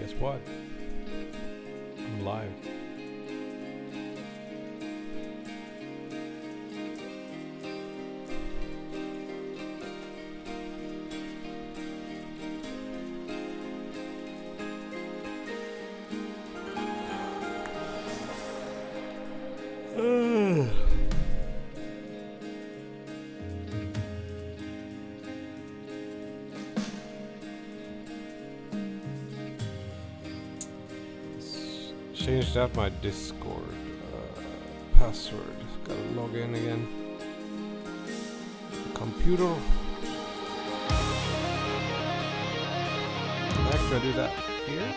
Guess what? I'm live. Changed out my Discord password. Gotta log in again. Computer. Heck, do I do that here?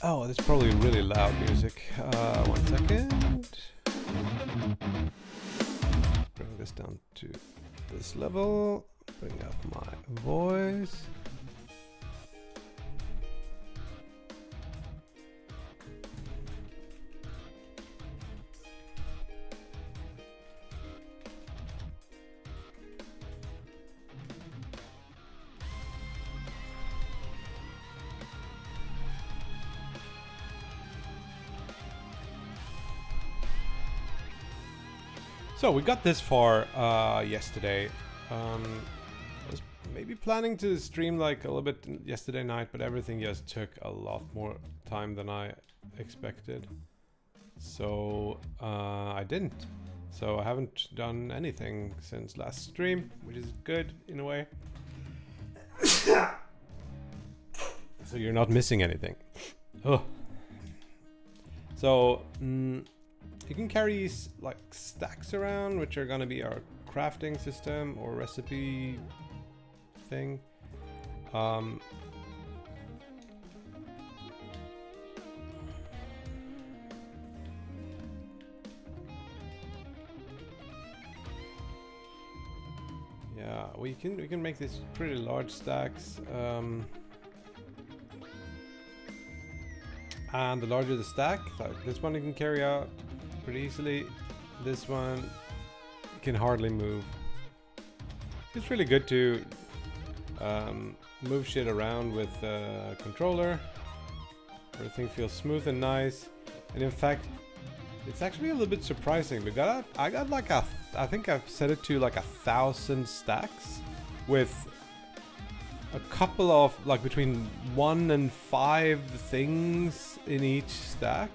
Oh, that's probably really loud music. 1 second. Bring this down to this level. Bring up my voice. So we got this far yesterday. I was maybe planning to stream like a little bit yesterday night, but everything just took a lot more time than I expected. So I didn't. So I haven't done anything since last stream, which is good in a way. So you're not missing anything. Oh. So you can carry like stacks around, which are gonna be our crafting system or recipe thing. Yeah, we can make these pretty large stacks. And the larger the stack, like this one you can carry out pretty easily. This one you can hardly move. It's really good to move shit around with a controller. Everything feels smooth and nice. And in fact, it's actually a little bit surprising. I got like I think I've set it to like 1,000 stacks with a couple of like between 1 and 5 things in each stack.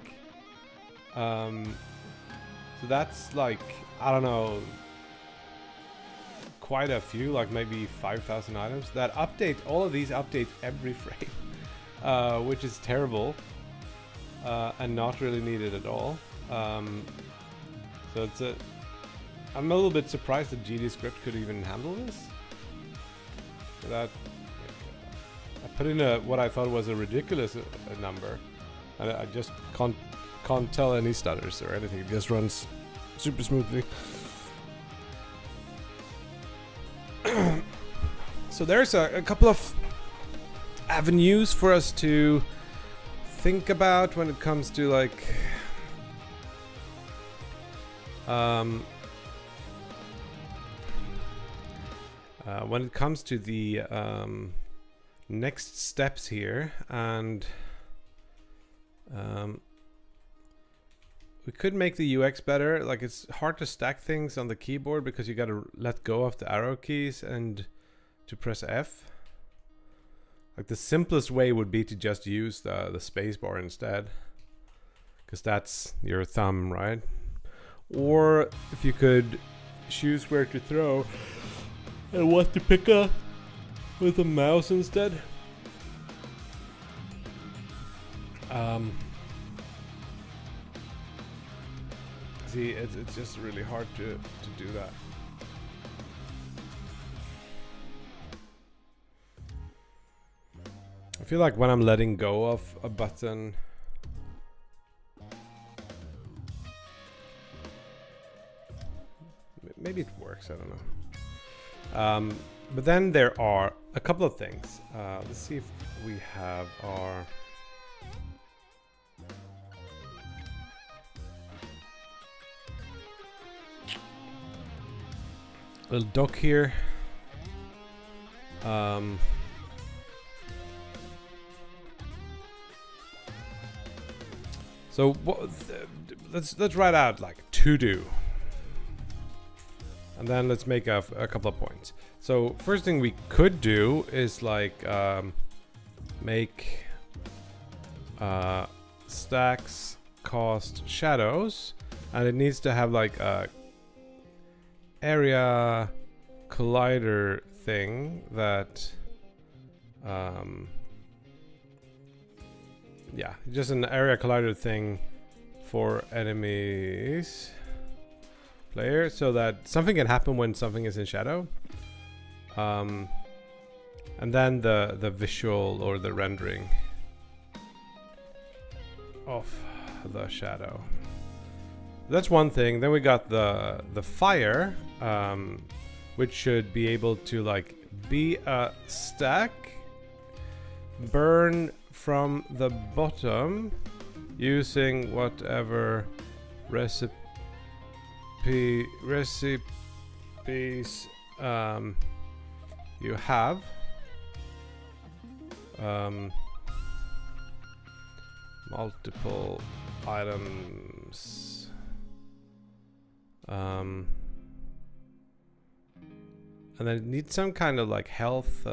So that's like, I don't know, quite a few, like maybe 5,000 items that update. All of these update every frame, which is terrible and not really needed at all. So I'm a little bit surprised that GD script could even handle this. So that I put in what I thought was a ridiculous number, and I just can't tell any stutters or anything. It just runs super smoothly. So there's a couple of avenues for us to think about when it comes to like when it comes to the next steps here, and we could make the UX better. Like, it's hard to stack things on the keyboard because you gotta let go of the arrow keys and to press F. Like, the simplest way would be to just use the space bar instead, because that's your thumb, right? Or if you could choose where to throw and what to pick up with a mouse instead. See, it's just really hard to do that. I feel like when I'm letting go of a button, maybe it works, I don't know. But then there are a couple of things. Let's see if we have our... little dock here. So let's write out like to do, and then let's make a couple of points. So first thing we could do is like make stacks cost shadows, and it needs to have like a area collider thing that yeah, just an area collider thing for enemies player, so that something can happen when something is in shadow, and then the visual or the rendering of the shadow. That's one thing. Then we got the fire, which should be able to like be a stack, burn from the bottom using whatever recipes you have. Multiple items. And then it needs some kind of like health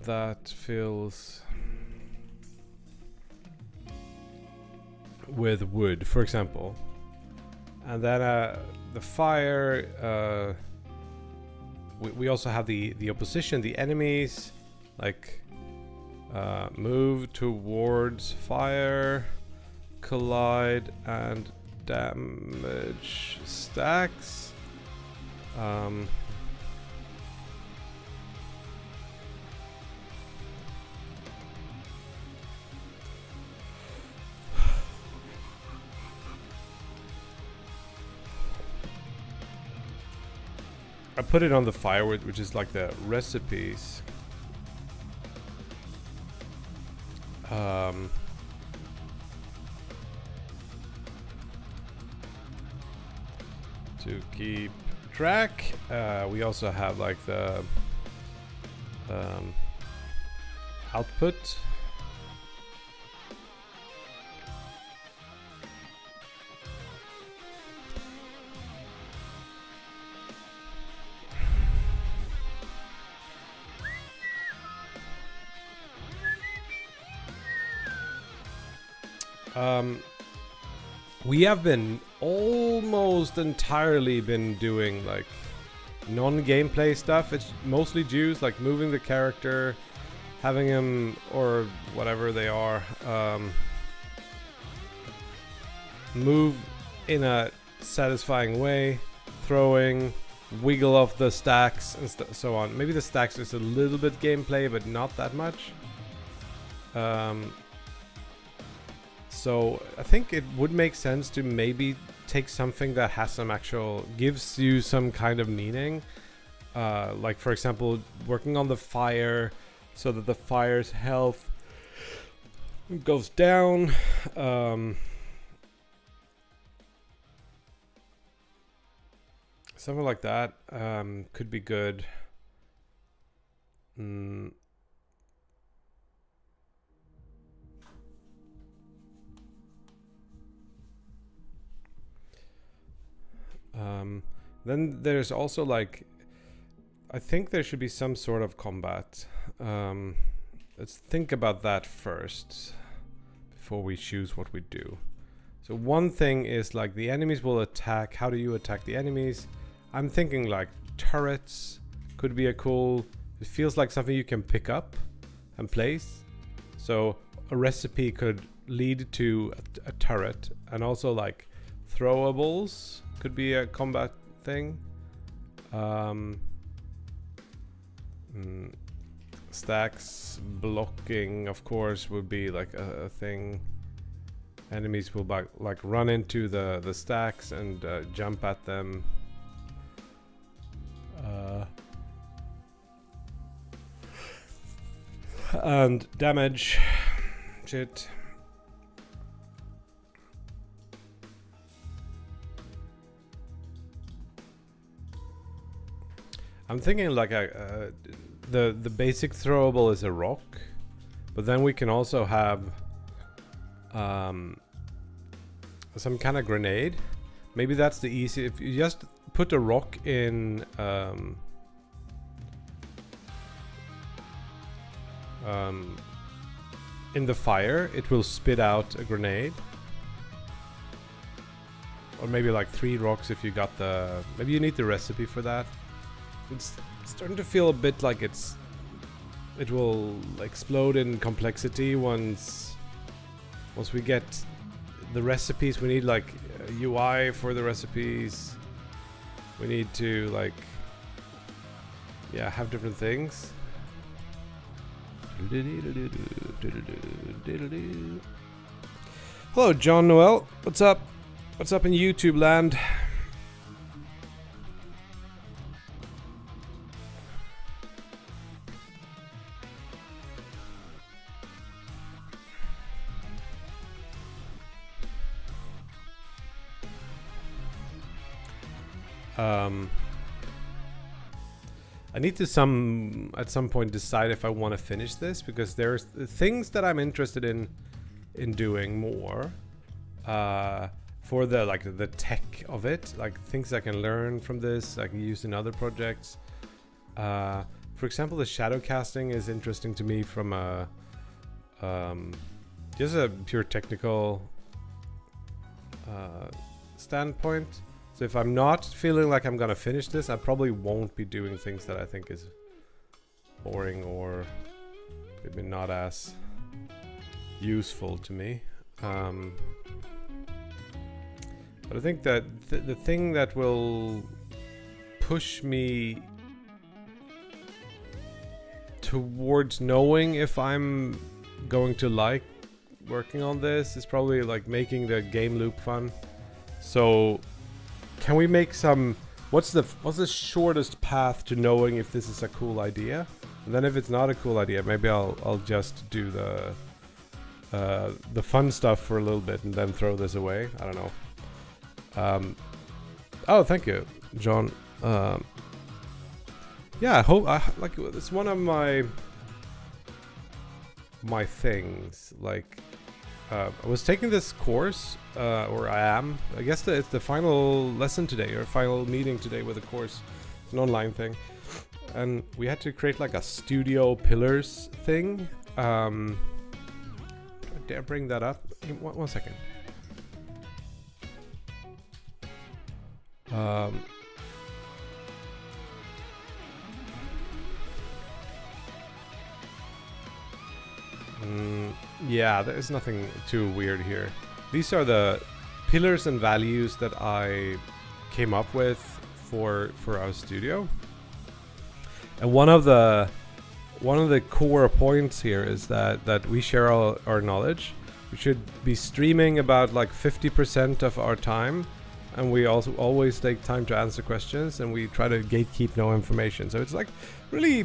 that fills with wood, for example. And then the fire, we also have the opposition, the enemies, like move towards fire, collide, and damage stacks. I put it on the fire, which is like the recipes. To keep track, we also have like the output. We have been almost entirely been doing like non-gameplay stuff. It's mostly Jews, like moving the character, having him, or whatever they are, move in a satisfying way, throwing, wiggle off the stacks and so on. Maybe the stacks is a little bit gameplay, but not that much. So I think it would make sense to maybe take something that has some actual, gives you some kind of meaning. Like for example, working on the fire so that the fire's health goes down. Something like that could be good. Then there's also like, I think there should be some sort of combat. Let's think about that first before we choose what we do. So one thing is like the enemies will attack. How do you attack the enemies? I'm thinking like turrets could be a cool, it feels like something you can pick up and place. So a recipe could lead to a turret, and also like throwables could be a combat thing. Um, Stacks blocking, of course, would be like a thing. Enemies will like run into the stacks and jump at them. And damage. Shit. I'm thinking like the basic throwable is a rock, but then we can also have some kind of grenade. Maybe that's the easy. If you just put a rock in the fire, it will spit out a grenade. Or maybe like 3 rocks if you got the... Maybe you need the recipe for that. It's starting to feel a bit like it will explode in complexity once we get the recipes. We need like a UI for the recipes. We need to like have different things. Hello, John Noel. What's up? What's up in YouTube land? I need to at some point decide if I want to finish this, because there's things that I'm interested in doing more for the tech of it, like things I can learn from this, I can use in other projects. For example, the shadow casting is interesting to me from a just a pure technical standpoint. So if I'm not feeling like I'm gonna finish this, I probably won't be doing things that I think is boring or maybe not as useful to me. But I think that the thing that will push me towards knowing if I'm going to like working on this is probably like making the game loop fun. So can we make some... What's the shortest path to knowing if this is a cool idea? And then if it's not a cool idea, maybe I'll just do the fun stuff for a little bit and then throw this away. I don't know. Oh, thank you, John. Yeah, I hope like it's one of my things. Like I was taking this course, or I am. I guess it's the final lesson today, or final meeting today with the course. It's an online thing, and we had to create like a studio pillars thing. I dare bring that up. One second. Yeah, there's nothing too weird here. These are the pillars and values that I came up with for our studio. And one of the core points here is that we share our knowledge. We should be streaming about like 50% of our time, and we also always take time to answer questions, and we try to gatekeep no information. So it's like really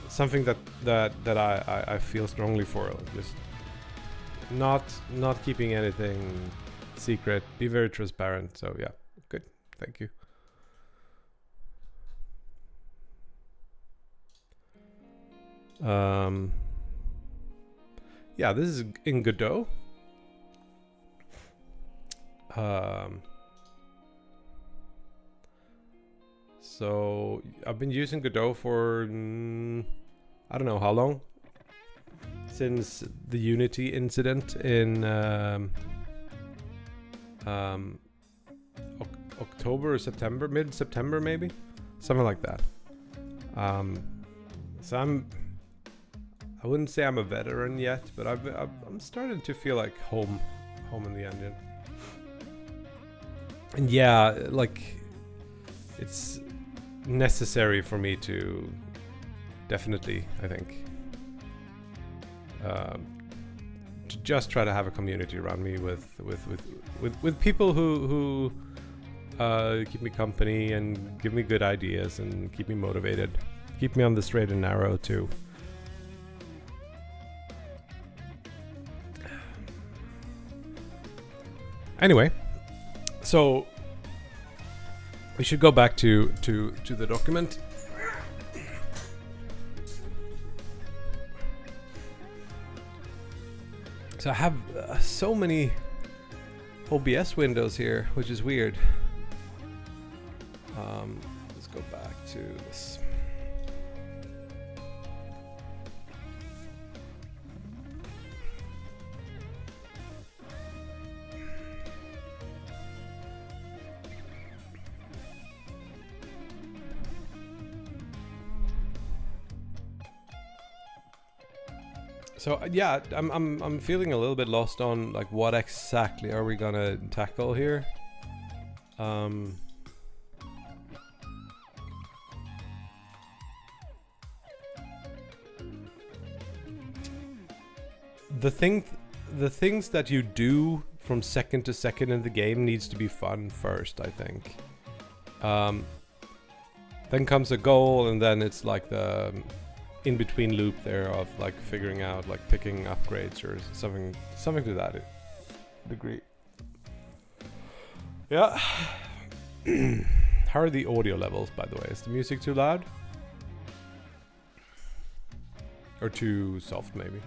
something that I feel strongly for. Just not keeping anything secret. Be very transparent. So yeah, good. Thank you. Yeah, this is in Godot. So I've been using Godot for I don't know how long, since the Unity incident in October or September, mid-September maybe, something like that. So I wouldn't say I'm a veteran yet, but I'm starting to feel like home in the engine. And yeah, like it's necessary for me to definitely, I think, to just try to have a community around me with people who keep me company and give me good ideas and keep me motivated, keep me on the straight and narrow too. Anyway, so we should go back to the document. So I have so many OBS windows here, which is weird. Let's go back to this. So yeah, I'm feeling a little bit lost on like what exactly are we gonna tackle here. The things that you do from second to second in the game needs to be fun first, I think. Then comes a goal, and then it's like the in-between loop there of like figuring out, like picking upgrades or something to that degree. Yeah. How are the audio levels, by the way? Is the music too loud? Or too soft, maybe?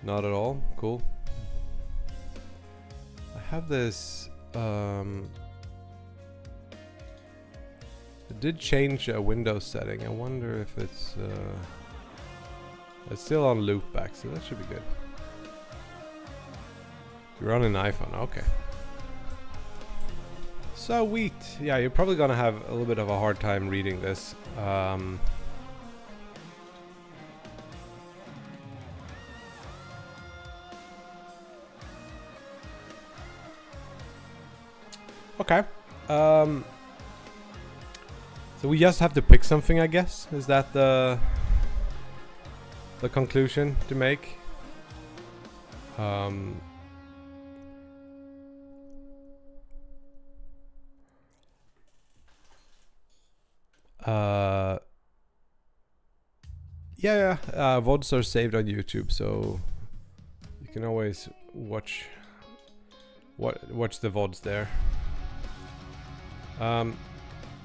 Not at all? Cool. I have this, I did change a Windows setting. I wonder if it's still on loopback, so that should be good. You're on an iPhone, okay. Sweet. Yeah, you're probably gonna have a little bit of a hard time reading this. Okay. So we just have to pick something, I guess. Is that the conclusion to make? Yeah. VODs are saved on YouTube, so you can always watch the VODs there.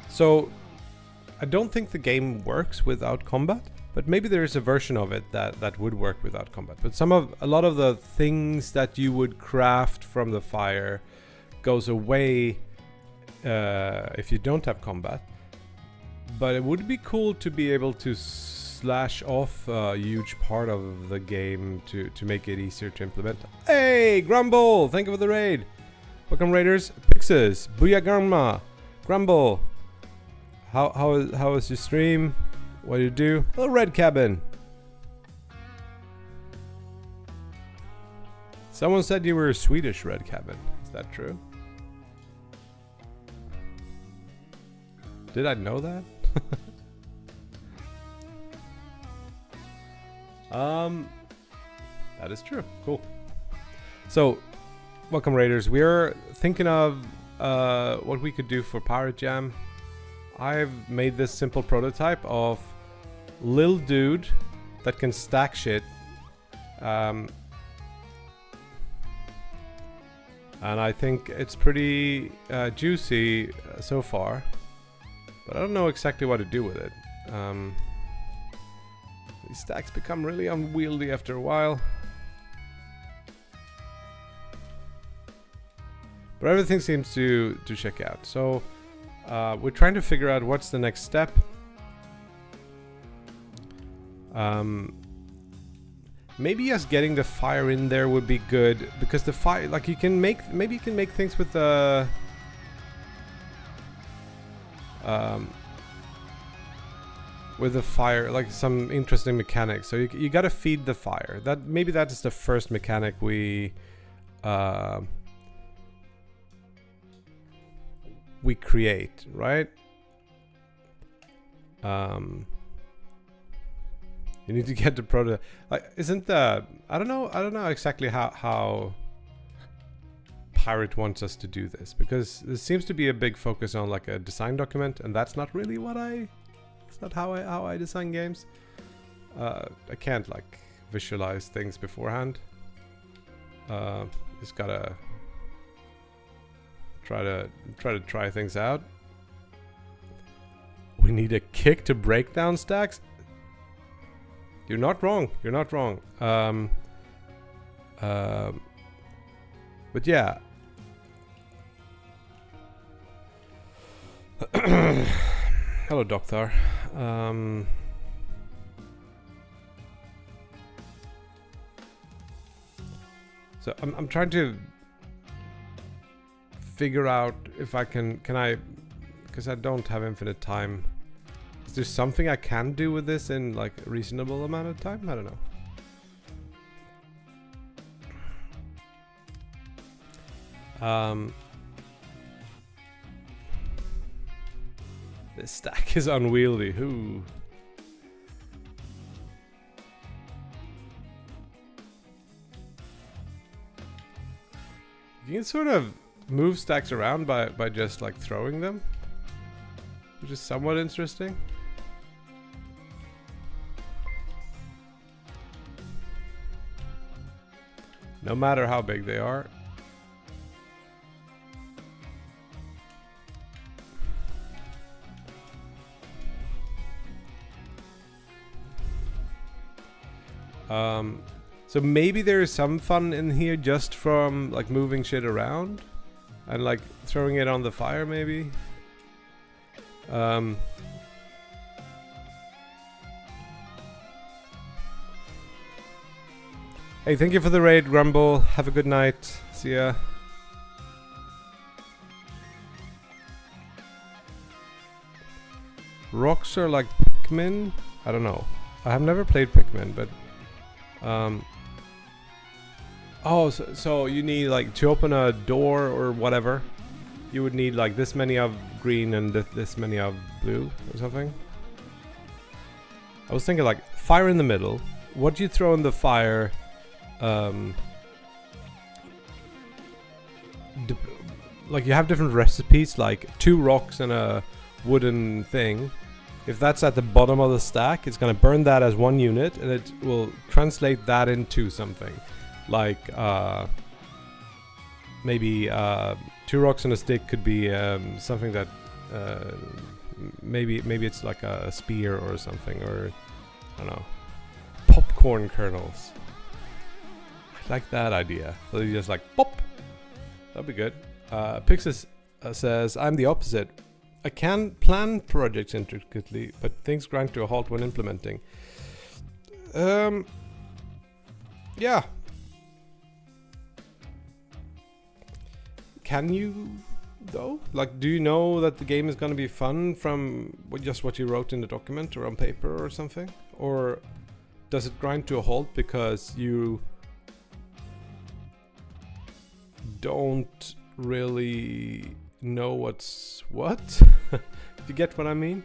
So I don't think the game works without combat, but maybe there is a version of it that would work without combat. But a lot of the things that you would craft from the fire goes away if you don't have combat. But it would be cool to be able to slash off a huge part of the game to make it easier to implement. Hey, Grumble! Thank you for the raid. Welcome, raiders. Pixes, Booyah Grumble. How is your stream? What do you do? Oh, Red Cabin. Someone said you were a Swedish, Red Cabin. Is that true? Did I know that? That is true. Cool. So, welcome, raiders. We're thinking of what we could do for piratejam. I've made this simple prototype of lil dude that can stack shit. And I think it's pretty juicy so far. But I don't know exactly what to do with it. These stacks become really unwieldy after a while. But everything seems to check out. So we're trying to figure out what's the next step. Maybe just getting the fire in there would be good, because the fire, like, maybe you can make things with the with the fire, like some interesting mechanics. So you gotta feed the fire. Maybe that is the first mechanic we create, right? You need to get the prototype. Like, isn't the I don't know exactly how Pirate wants us to do this, because there seems to be a big focus on like a design document, and that's not really it's not how I design games. I can't like visualize things beforehand. Just gotta try things out. We need a kick to break down stacks. You're not wrong. You're not wrong. But yeah. Hello, Doctor. So I'm trying to figure out if I can I, because I don't have infinite time. Is there something I can do with this in like a reasonable amount of time? I don't know. This stack is unwieldy. Who? You can sort of move stacks around by just like throwing them, which is somewhat interesting. No matter how big they are. So maybe there is some fun in here just from like moving shit around and like throwing it on the fire, maybe. Hey, thank you for the raid, Grumble. Have a good night. See ya. Rocks are like Pikmin? I don't know. I have never played Pikmin, but oh, so you need like to open a door or whatever, you would need like this many of green and this many of blue or something. I was thinking like fire in the middle. What do you throw in the fire? Like you have different recipes, like 2 rocks and a wooden thing. If that's at the bottom of the stack, it's gonna burn that as 1 unit, and it will translate that into something like maybe 2 rocks and a stick could be something that maybe it's like a spear or something, or I don't know, popcorn kernels. I like that idea. So you just like pop. That'd be good. Pixis says, I'm the opposite. I can plan projects intricately, but things grind to a halt when implementing. Yeah. Can you, though? Like, do you know that the game is going to be fun from just what you wrote in the document or on paper or something? Or does it grind to a halt because you don't really know what's what? Do you get what I mean?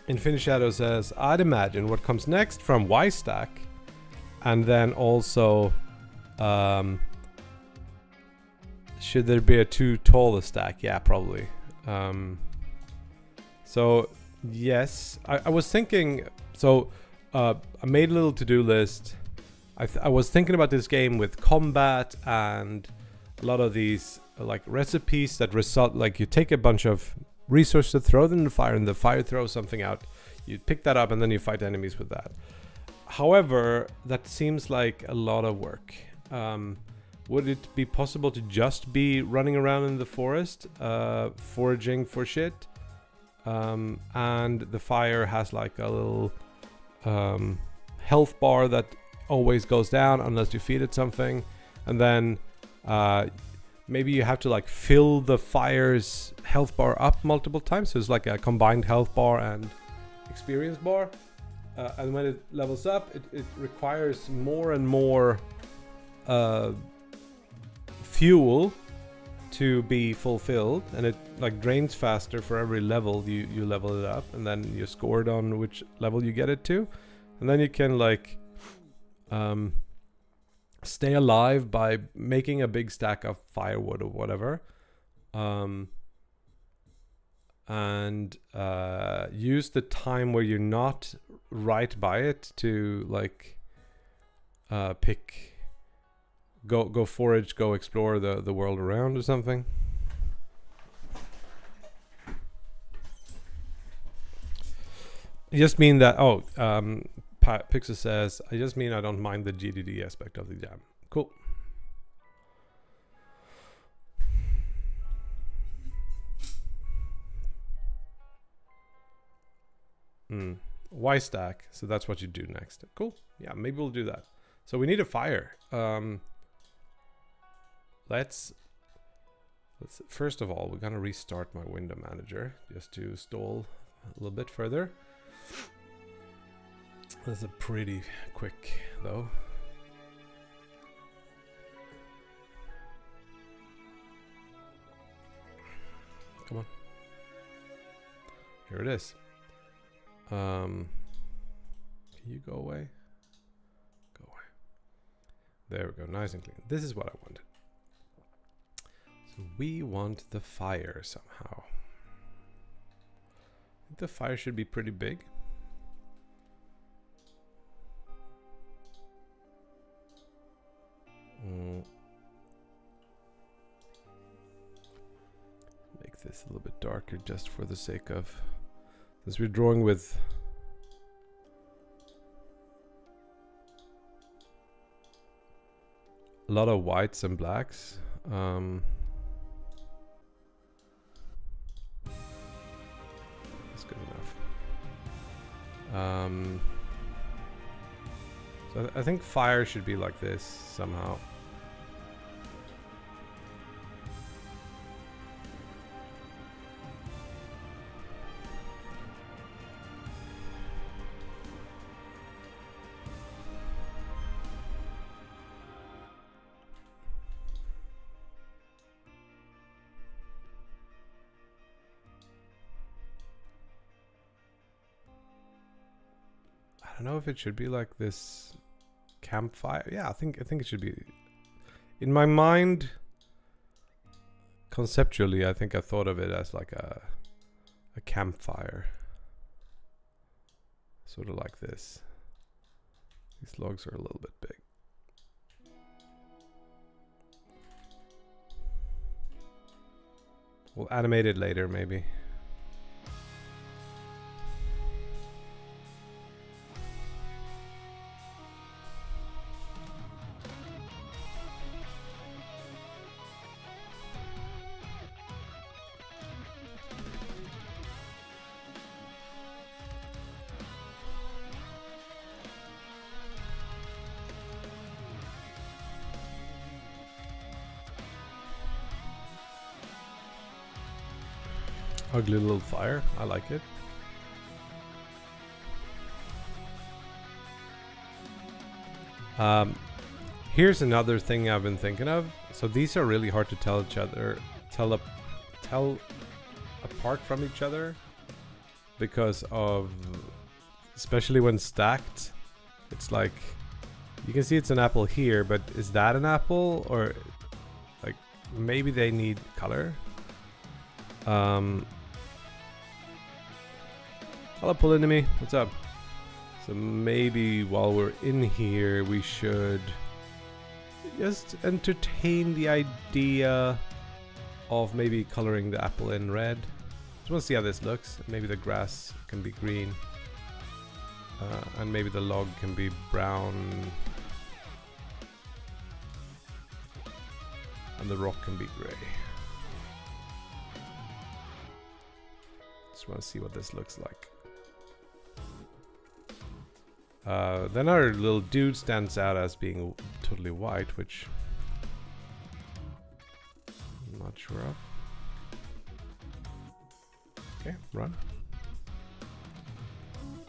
Infinite Shadow says, I'd imagine what comes next from Y stack, and then also should there be a too tall a stack? Yeah, probably. So yes, I was thinking, so I made a little to-do list. I was thinking about this game with combat and a lot of these like recipes that result, like you take a bunch of resources, throw them in the fire, and the fire throws something out. You pick that up and then you fight enemies with that. However, that seems like a lot of work. Would it be possible to just be running around in the forest, foraging for shit? And the fire has like a little health bar that always goes down unless you feed it something, and then maybe you have to like fill the fire's health bar up multiple times. So it's like a combined health bar and experience bar. And when it levels up, it requires more and more fuel to be fulfilled, and it like drains faster for every level you level it up, and then you score it on which level you get it to, and then you can like stay alive by making a big stack of firewood or whatever, and use the time where you're not right by it to like go forage, go explore the world around or something. I just mean that, Pixel says, I just mean I don't mind the GDD aspect of the jam. Cool. Y stack, so that's what you do next. Cool. Yeah, maybe we'll do that. So we need a fire. Let's first of all, we're gonna restart my window manager just to stall a little bit further. This is pretty quick though. Come on. Here it is. Can you go away? Go away. There we go, nice and clean. This is what I wanted. So we want the fire somehow. I think the fire should be pretty big. Make this a little bit darker just for the sake of, since we're drawing with a lot of whites and blacks. That's good enough. So I think fire should be like this somehow. I don't know if it should be like this campfire. Yeah, I think it should be. In my mind, conceptually, I think I thought of it as like a campfire. Sort of like this. These logs are a little bit big. We'll animate it later, maybe. Ugly little fire. I like it. Here's another thing I've been thinking of. So these are really hard to tell apart from each other because of, especially when stacked, it's like you can see it's an apple here, but is that an apple, or like maybe they need color? Hello, pull into me. What's up? So maybe while we're in here, we should just entertain the idea of maybe coloring the apple in red. Just want to see how this looks. Maybe the grass can be green, and maybe the log can be brown, and the rock can be gray. Just want to see what this looks like. Then our little dude stands out as being totally white, which Sure up. Okay, run.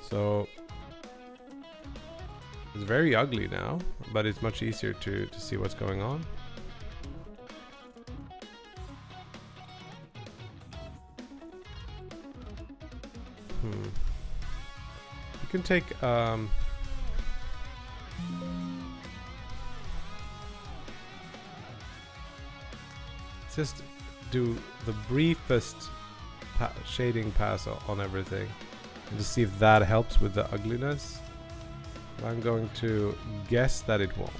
So it's very ugly now, but it's much easier to see what's going on. You can take just do the briefest shading pass on everything and just see if that helps with the ugliness. I'm going to guess that it won't.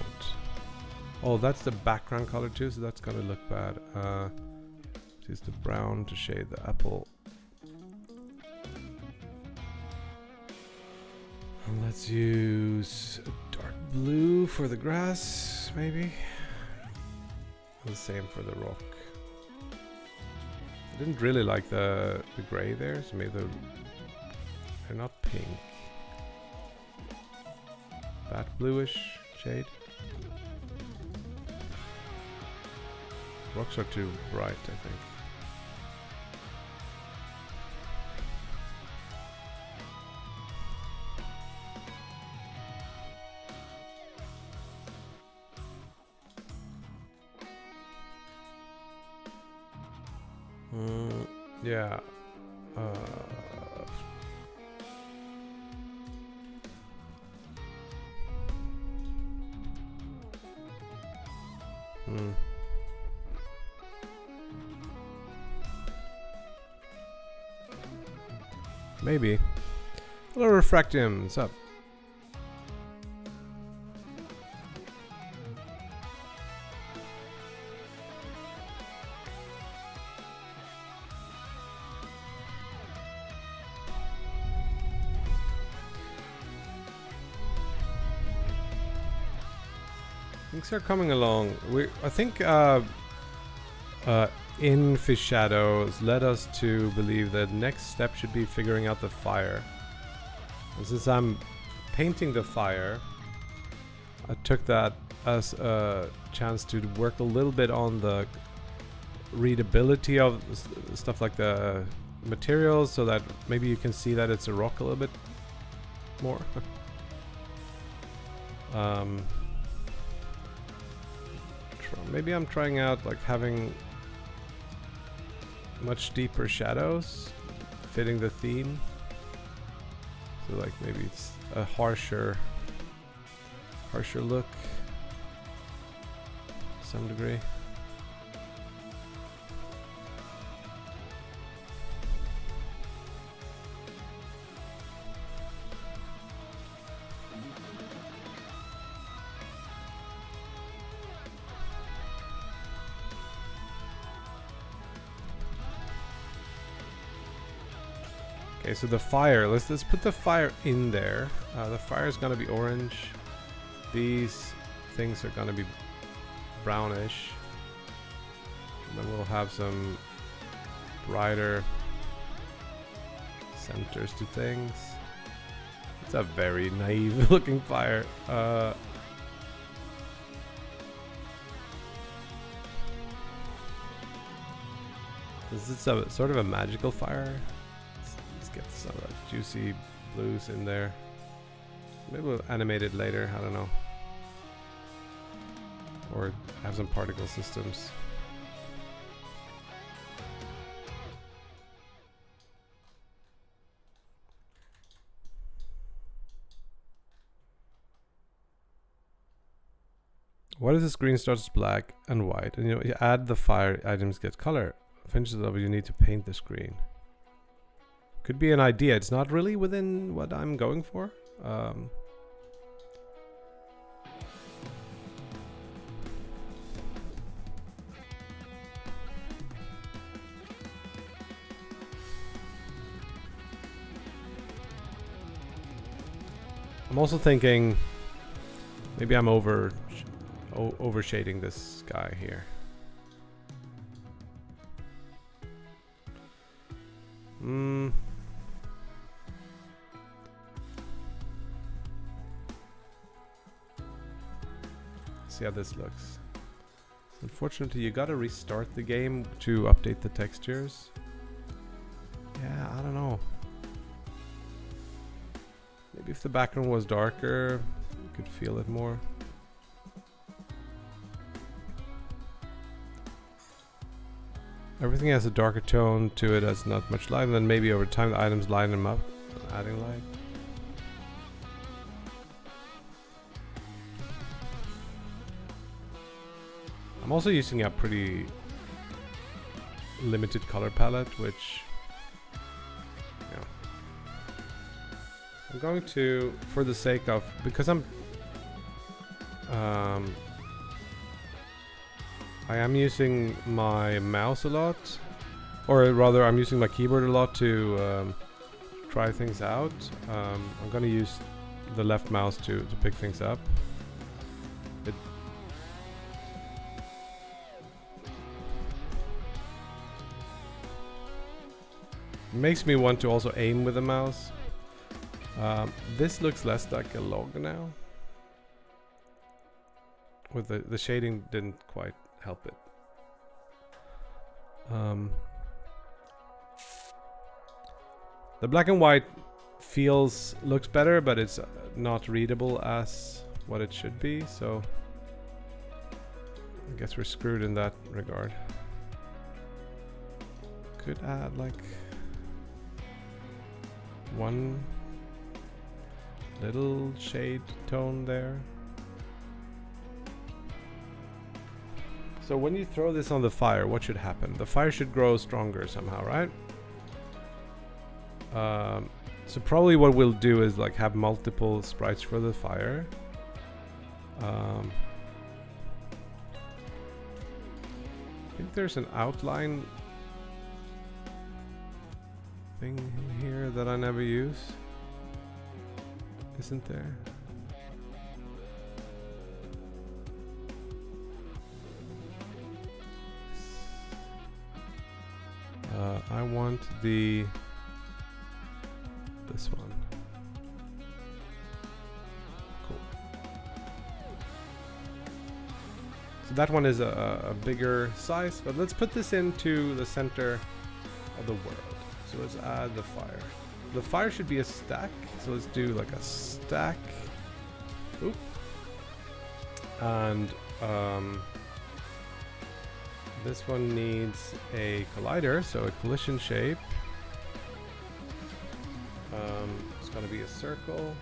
Oh, that's the background color too, so that's gonna look bad. Use the brown to shade the apple. And let's use a dark blue for the grass, maybe. The same for the rock. I didn't really like the gray there, so maybe they're not pink. That bluish shade. Rocks are too bright, I think. Yeah. Maybe. Hello, Refractium. What's up? Things are coming along. I think in Fish Shadows led us to believe that next step should be figuring out the fire. And since I'm painting the fire, I took that as a chance to work a little bit on the readability of stuff like the materials, so that maybe you can see that it's a rock a little bit more. Maybe I'm trying out like having much deeper shadows fitting the theme, so like maybe it's a harsher look to some degree. Okay, so the fire, let's put the fire in there. The fire is gonna be orange. These things are gonna be brownish. And then we'll have some brighter centers to things. It's a very naive looking fire. This is a sort of a magical fire. Get some of that juicy blues in there. Maybe we'll animate it later, I don't know. Or have some particle systems. What if the screen starts black and white? And you add the fire, items get color. Finishes it over, you need to paint the screen. Could be an idea. It's not really within what I'm going for. I'm also thinking maybe I'm overshading this guy here. See how this looks. Unfortunately, you gotta restart the game to update the textures. Yeah, I don't know. Maybe if the background was darker, you could feel it more. Everything has a darker tone to it, has not much light, and then maybe over time the items line them up, adding light. I'm also using a pretty limited color palette, which, yeah. I'm going to, for the sake of, because I am using my mouse a lot, or rather I'm using my keyboard a lot to try things out. I'm going to use the left mouse to pick things up. It makes me want to also aim with the mouse. This looks less like a log now. With the shading didn't quite help it. The black and white looks better, but it's not readable as what it should be, so I guess we're screwed in that regard. Could add like one little shade tone there. So when you throw this on the fire, what should happen? The fire should grow stronger somehow, right? So probably what we'll do is like have multiple sprites for the fire. I think there's an outline thing here that I never use. Isn't there? I want this one. Cool. So that one is a bigger size, but let's put this into the center of the world. So let's add the fire. The fire should be a stack, so let's do like a stack. Oop. And this one needs a collider, so a collision shape. It's going to be a circle.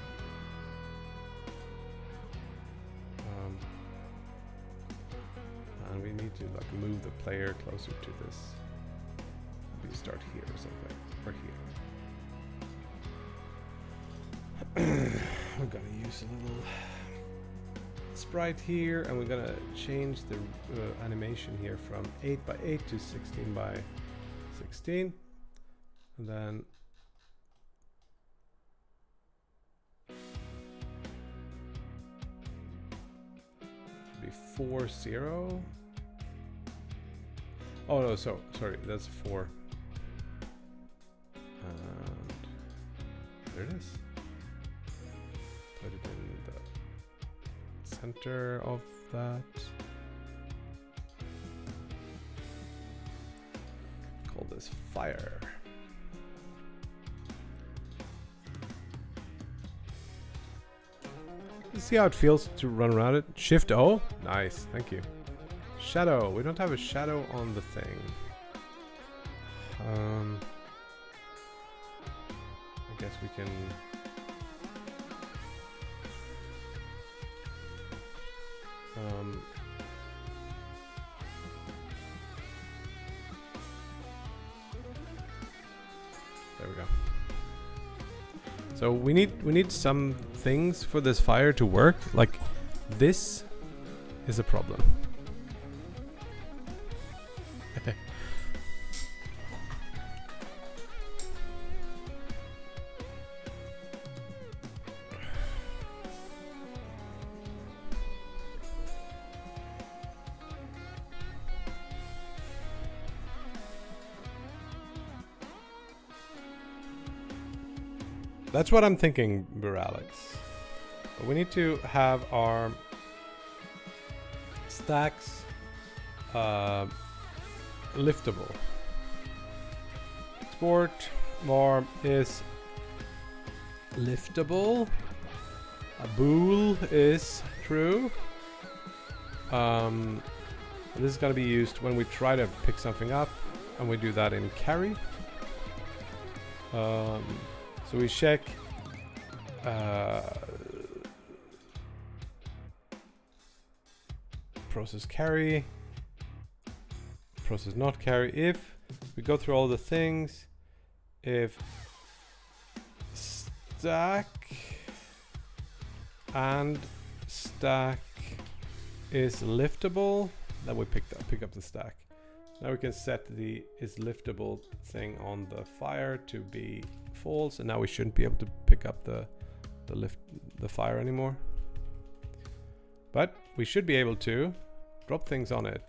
And we need to like move the player closer to this. Maybe start here or something, or here. We're going to use a little sprite here, and we're going to change the animation here from 8x8 to 16x16, and then be 4-0. Oh no, sorry, that's 4. And there it is. Put it in the center of that. Call this fire. You see how it feels to run around it? Shift O? Nice, thank you. Shadow. We don't have a shadow on the thing. I guess we can. There we go. So we need some things for this fire to work. Like this is a problem. That's what I'm thinking, Buralix. But we need to have our stacks liftable. Export var is liftable. A bool is true. This is going to be used when we try to pick something up, and we do that in carry. So we check process carry, process not carry. If we go through all the things, if stack and stack is liftable, then we pick up the stack. Now we can set the is liftable thing on the fire to be false, and now we shouldn't be able to pick up the fire anymore. But we should be able to drop things on it.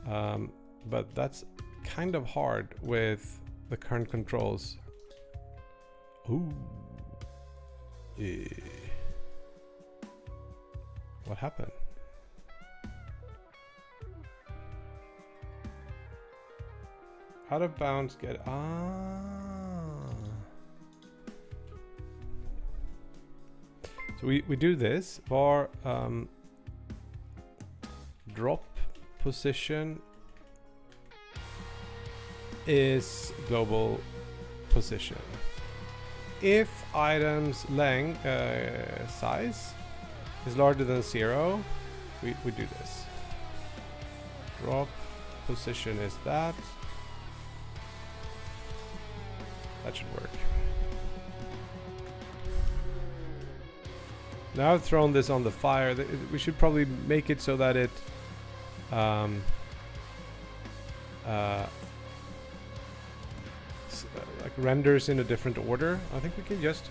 But that's kind of hard with the current controls. Ooh. What happened? Out of bounds get So we do this var drop position is global position. If items length size is larger than 0, we do this. Drop position is that. That should work. Now I've thrown this on the fire. We should probably make it so that it like renders in a different order. I think we can just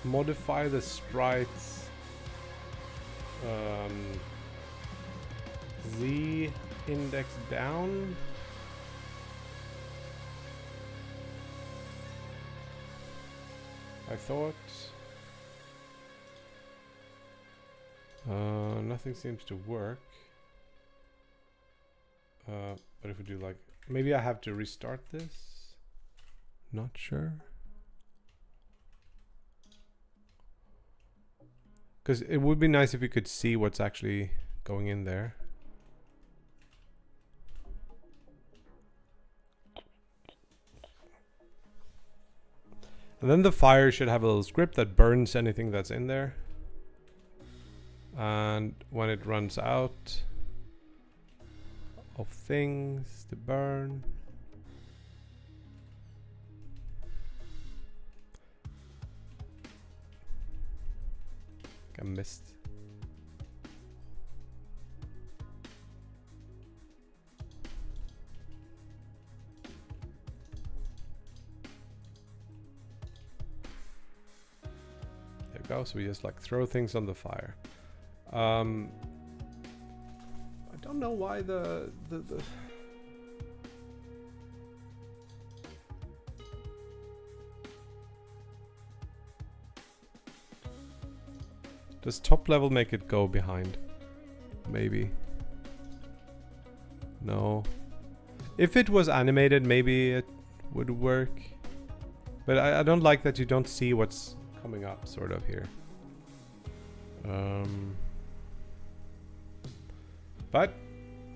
modify the sprites Z index down. I thought nothing seems to work. But if we do like, maybe I have to restart this. Not sure. Because it would be nice if you could see what's actually going in there. And then the fire should have a little script that burns anything that's in there. And when it runs out of things to burn, I missed. There we go. So we just like throw things on the fire. I don't know why the does top level make it go behind? Maybe. No. If it was animated, maybe it would work. But I don't like that you don't see what's coming up sort of here. But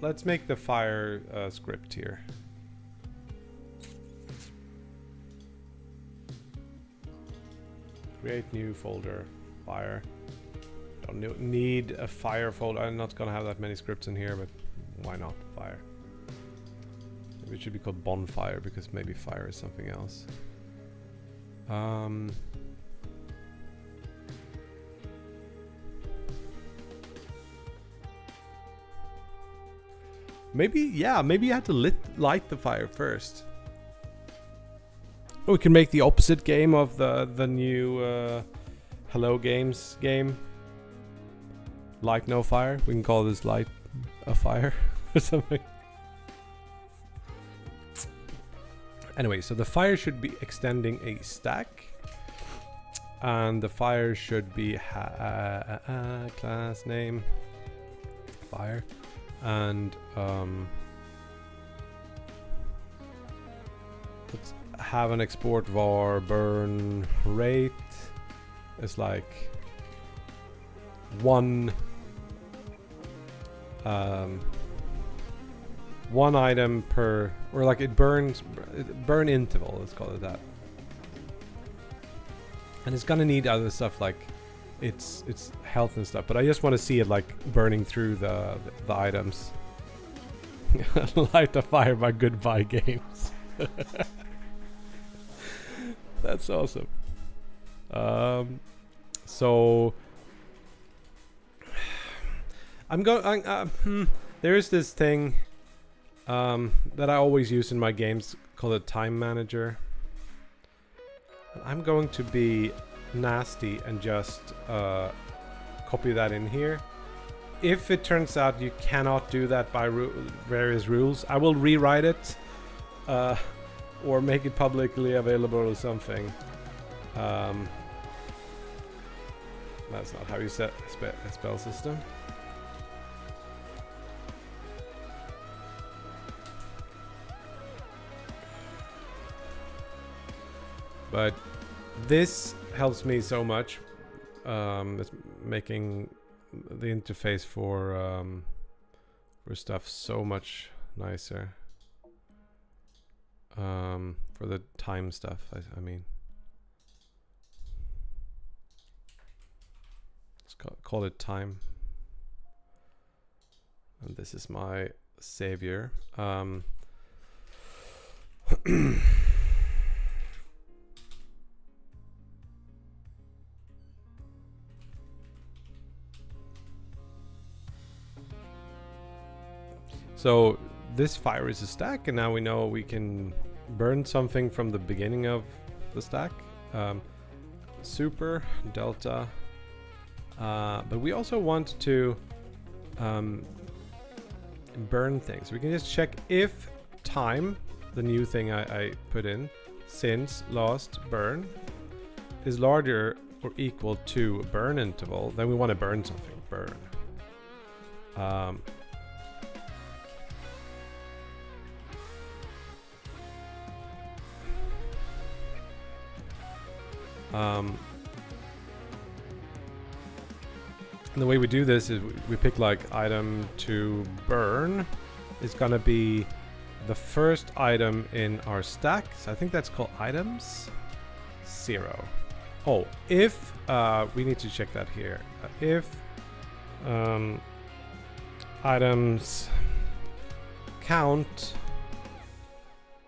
let's make the fire script here. Create new folder, fire. Don't need a fire folder. I'm not gonna have that many scripts in here, but why not fire? Maybe it should be called bonfire because maybe fire is something else. Maybe, yeah, maybe you have to light the fire first. We can make the opposite game of the new Hello Games game. Light no fire. We can call this light a fire or something. Anyway, so the fire should be extending a stack. And the fire should be class name fire. and let's have an export var burn rate is like one item per, or like it burns, burn interval, let's call it that. And it's gonna need other stuff like its health and stuff, but I just want to see it like burning through the items. Light a fire by Goodbye Games. That's awesome. So I'm going. There is this thing that I always use in my games called a time manager. And I'm going to be nasty and just copy that in here. If it turns out you cannot do that by various rules, I will rewrite it or make it publicly available or something. That's not how you set a spell system. But this helps me so much. It's making the interface for stuff so much nicer. For the time stuff, I mean. Let's call it time. And this is my savior. So this fire is a stack, and now we know we can burn something from the beginning of the stack. Super, delta. But we also want to burn things. We can just check if time, the new thing I put in, since last burn, is larger or equal to burn interval, then we want to burn something. Burn. And the way we do this is we pick like item to burn is gonna be the first item in our stack. So I think that's called items 0. Oh, if we need to check that here. If items count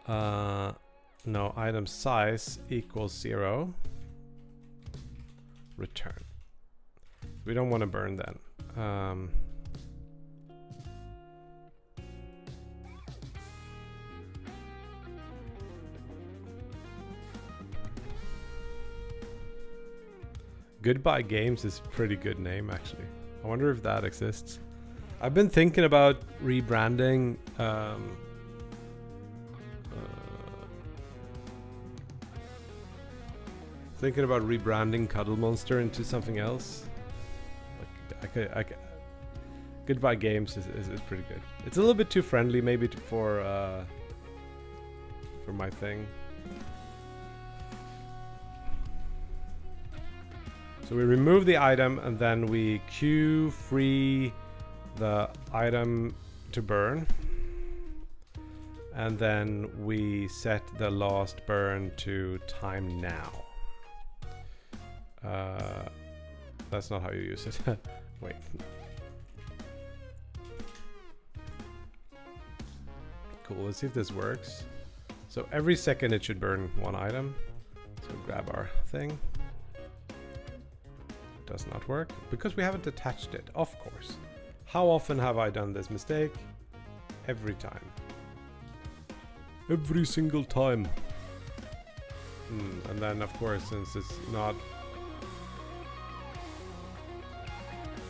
no, item size equals 0, return. We don't want to burn then. Goodbye Games is a pretty good name, actually. I wonder if that exists. I've been thinking about rebranding Cuddle Monster into something else. Like, Goodbye Games is pretty good. It's a little bit too friendly, maybe for my thing. So we remove the item and then we queue free the item to burn. And then we set the last burn to time now. That's not how you use it. Wait. Cool, let's see if this works. So every second it should burn one item. So grab our thing. Does not work because we haven't attached it, of course. How often have I done this mistake? Every time. Every single time. And then of course, since it's not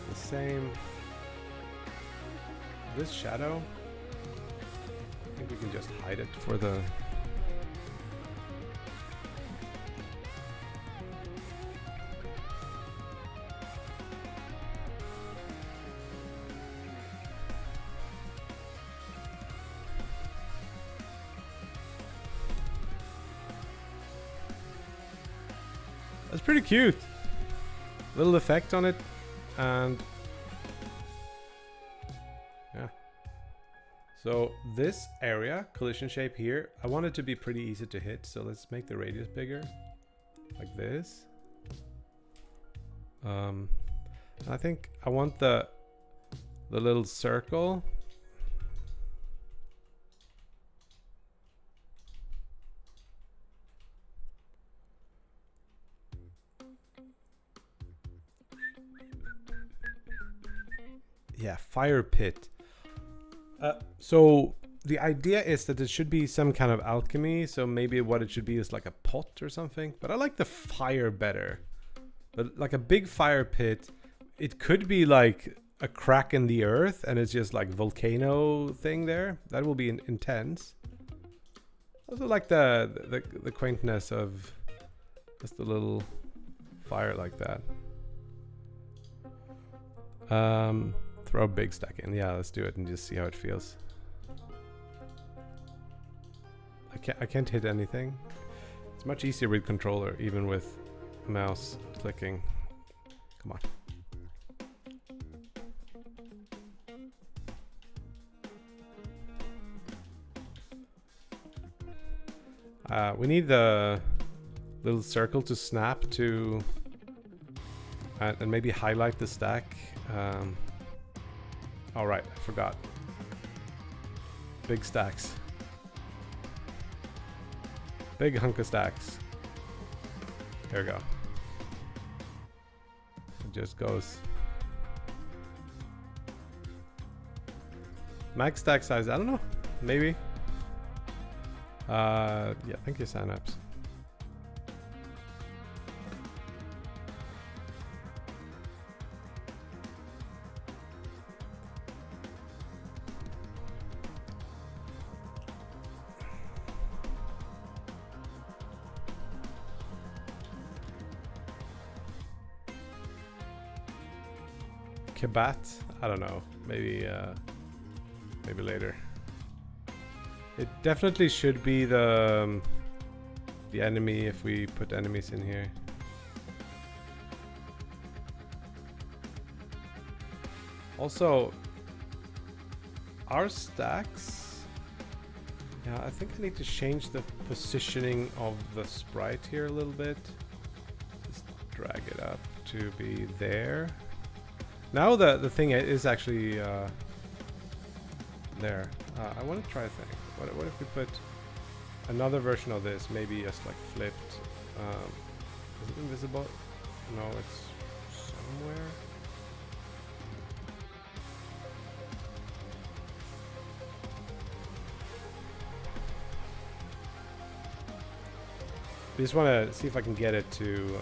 the same, this shadow, I think we can just hide it for the That's pretty cute. Little effect on it, and yeah. So this area, collision shape here, I want it to be pretty easy to hit. So let's make the radius bigger, like this. I think I want the little circle. Yeah, fire pit. So the idea is that it should be some kind of alchemy. So maybe what it should be is like a pot or something. But I like the fire better. But like a big fire pit, it could be like a crack in the earth and it's just like volcano thing there. That will be intense. Also like the quaintness of just a little fire like that. Throw a big stack in. Yeah, let's do it and just see how it feels. I can't hit anything. It's much easier with controller, even with mouse clicking. Come on. We need the little circle to snap to and maybe highlight the stack. All right, I forgot. Big stacks. Big hunk of stacks. There we go. It just goes. Max stack size, I don't know. Maybe. Yeah, thank you, Synapse. Kabat? I don't know. Maybe maybe later. It definitely should be the enemy if we put enemies in here. Also, our stacks. Yeah, I think I need to change the positioning of the sprite here a little bit. Just drag it up to be there. Now the thing is actually there. I want to try a thing. What if we put another version of this? Maybe just like flipped. Is it invisible? No, it's somewhere. I just want to see if I can get it to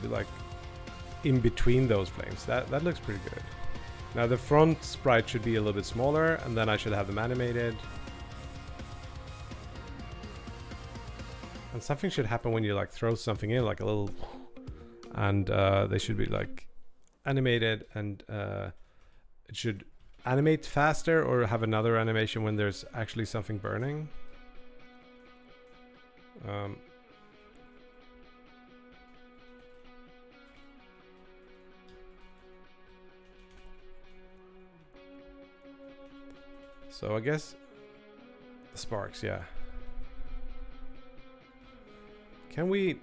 be like in between those flames. That looks pretty good. Now the front sprite should be a little bit smaller, and then I should have them animated. And something should happen when you like throw something in, like a little, and they should be like animated, and it should animate faster or have another animation when there's actually something burning. So I guess the sparks, yeah. Can we,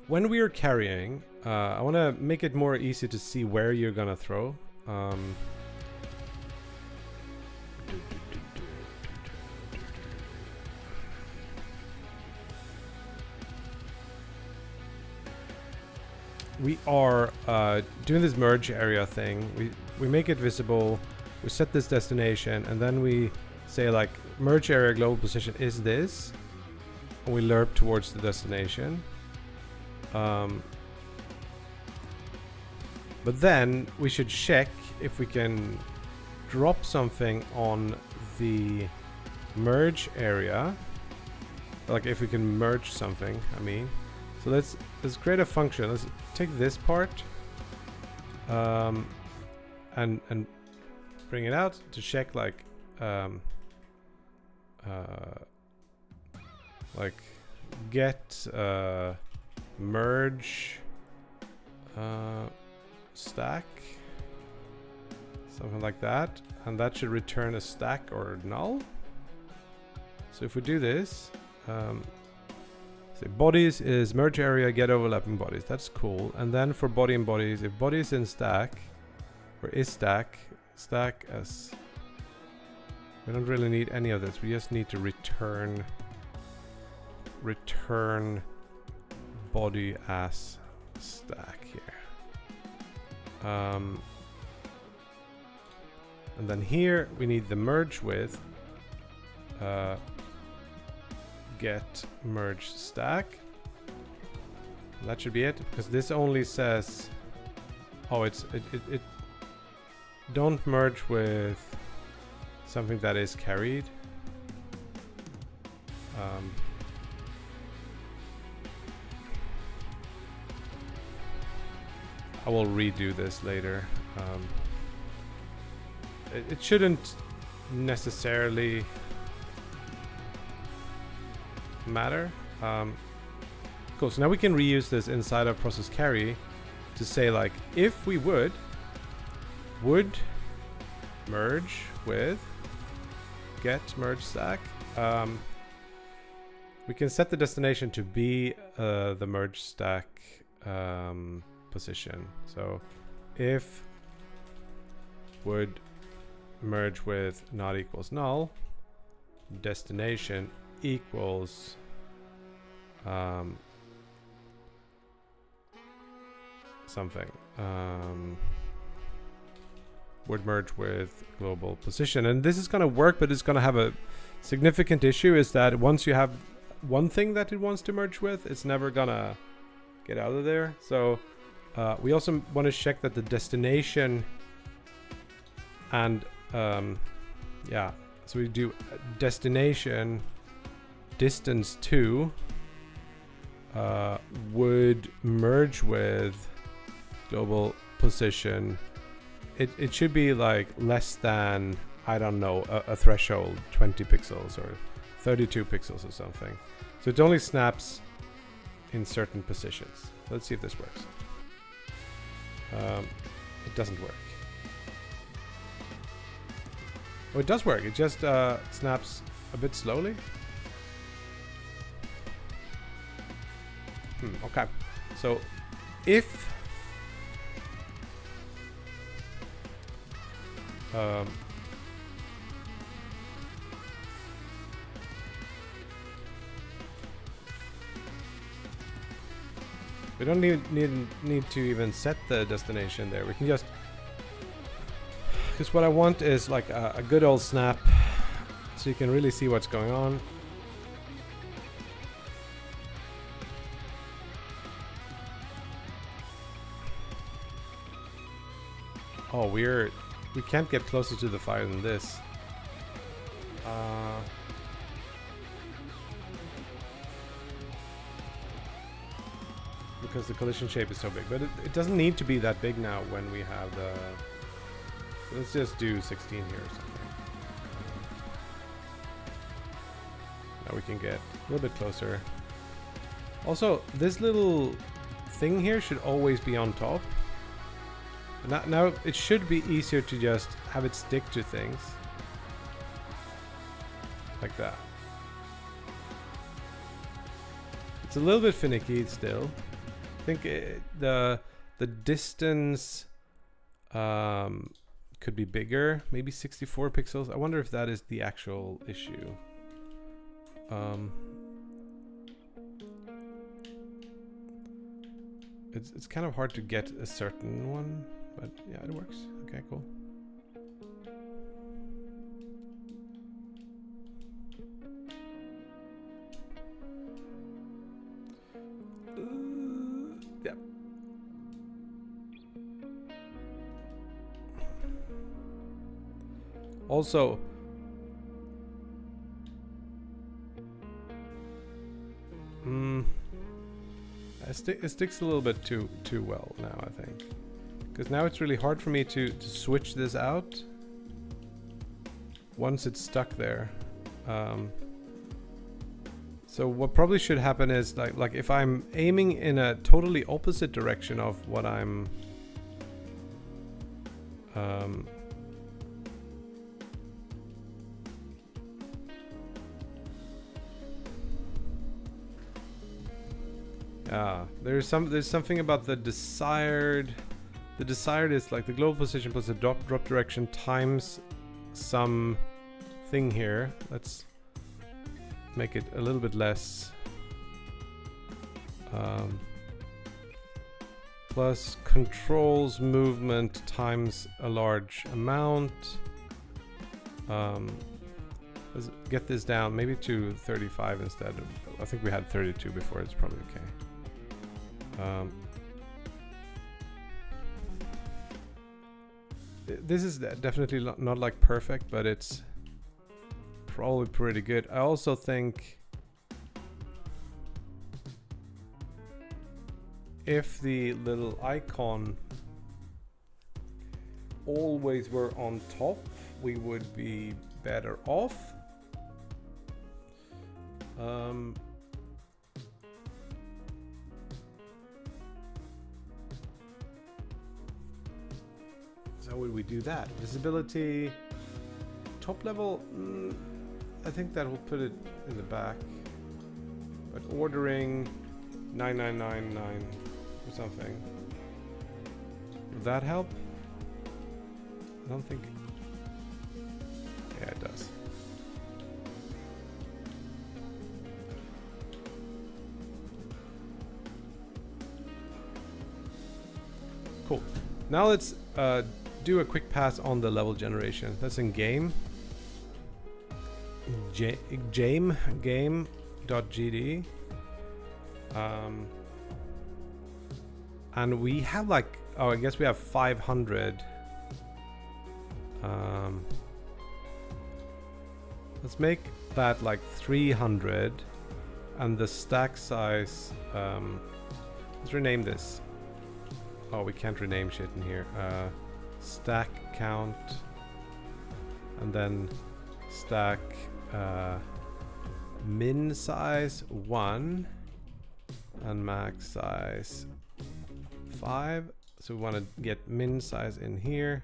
when we are carrying, I want to make it more easy to see where you're gonna throw. We are doing this merge area thing. We make it visible. We set this destination, and then we say like merge area global position is this, and we lerp towards the destination. But then we should check if we can drop something on the merge area, like if we can merge something. I mean, so let's create a function. Let's take this part and bring it out to check like get merge stack, something like that, and that should return a stack or null. So if we do this, say bodies is merge area, get overlapping bodies. That's cool. And then for body and bodies, if body is in stack or is stack as, we don't really need any of this. We just need to return body as stack here. And then here we need the merge with get merge stack. And that should be it, because this only says, oh, it don't merge with something that is carried. I will redo this later. It shouldn't necessarily matter. Cool, so now we can reuse this inside of process carry to say like, if we would merge with get merge stack, we can set the destination to be the merge stack position. So if would merge with not equals null, destination equals something, would merge with global position. And this is going to work, but it's going to have a significant issue, is that once you have one thing that it wants to merge with, it's never gonna get out of there. So we also want to check that the destination and yeah, so we do destination distance to would merge with global position. It should be like less than, I don't know, a threshold 20 pixels or 32 pixels or something. So it only snaps in certain positions. Let's see if this works. It doesn't work. Oh, it does work. It just snaps a bit slowly. Okay. So if we don't need to even set the destination there. We can just, because what I want is like a good old snap, so you can really see what's going on. Oh, we can't get closer to the fire than this. Because the collision shape is so big, but it doesn't need to be that big now when we have the. So let's just do 16 here or something. Now we can get a little bit closer. Also, this little thing here should always be on top. Now it should be easier to just have it stick to things like that. It's a little bit finicky still. I think the distance could be bigger, maybe 64 pixels. I wonder if that is the actual issue. It's kind of hard to get a certain one. But yeah, it works. Okay, cool. Yeah. Also, it sticks a little bit too well now, I think. Because now it's really hard for me to switch this out once it's stuck there. So what probably should happen is like if I'm aiming in a totally opposite direction of what I'm there's something about the desired. The desired is like the global position plus the drop direction times some thing here. Let's make it a little bit less. Plus controls movement times a large amount. Let's get this down maybe to 35 instead. I think we had 32 before. It's probably okay. This is definitely not like perfect, but it's probably pretty good. I also think if the little icon always were on top, we would be better off. How would we do that? Visibility, top level, I think that will put it in the back. But ordering 9999 or something. Would that help? I don't think. Yeah, it does. Cool. Now let's do a quick pass on the level generation. That's in game. game.gd. And we have like, I guess we have 500. Let's make that like 300, and the stack size. Let's rename this. Oh, we can't rename shit in here. Stack count, and then stack min size 1 and max size 5. So we want to get min size in here.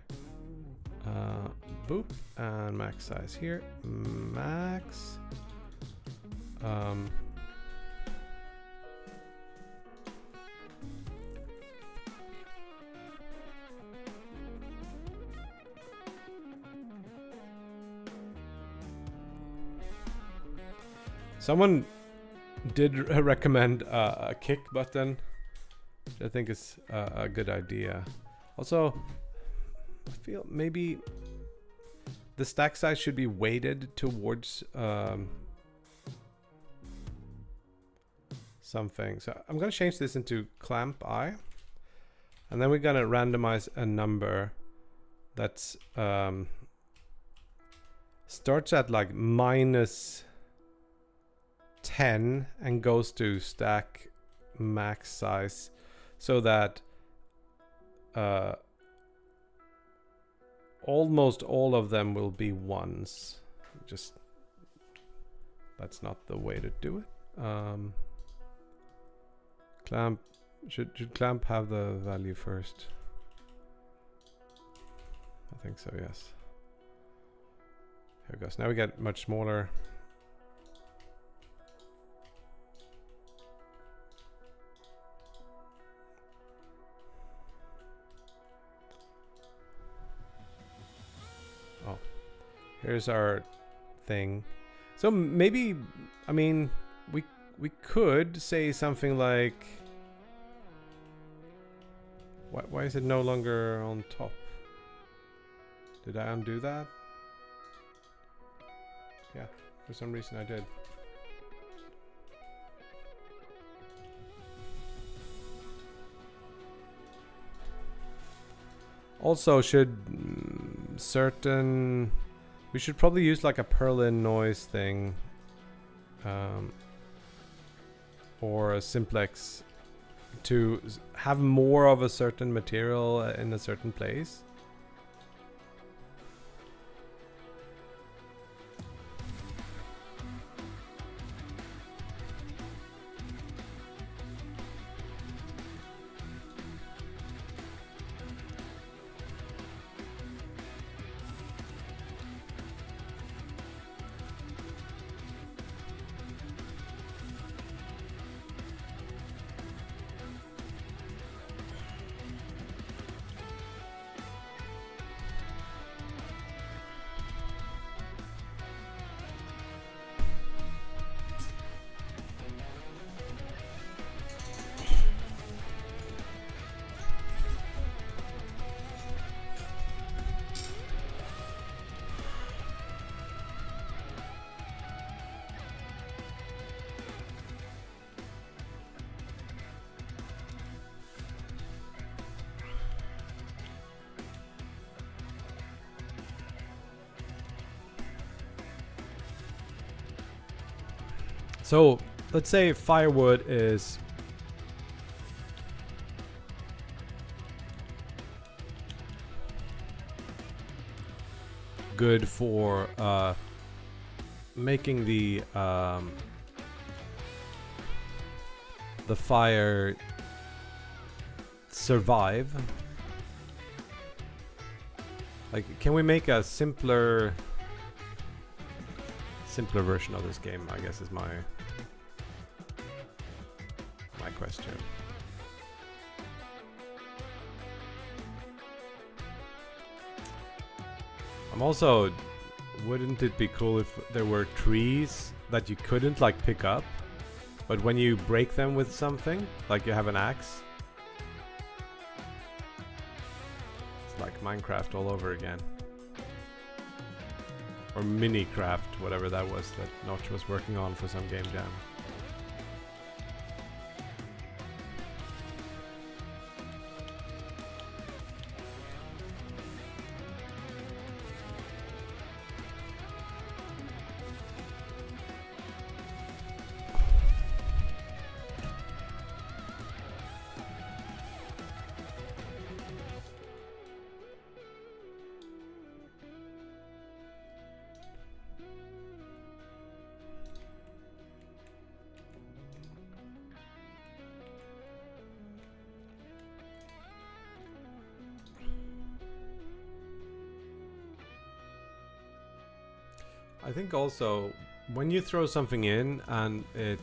Boop, and max size here. Max. Someone did recommend a kick button, which I think is a good idea. Also, I feel maybe the stack size should be weighted towards something. So I'm going to change this into clamp I, and then we're going to randomize a number that's starts at like minus 10 and goes to stack max size, so that almost all of them will be ones. Just that's not the way to do it. Clamp should clamp have the value first? I think so, yes. Here it goes. Now we get much smaller. Oh, here's our thing. So maybe, I mean, we could say something like, why is it no longer on top? Did I undo that? Yeah, for some reason I did. Also, should we should probably use like a Perlin noise thing, or a simplex to have more of a certain material in a certain place. So let's say firewood is good for making the fire survive. Like, can we make a simpler version of this game, I guess, is my question. I'm also, wouldn't it be cool if there were trees that you couldn't like pick up, but when you break them with something, like you have an axe, it's like Minecraft all over again. Or Minecraft, whatever that was that Notch was working on for some game jam. I think also when you throw something in and it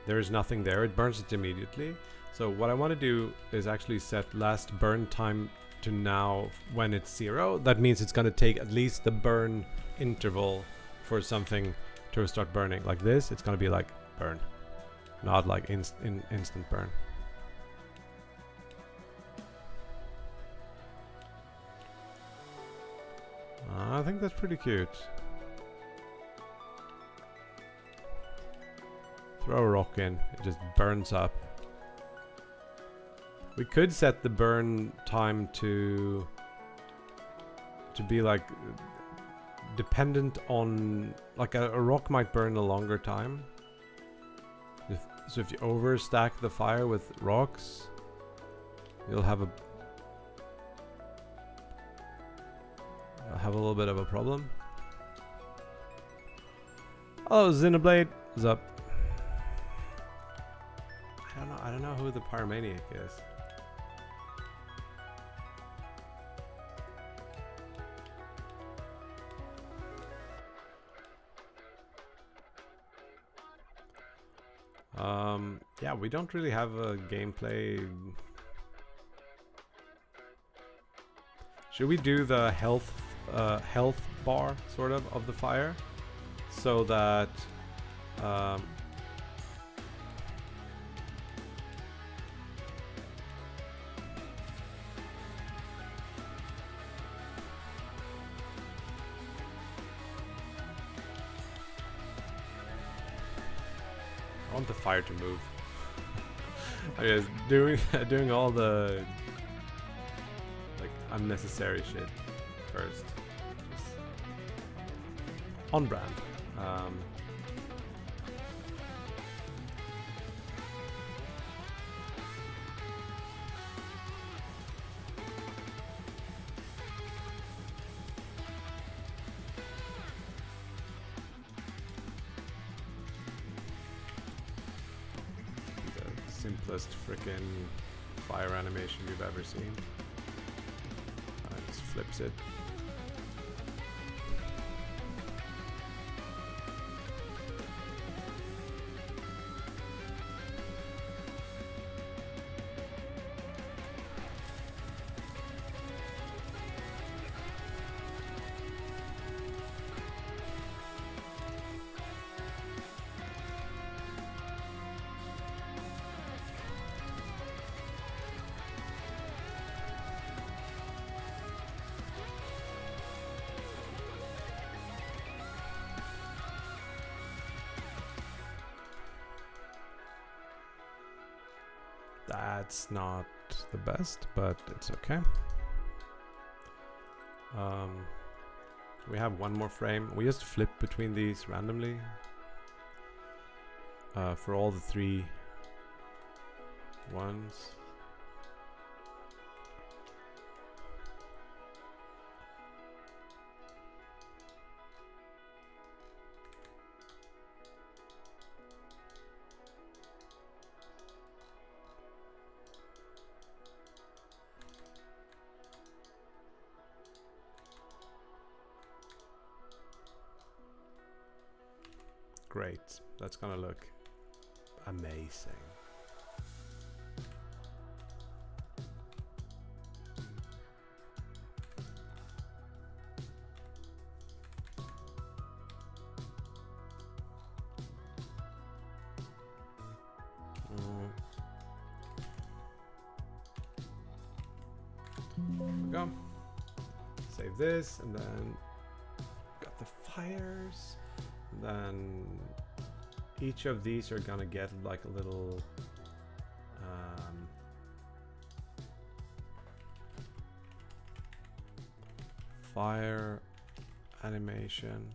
there is nothing there, it burns it immediately. So what I want to do is actually set last burn time to now when it's 0. That means it's going to take at least the burn interval for something to start burning. Like this, it's going to be like burn, not like instant burn. I think that's pretty cute. Throw a rock in, it just burns up. We could set the burn time to be like dependent on, like a rock might burn a longer time. So if you overstack the fire with rocks, you'll have a little bit of a problem. Oh, Xenoblade is up. I don't know who the Pyromaniac is. Yeah, we don't really have a gameplay. Should we do the health bar sort of the fire, so that I want the fire to move. I guess doing all the like unnecessary shit first. Just on brand. simplest freaking fire animation you've ever seen. Just flips it. That's not the best, but it's okay. We have one more frame. We just flip between these randomly for all the 3 ones. Great, that's gonna look amazing. There we go. Save this, and then got the fires. Then each of these are gonna get like a little fire animation.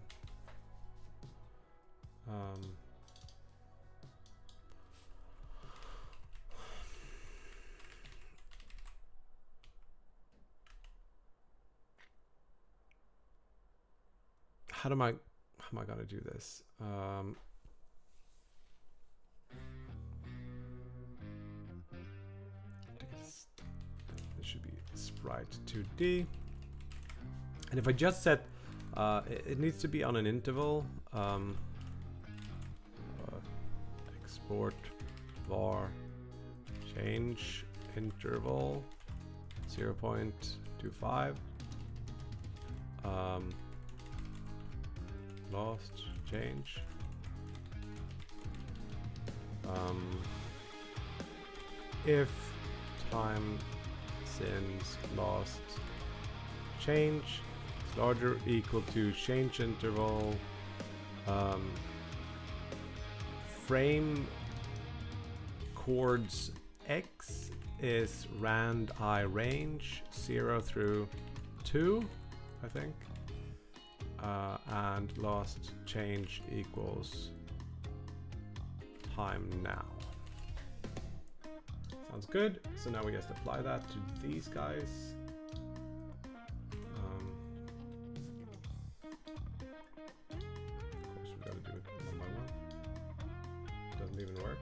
How am I gonna do this? This should be sprite 2D, and if I just set it needs to be on an interval. Export var change interval 0.25. Lost change. If time since lost change is larger or equal to change interval frame chords x is rand I range 0 through 2, I think. And lost change equals time now. Sounds good. So now we just apply that to these guys. Of course, we gotta do it one by one. Doesn't even work.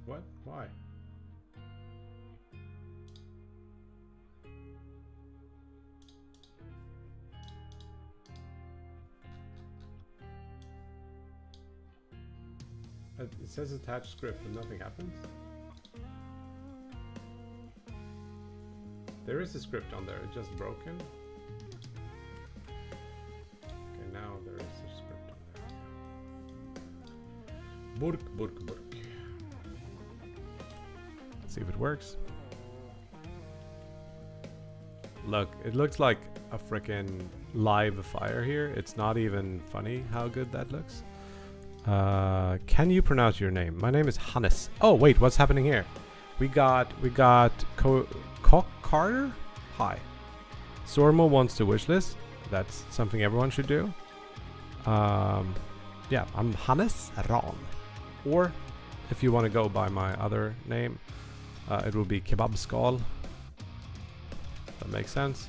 What? Why? It says attached script, but nothing happens. There is a script on there, it's just broken. Okay, now there is a script on there. Burk, burk, burk. See if it works. Look, it looks like a freaking live fire here. It's not even funny how good that looks. Can you pronounce your name? My name is Hannes. Oh wait, what's happening here? We got Cock Carter. Hi. Sormo wants to wishlist. That's something everyone should do. Yeah, I'm Hannes Ron. Or if you want to go by my other name, it will be kebab skal. That makes sense.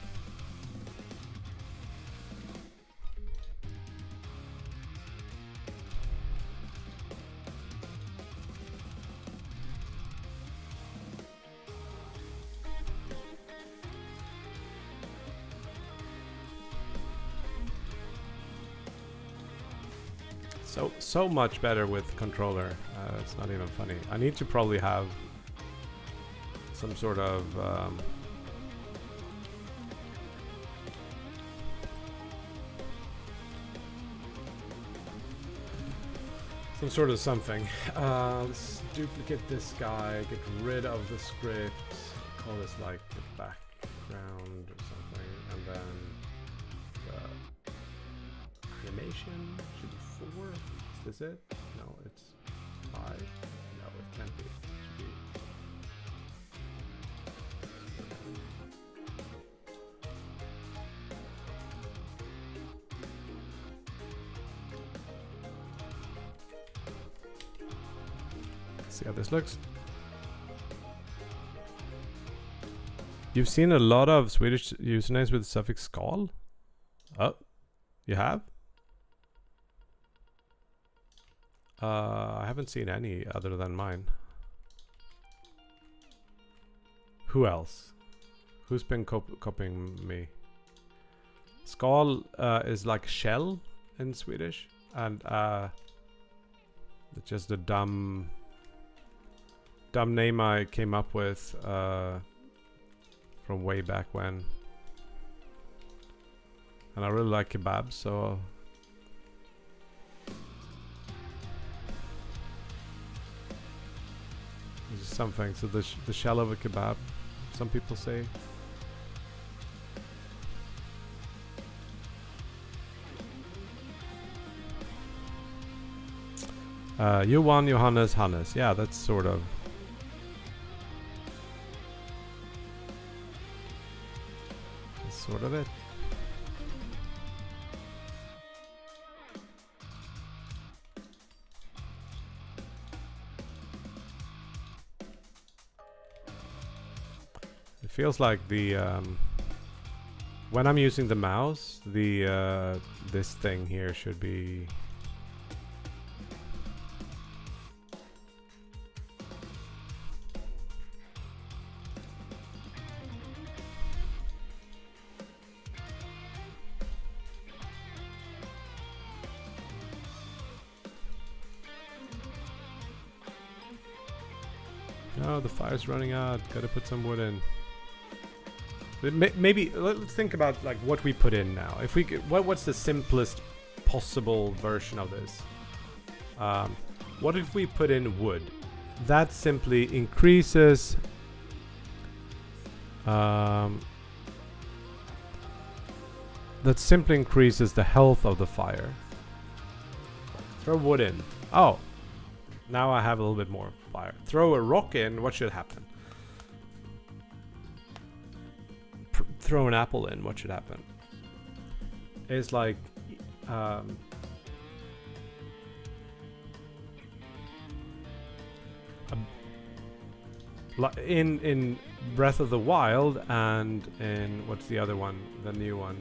So much better with controller. It's not even funny. I need to probably have some sort of something. Let's duplicate this guy, get rid of the script, call this like the background or something, and then the animation should be 4. Is this it? No, it's 5. No, it can't be. It should be. See how this looks. You've seen a lot of Swedish usernames with the suffix skal? Oh, you have? I haven't seen any other than mine. Who else? Who's been copying me? Skal is like shell in Swedish, and it's just a dumb name I came up with from way back when. And I really like kebabs, so something. So the shell of a kebab, some people say. Johan, Johannes, Hannes. Yeah, that's sort of. That's sort of it. Feels like the when I'm using the mouse, the this thing here should be no, the fire's running out. Gotta put some wood in. Maybe let's think about like what we put in now. If we could, what's the simplest possible version of this? What if we put in wood? That simply increases the health of the fire. Throw wood in. Oh, now I have a little bit more fire. Throw a rock in. What should happen? Throw an apple in, what should happen? It's like in Breath of the Wild and in what's the other one, the new one,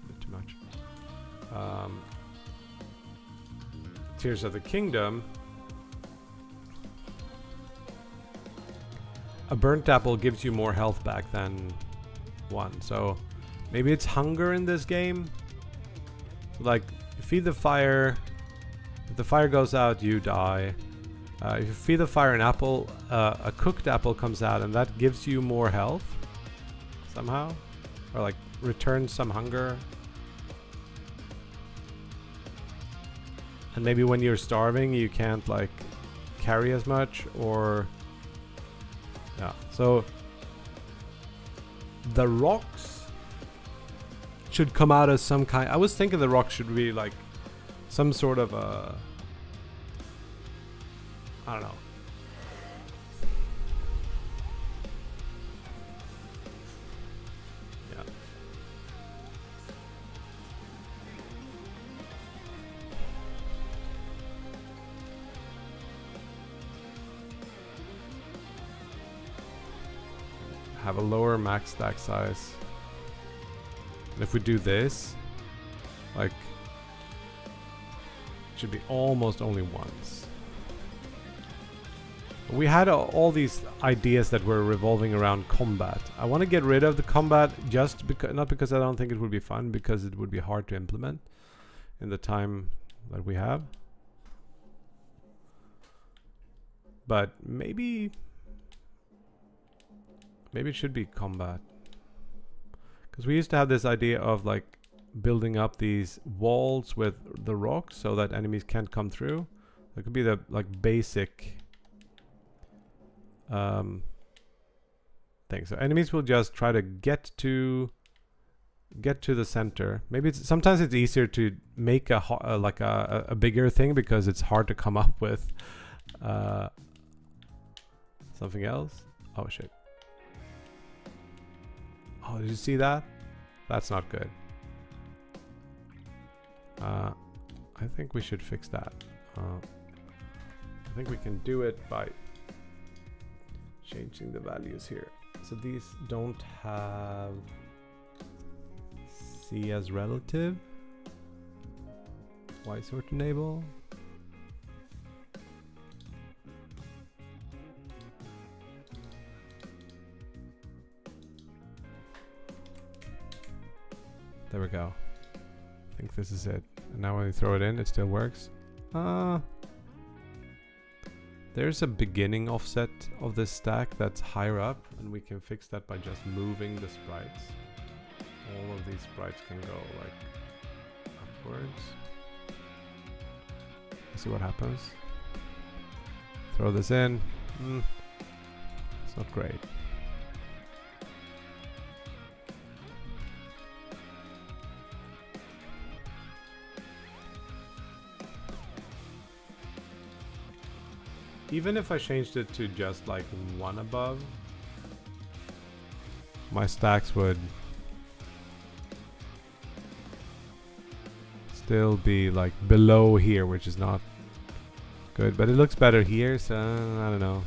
bit too much, Tears of the Kingdom. A burnt apple gives you more health back than one. So maybe it's hunger in this game. Like, feed the fire. If the fire goes out, you die. If you feed the fire an apple, a cooked apple comes out, and that gives you more health somehow, or like returns some hunger. And maybe when you're starving, you can't like carry as much, or yeah. So the rocks should come out as some kind. I was thinking the rocks should be like some sort of a, I don't know. Yeah. have a lower max stack size. And if we do this, like, it should be almost only once. We had all these ideas that were revolving around combat. I want to get rid of the combat just because, not because I don't think it would be fun, because it would be hard to implement in the time that we have. But maybe it should be combat. Because we used to have this idea of like building up these walls with the rocks so that enemies can't come through. That could be the like basic thing. So enemies will just try to get to the center. Maybe sometimes it's easier to make a bigger thing because it's hard to come up with something else. Oh shit. Oh, did you see that? That's not good. I think we should fix that. I think we can do it by changing the values here. So these don't have C as relative. Y sort enable. There we go. I think this is it. And now when we throw it in, it still works. There's a beginning offset of this stack that's higher up, and we can fix that by just moving the sprites. All of these sprites can go like upwards. Let's see what happens. Throw this in. It's not great. Even if I changed it to just like one above, my stacks would still be like below here, which is not good, but it looks better here, so I don't know.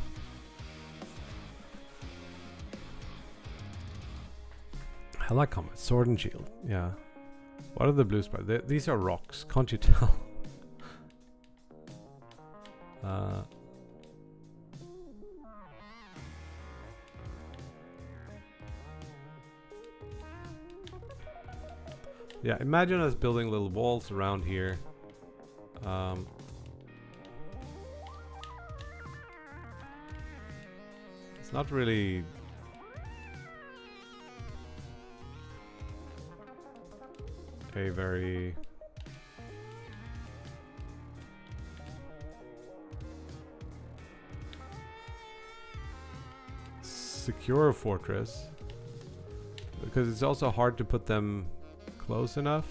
I like combat. Sword and shield. Yeah. What are the blue sprites? These are rocks. Can't you tell? Yeah, imagine us building little walls around here. It's not really a very secure fortress, because it's also hard to put them close enough.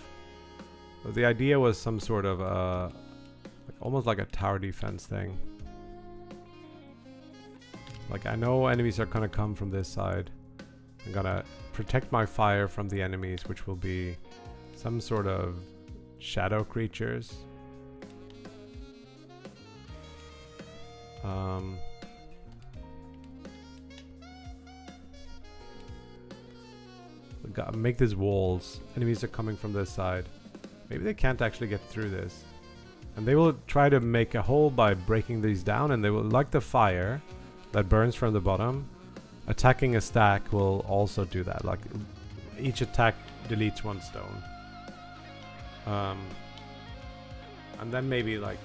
But the idea was some sort of like almost like a tower defense thing. Like, I know enemies are gonna come from this side. I'm gonna protect my fire from the enemies, which will be some sort of shadow creatures. Gotta make these walls. Enemies are coming from this side. Maybe they can't actually get through this. And they will try to make a hole by breaking these down, and they will, like the fire that burns from the bottom, attacking a stack will also do that. Like, each attack deletes one stone. And then maybe like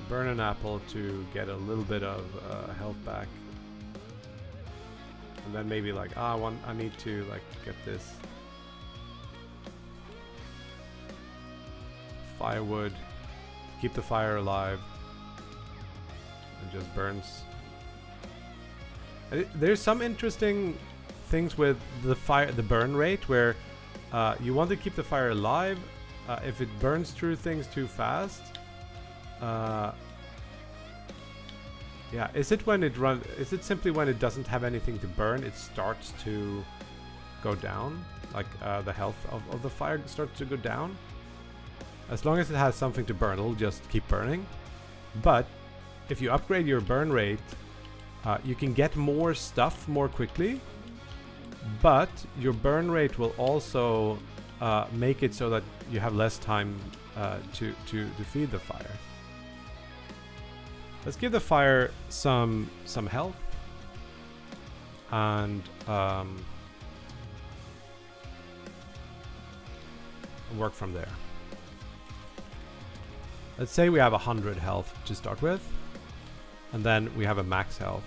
burn an apple to get a little bit of health back. And then maybe like, I need to like get this firewood, keep the fire alive, and just burns. There's some interesting things with the burn rate, where you want to keep the fire alive. If it burns through things too fast, yeah, is it simply when it doesn't have anything to burn, it starts to go down? Like the health of the fire starts to go down? As long as it has something to burn, it'll just keep burning. But if you upgrade your burn rate, you can get more stuff more quickly. But your burn rate will also make it so that you have less time to feed the fire. Let's give the fire some health and work from there. Let's say we have 100 health to start with, and then we have a max health.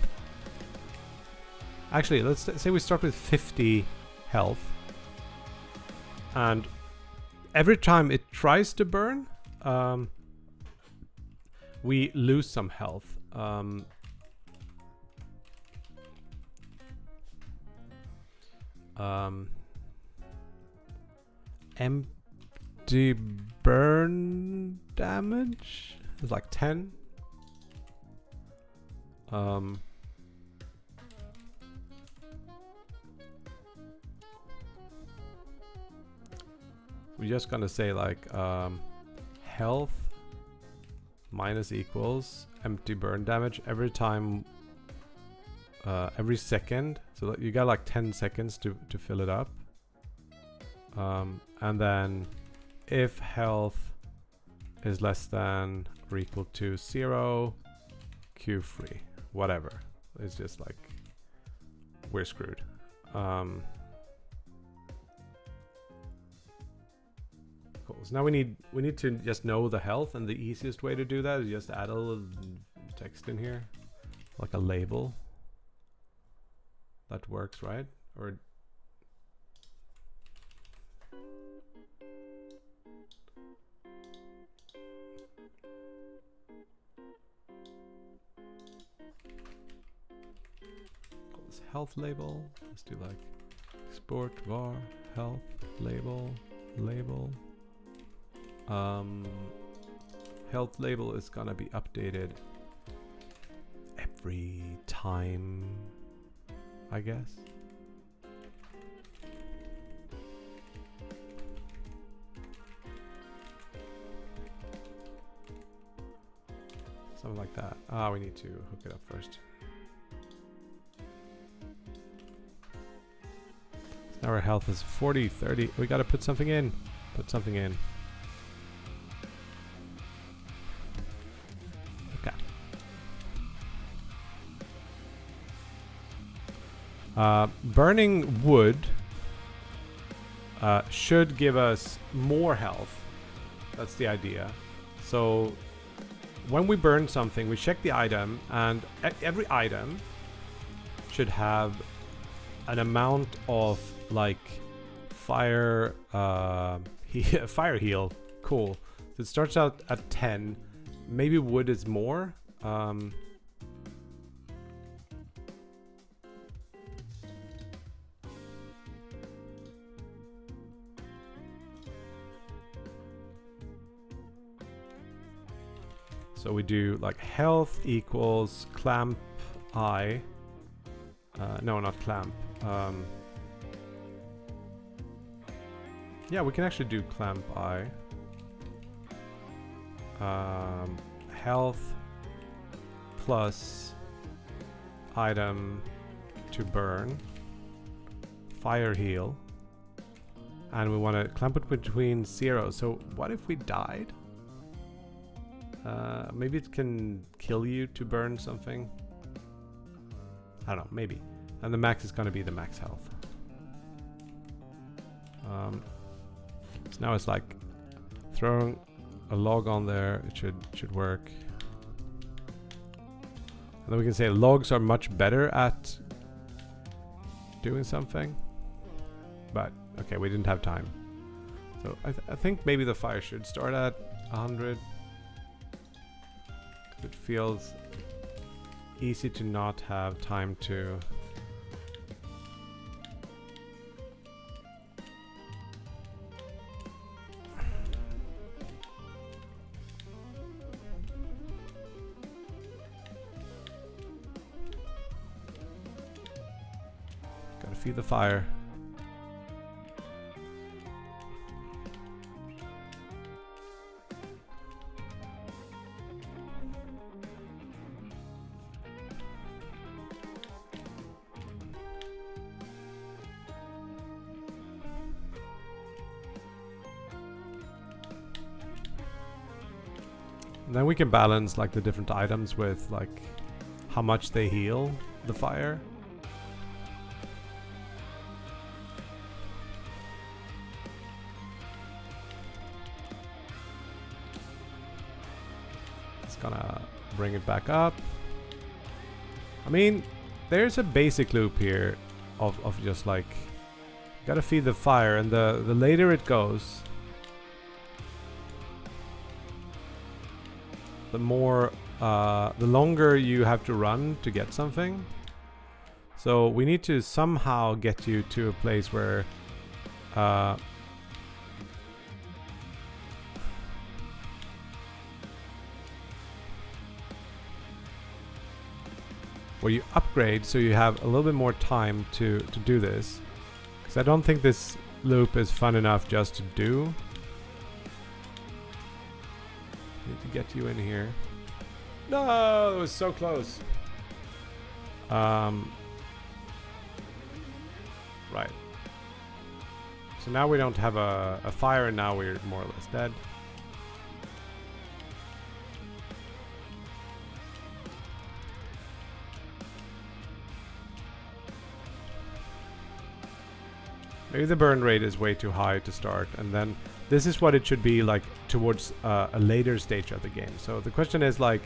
Actually, let's say we start with 50 health, and every time it tries to burn, we lose some health. Empty burn damage is like 10. We're just gonna say like health minus equals empty burn damage every time, every second. So that you got like 10 seconds to fill it up. And then if health is less than or equal to 0, Q free, whatever. It's just like we're screwed. Cool. So now we need to just know the health, and the easiest way to do that is just add a little text in here, like a label. That works, right? Or call this health label. Let's do like export var health label. Health label is gonna be updated every time, I guess. Something like that. We need to hook it up first. So now our health is 40, 30. We gotta put something in. Put something in. Okay. Burning wood should give us more health. That's the idea. So when we burn something, we check the item, and every item should have an amount of like fire fire heal. Cool. So it starts out at 10. Maybe wood is more. So we do like health equals clamp I. No, not clamp. Yeah, we can actually do clamp I. Health plus item to burn. Fire heal. And we want to clamp it between 0. So what if we died? Maybe it can kill you to burn something. I don't know, maybe. And the max is going to be the max health. So now it's like throwing a log on there. It should work. And then we can say logs are much better at doing something. But okay, we didn't have time. So I think maybe the fire should start at 100. It feels easy to not have time to gotta feed the fire. then we can balance like the different items with like how much they heal the fire. It's gonna bring it back up. I mean, there's a basic loop here of just like gotta feed the fire, and the later it goes, the more the longer you have to run to get something. So we need to somehow get you to a place where you upgrade so you have a little bit more time to do this. Because I don't think this loop is fun enough just to do. Need to get you in here. No, it was so close. Right. So now we don't have a fire, and now we're more or less dead. Maybe the burn rate is way too high to start, and then this is what it should be like towards a later stage of the game. So the question is like,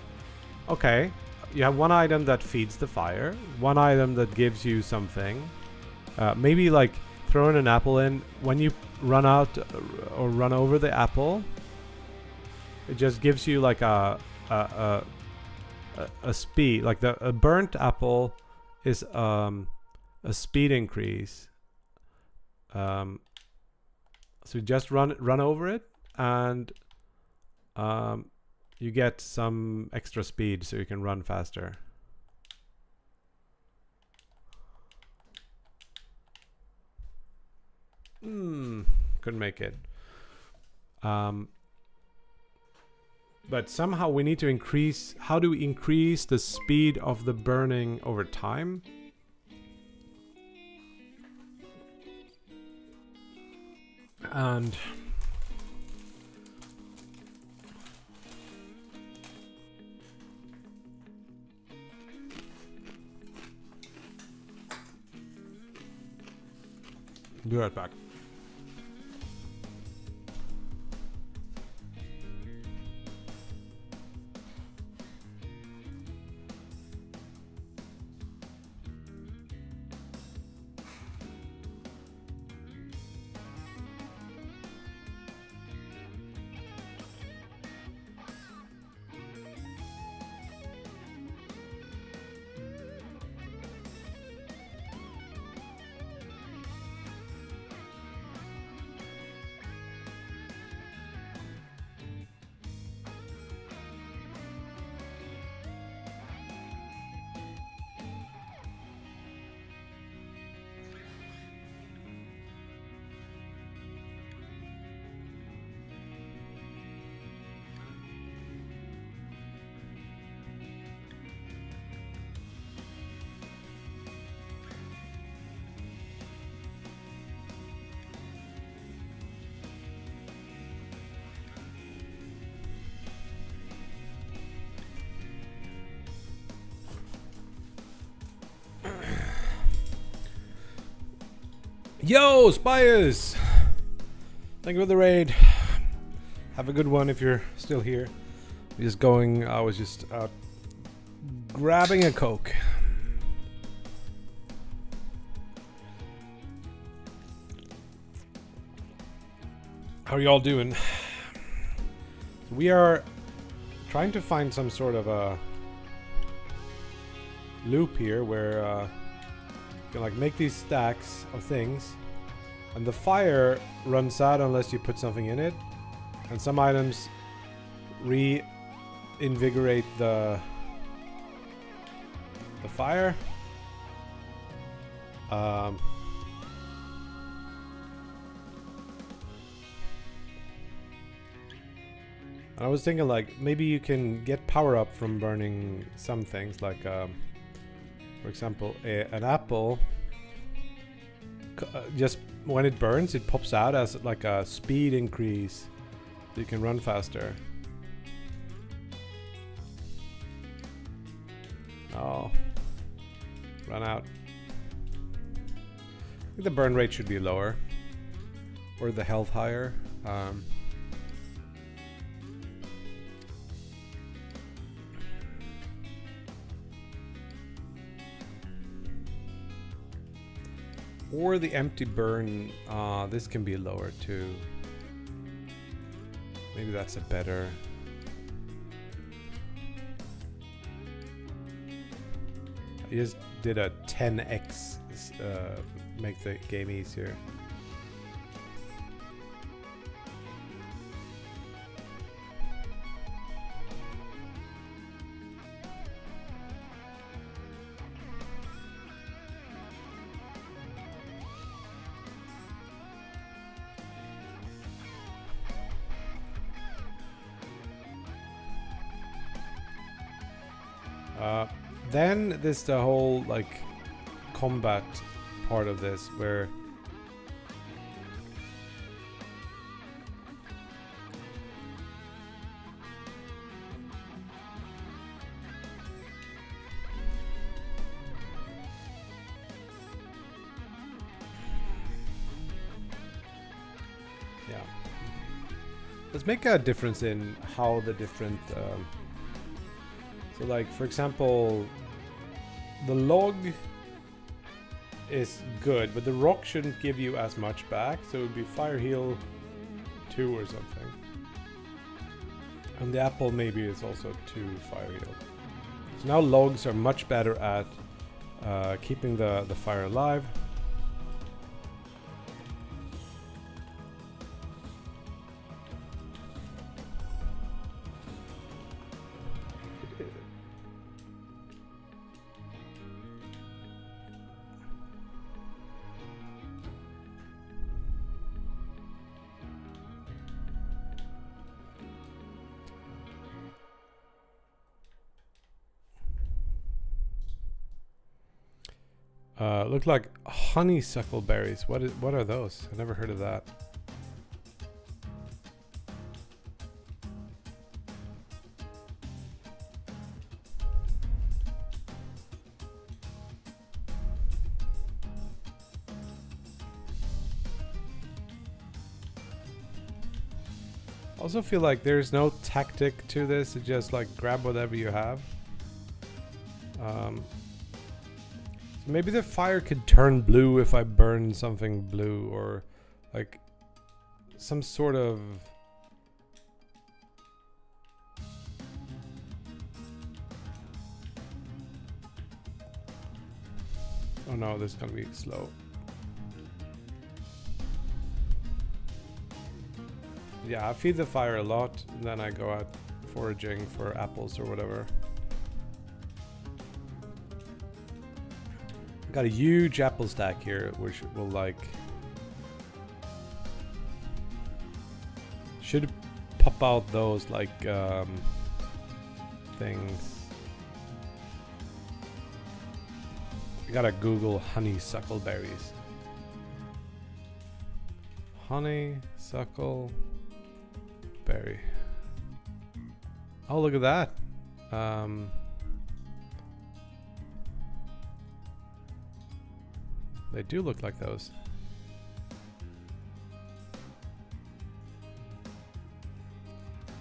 okay, you have one item that feeds the fire, one item that gives you something. Maybe like throwing an apple in, when you run out or run over the apple, it just gives you like a speed. Like a burnt apple is a speed increase. So just run over it, and you get some extra speed so you can run faster. Couldn't make it. But somehow we need to increase. How do we increase the speed of the burning over time? And be right back. Yo, Spires! Thank you for the raid. Have a good one if you're still here. I was just out grabbing a Coke. How are y'all doing? We are trying to find some sort of a loop here where you can like make these stacks of things, and the fire runs out unless you put something in it, and some items reinvigorate the fire. And I was thinking like maybe you can get power up from burning some things, like for example, an apple, just when it burns, it pops out as like a speed increase, so you can run faster. Oh. Run out. I think the burn rate should be lower. Or the health higher. Or the empty burn, this can be lower too. Maybe that's a better... I just did a 10x, make the game easier. Then there's the whole like combat part of this where yeah, let's make a difference in how the different so like for example the log is good, but the rock shouldn't give you as much back, so it would be fire heal 2 or something. And the apple maybe is also 2 fire heal. So now logs are much better at keeping the fire alive. Look like honeysuckle berries. What are those? I never heard of that. I also feel like there's no tactic to this. It's just like grab whatever you have. Maybe the fire could turn blue if I burn something blue, or like some sort of... Oh no, this is gonna be slow. Yeah, I feed the fire a lot, and then I go out foraging for apples or whatever. Got a huge apple stack here, which will like should pop out those like things. I gotta Google honeysuckle berries. Honeysuckle berry. Oh, look at that. They do look like those.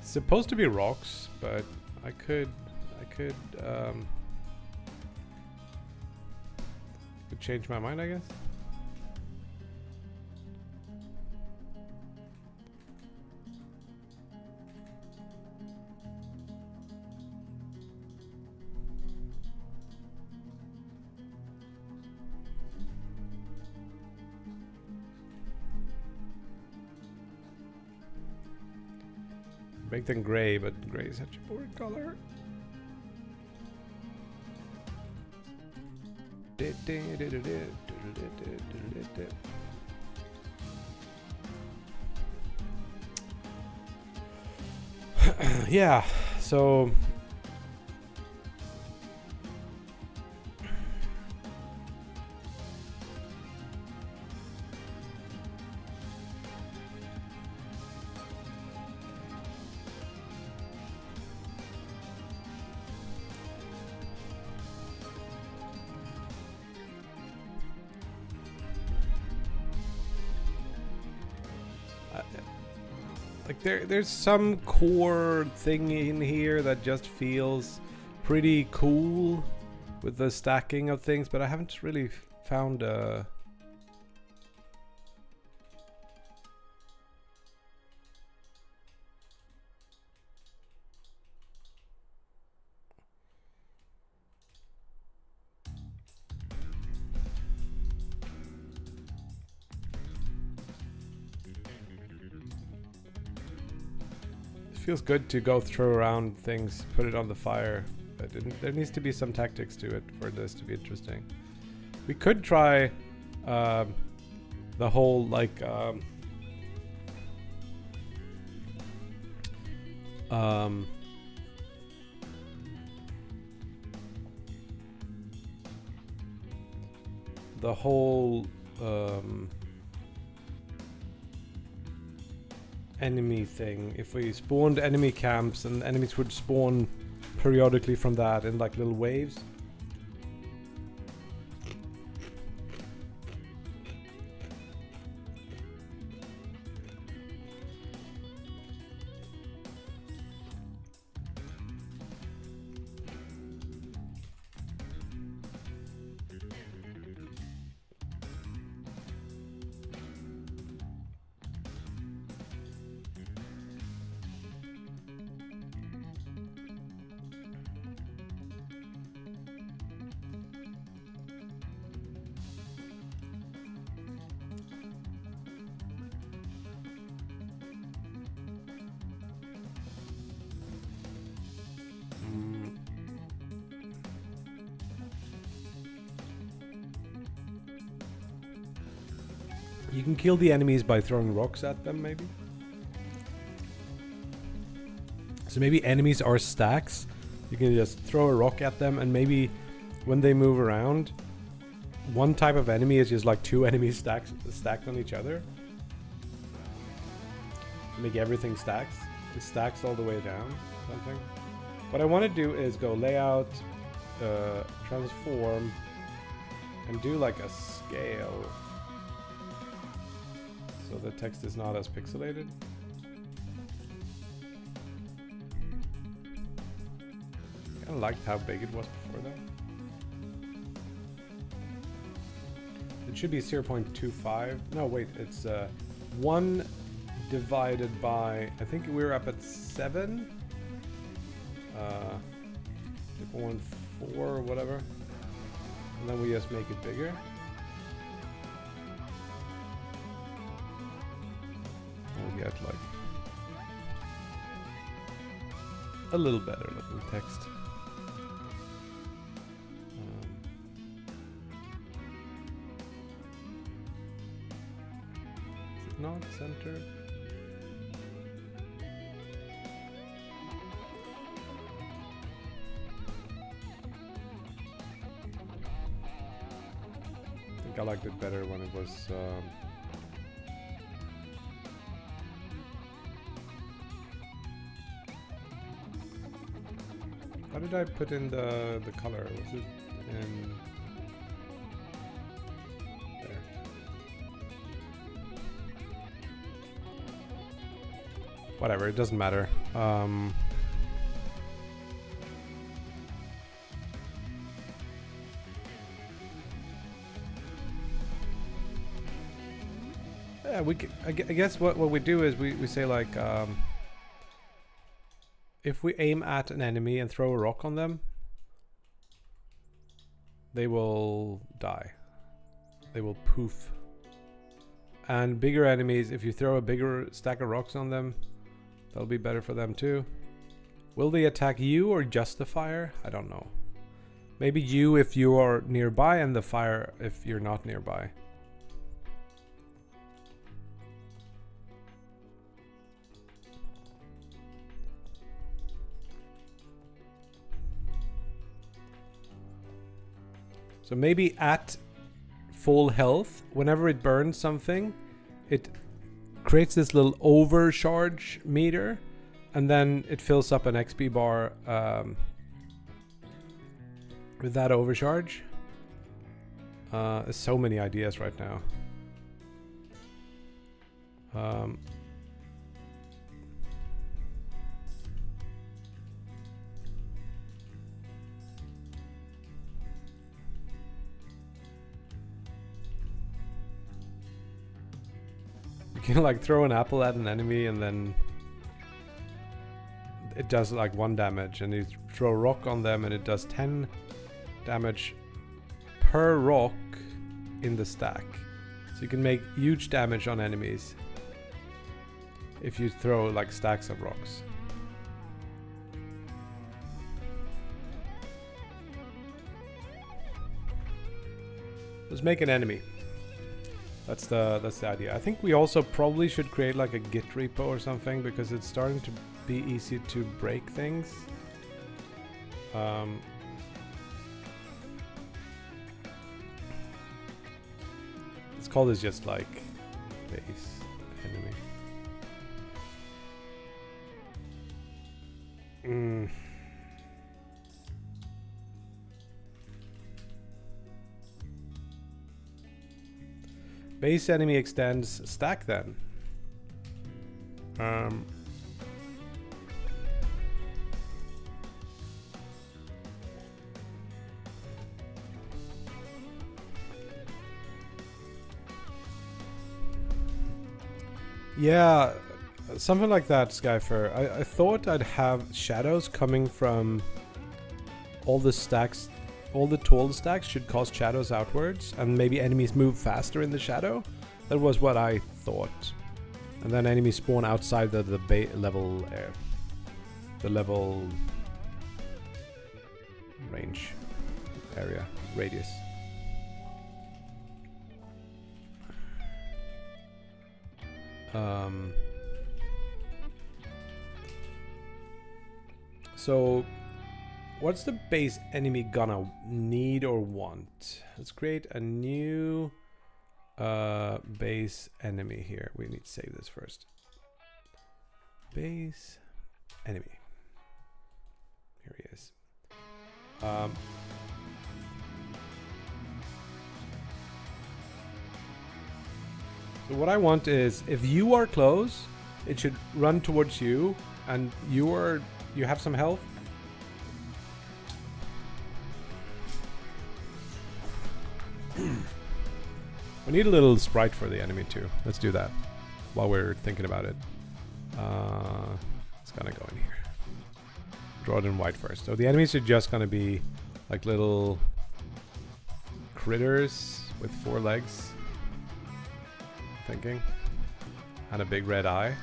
It's supposed to be rocks, but I could change my mind, I guess. Make them gray, but gray is such a boring color. Yeah, so Like there's some core thing in here that just feels pretty cool with the stacking of things, but I haven't really found a... Feels good to go throw around things, put it on the fire, but there needs to be some tactics to it for this to be interesting. We could try the whole like the whole enemy thing. If we spawned enemy camps and enemies would spawn periodically from that in like little waves. You can kill the enemies by throwing rocks at them, maybe? So maybe enemies are stacks. You can just throw a rock at them, and maybe when they move around, one type of enemy is just like two enemies stacked on each other. Make everything stacks. It stacks all the way down, something. What I want to do is go layout, transform, and do like a scale. So the text is not as pixelated. I kind of liked how big it was before that. It should be 0.25. No, wait, it's 1 divided by, I think we're up at 7. 0.14 or whatever. And then we just make it bigger. We'll get like a little better looking text. Is it not centered? I think I liked it better when it was how did I put in the color? Was it in there? Whatever, it doesn't matter. Yeah, I guess what we do is we say like if we aim at an enemy and throw a rock on them, they will die. They will poof. And bigger enemies, if you throw a bigger stack of rocks on them, that'll be better for them too. Will they attack you or just the fire? I don't know. Maybe you if you are nearby, and the fire if you're not nearby. So maybe at full health, whenever it burns something, it creates this little overcharge meter, and then it fills up an XP bar with that overcharge. There's so many ideas right now. can like throw an apple at an enemy and then it does like 1 damage, and you throw a rock on them and it does 10 damage per rock in the stack. So you can make huge damage on enemies if you throw like stacks of rocks. Let's make an enemy. That's the idea. I think we also probably should create like a Git repo or something, because it's starting to be easy to break things. Let's call this just like base enemy. Base enemy extends stack then. Yeah, something like that, Skyfer. I thought I'd have shadows coming from all the stacks. All the tall stacks should cast shadows outwards, and maybe enemies move faster in the shadow. That was what I thought. And then enemies spawn outside the level range area radius. So what's the base enemy gonna need or want? Let's create a new base enemy here. We need to save this first. Base enemy. Here he is. So what I want is, if you are close, it should run towards you, and you have some health. We need a little sprite for the enemy too. Let's do that while we're thinking about it. It's gonna go in here. Draw it in white first. So the enemies are just gonna be like little critters with 4 legs. Thinking. And a big red eye.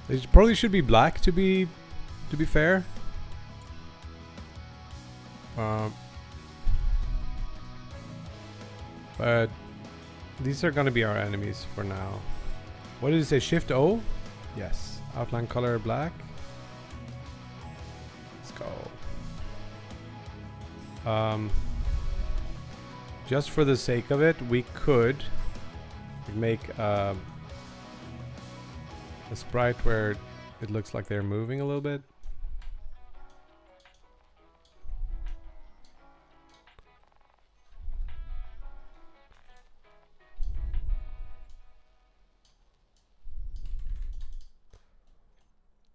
They probably should be black to be fair. But these are gonna be our enemies for now. What did it say? Shift O? Yes. Outline color black. Let's go. Just for the sake of it, we could make a sprite where it looks like they're moving a little bit.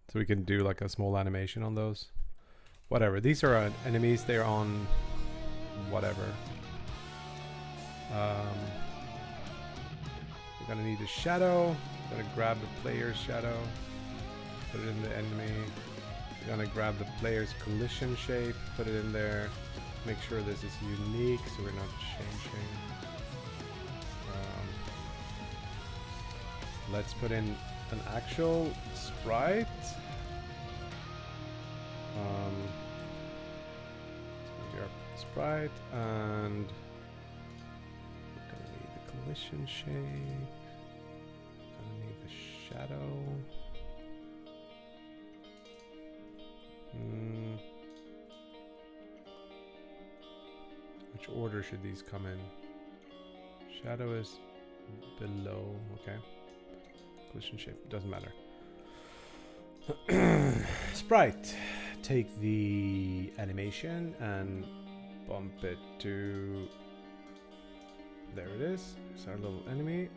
So we can do like a small animation on those. Whatever. These are enemies. They're on whatever. We're gonna need a shadow. Gonna grab the player's shadow, put it in the enemy. We're gonna grab the player's collision shape, put it in there. Make sure this is unique so we're not changing. Let's put in an actual sprite. It's gonna be our sprite, and we're gonna need the collision shape. Shadow. Which order should these come in? Shadow is below. Okay. Collision shape. Doesn't matter. Sprite. Take the animation and bump it to... There it is. It's our little enemy.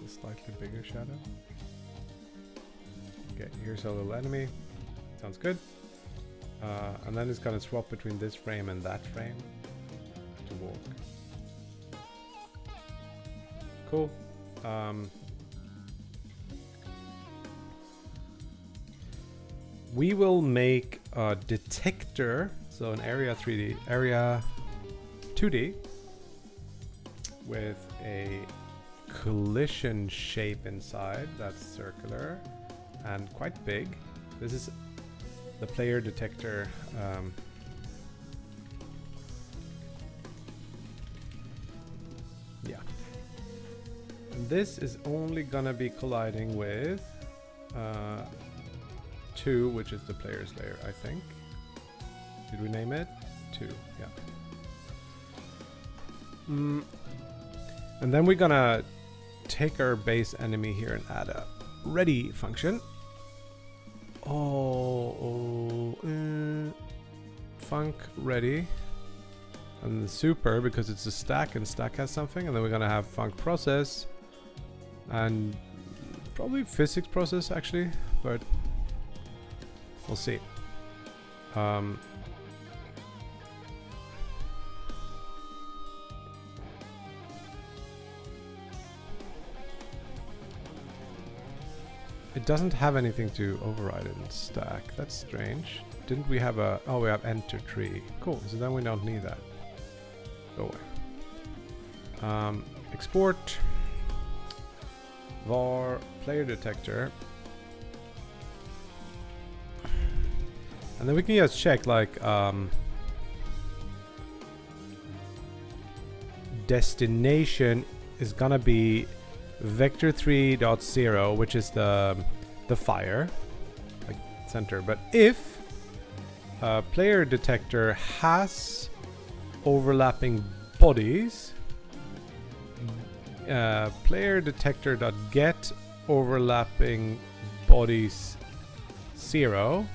Slightly bigger shadow. Okay, here's our little enemy. Sounds good. And then it's gonna swap between this frame and that frame to walk. Cool. We will make a detector, so an area 3D, area 2D with a collision shape inside that's circular and quite big. This is the player detector. Yeah. And this is only gonna be colliding with 2, which is the player's layer, I think. Did we name it? 2, yeah. And then we're gonna take our base enemy here and add a ready function. Func ready. And the super, because it's a stack and stack has something. And then we're gonna have func process and probably physics process actually, but we'll see. It doesn't have anything to override it in stack. That's strange. Didn't we have a... Oh, we have enter tree. Cool. So then we don't need that. Go away. Export. Var player detector. And then we can just check like... destination is gonna be vector 3.0, which is the fire, like center. But if player detector has overlapping bodies, player detector.get overlapping bodies 0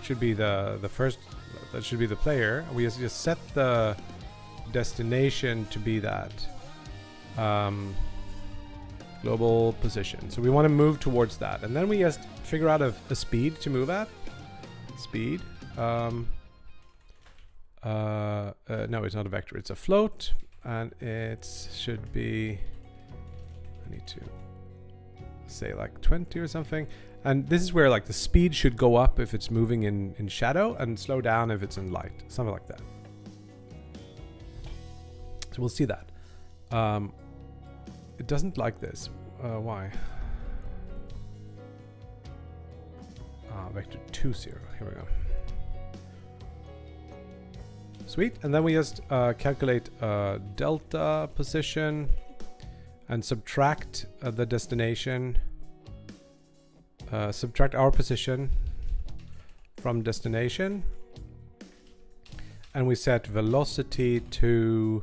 should be the first. That should be the player. We just set the destination to be that. Global position. So we want to move towards that. And then we just figure out a speed to move at. Speed. No, it's not a vector. It's a float. And it should be... I need to say like 20 or something. And this is where like the speed should go up if it's moving in shadow and slow down if it's in light. Something like that. So we'll see that. It doesn't like this. Why? Vector 2.0. Here we go. Sweet. And then we just calculate delta position and subtract the destination. Subtract our position from destination. And we set velocity to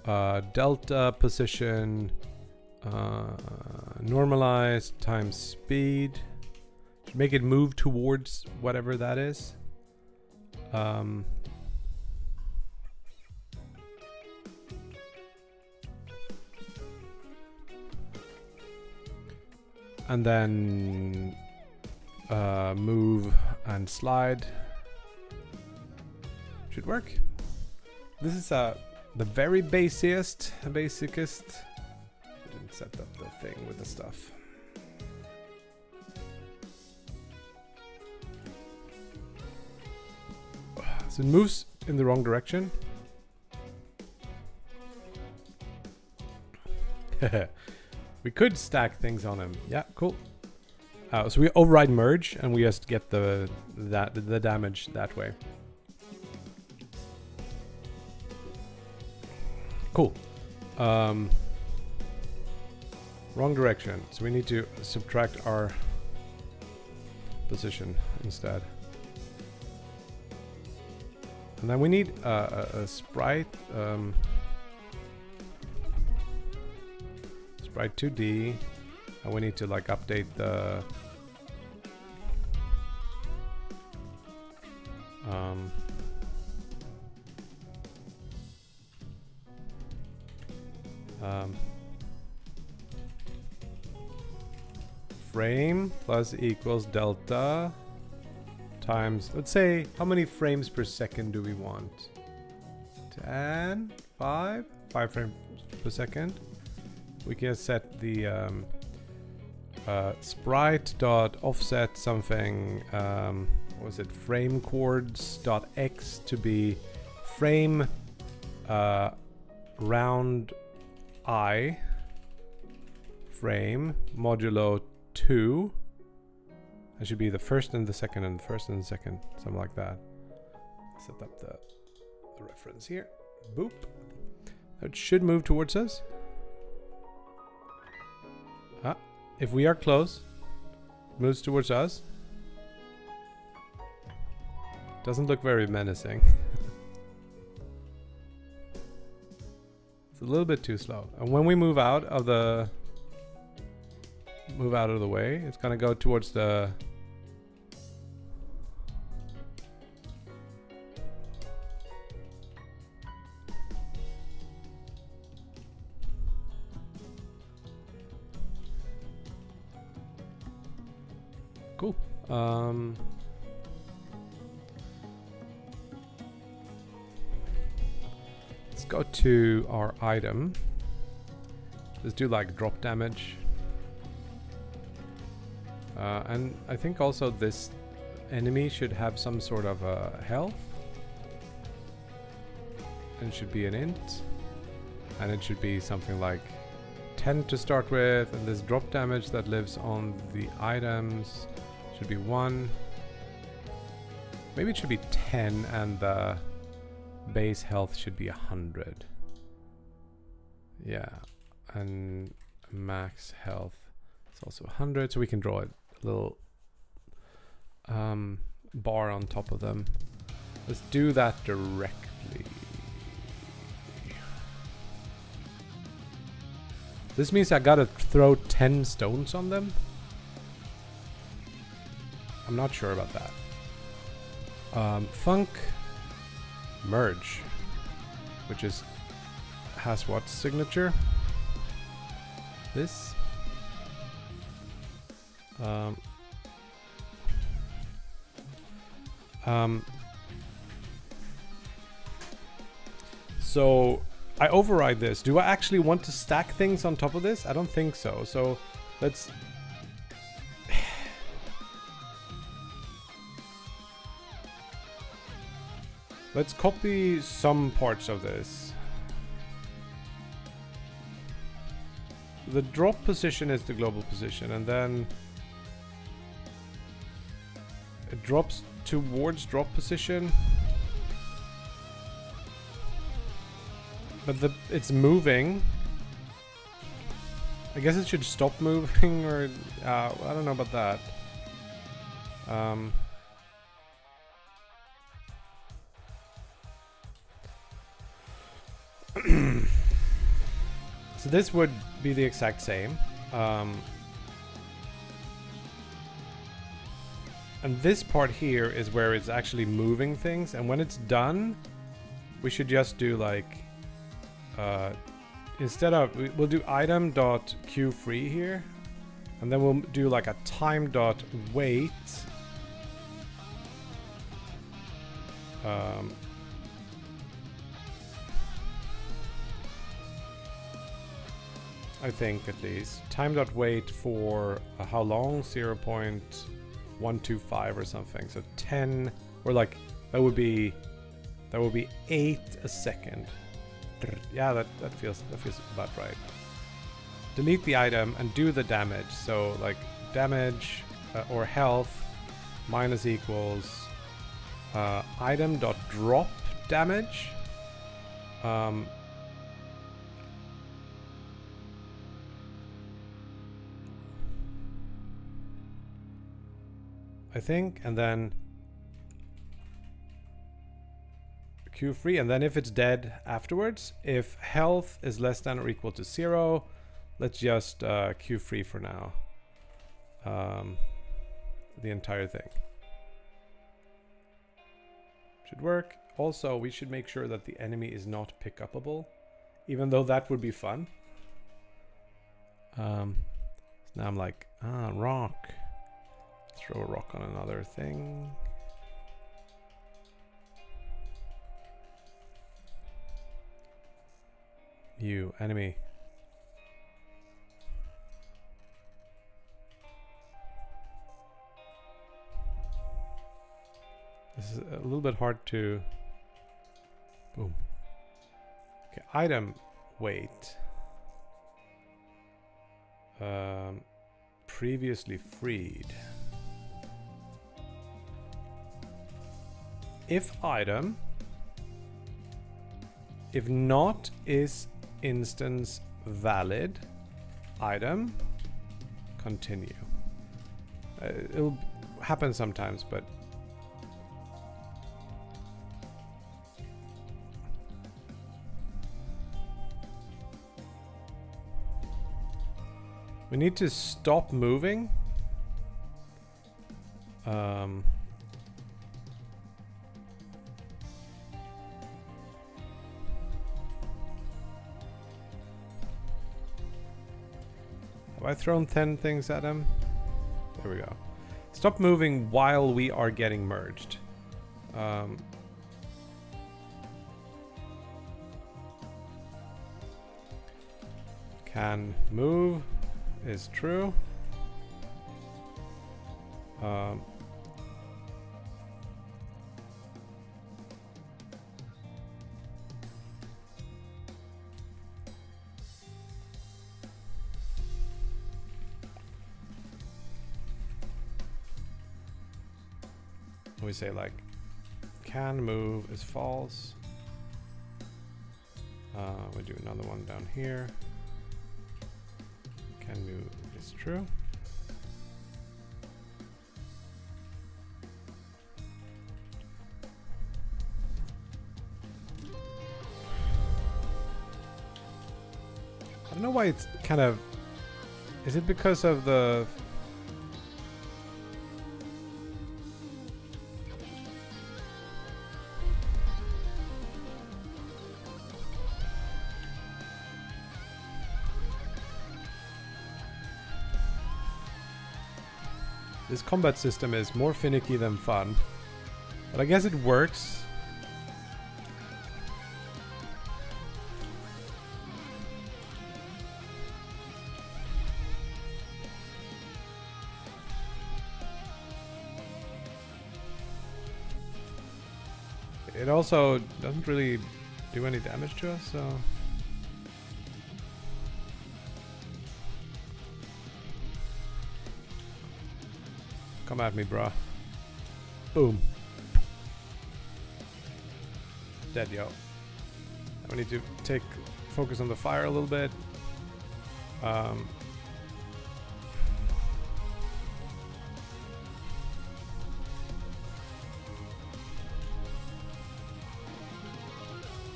delta position normalized times speed. Should make it move towards whatever that is. And then move and slide. Should work. This is the very basicest. I didn't set up the thing with the stuff. So it moves in the wrong direction. We could stack things on him. Yeah, cool. So we override merge and we just get the damage that way. Cool. Wrong direction. So we need to subtract our position instead. And then we need a sprite. Sprite 2D. And we need to like update the frame plus equals delta times, let's say, how many frames per second do we want? 10, 5 frames per second. We can set the sprite dot offset something, what was it, frame chords dot x to be frame round I frame modulo 2. It should be the first and the second and the first and the second, something like that. Set up the reference here. Boop. It should move towards us. If we are close, it moves towards us. Doesn't look very menacing. It's a little bit too slow. And when we move out of the way, it's gonna go towards the cool. Let's go to our item. Let's do like drop damage. And I think also this enemy should have some sort of health. And it should be an int. And it should be something like 10 to start with. And this drop damage that lives on the items should be 1. Maybe it should be 10 and the base health should be 100. Yeah. And max health is also 100. So we can draw a little bar on top of them. Let's do that directly. This means I gotta throw 10 stones on them. I'm not sure about that. Func merge, which has what signature? This. So I override this. Do I actually want to stack things on top of this? I don't think so. So let's copy some parts of this. The drop position is the global position, and then it drops towards drop position. But it's moving. I guess it should stop moving, or I don't know about that. So this would be the exact same. And this part here is where it's actually moving things. And when it's done, we should just do like instead of, we'll do item.queueFree here, and then we'll do like a time.wait. I think at least time.wait for how long? 0.125 or something. So 10, or like that would be 8 a second. Yeah, that feels about right. Delete the item and do the damage. So like damage or health minus equals item.drop damage. I think, and then Q free, and then if it's dead afterwards, if health is less than or equal to 0, let's just Q free for now. The entire thing should work. Also, we should make sure that the enemy is not pick-upable, even though that would be fun. So now I'm like, rock. Throw a rock on another thing. You, enemy. This is a little bit hard to... Boom. Okay, item weight. Previously freed. If item, if not is instance valid, item, continue. It'll happen sometimes, but we need to stop moving. Have I thrown 10 things at him? There we go. Stop moving while we are getting merged. Can move is true. We say like can move is false. We do another one down here. Can move is true. I don't know why it's kind of... Is it because of the... This combat system is more finicky than fun, but I guess it works. It also doesn't really do any damage to us, so... Come at me, bruh. Boom. Dead, yo. Now we need to focus on the fire a little bit.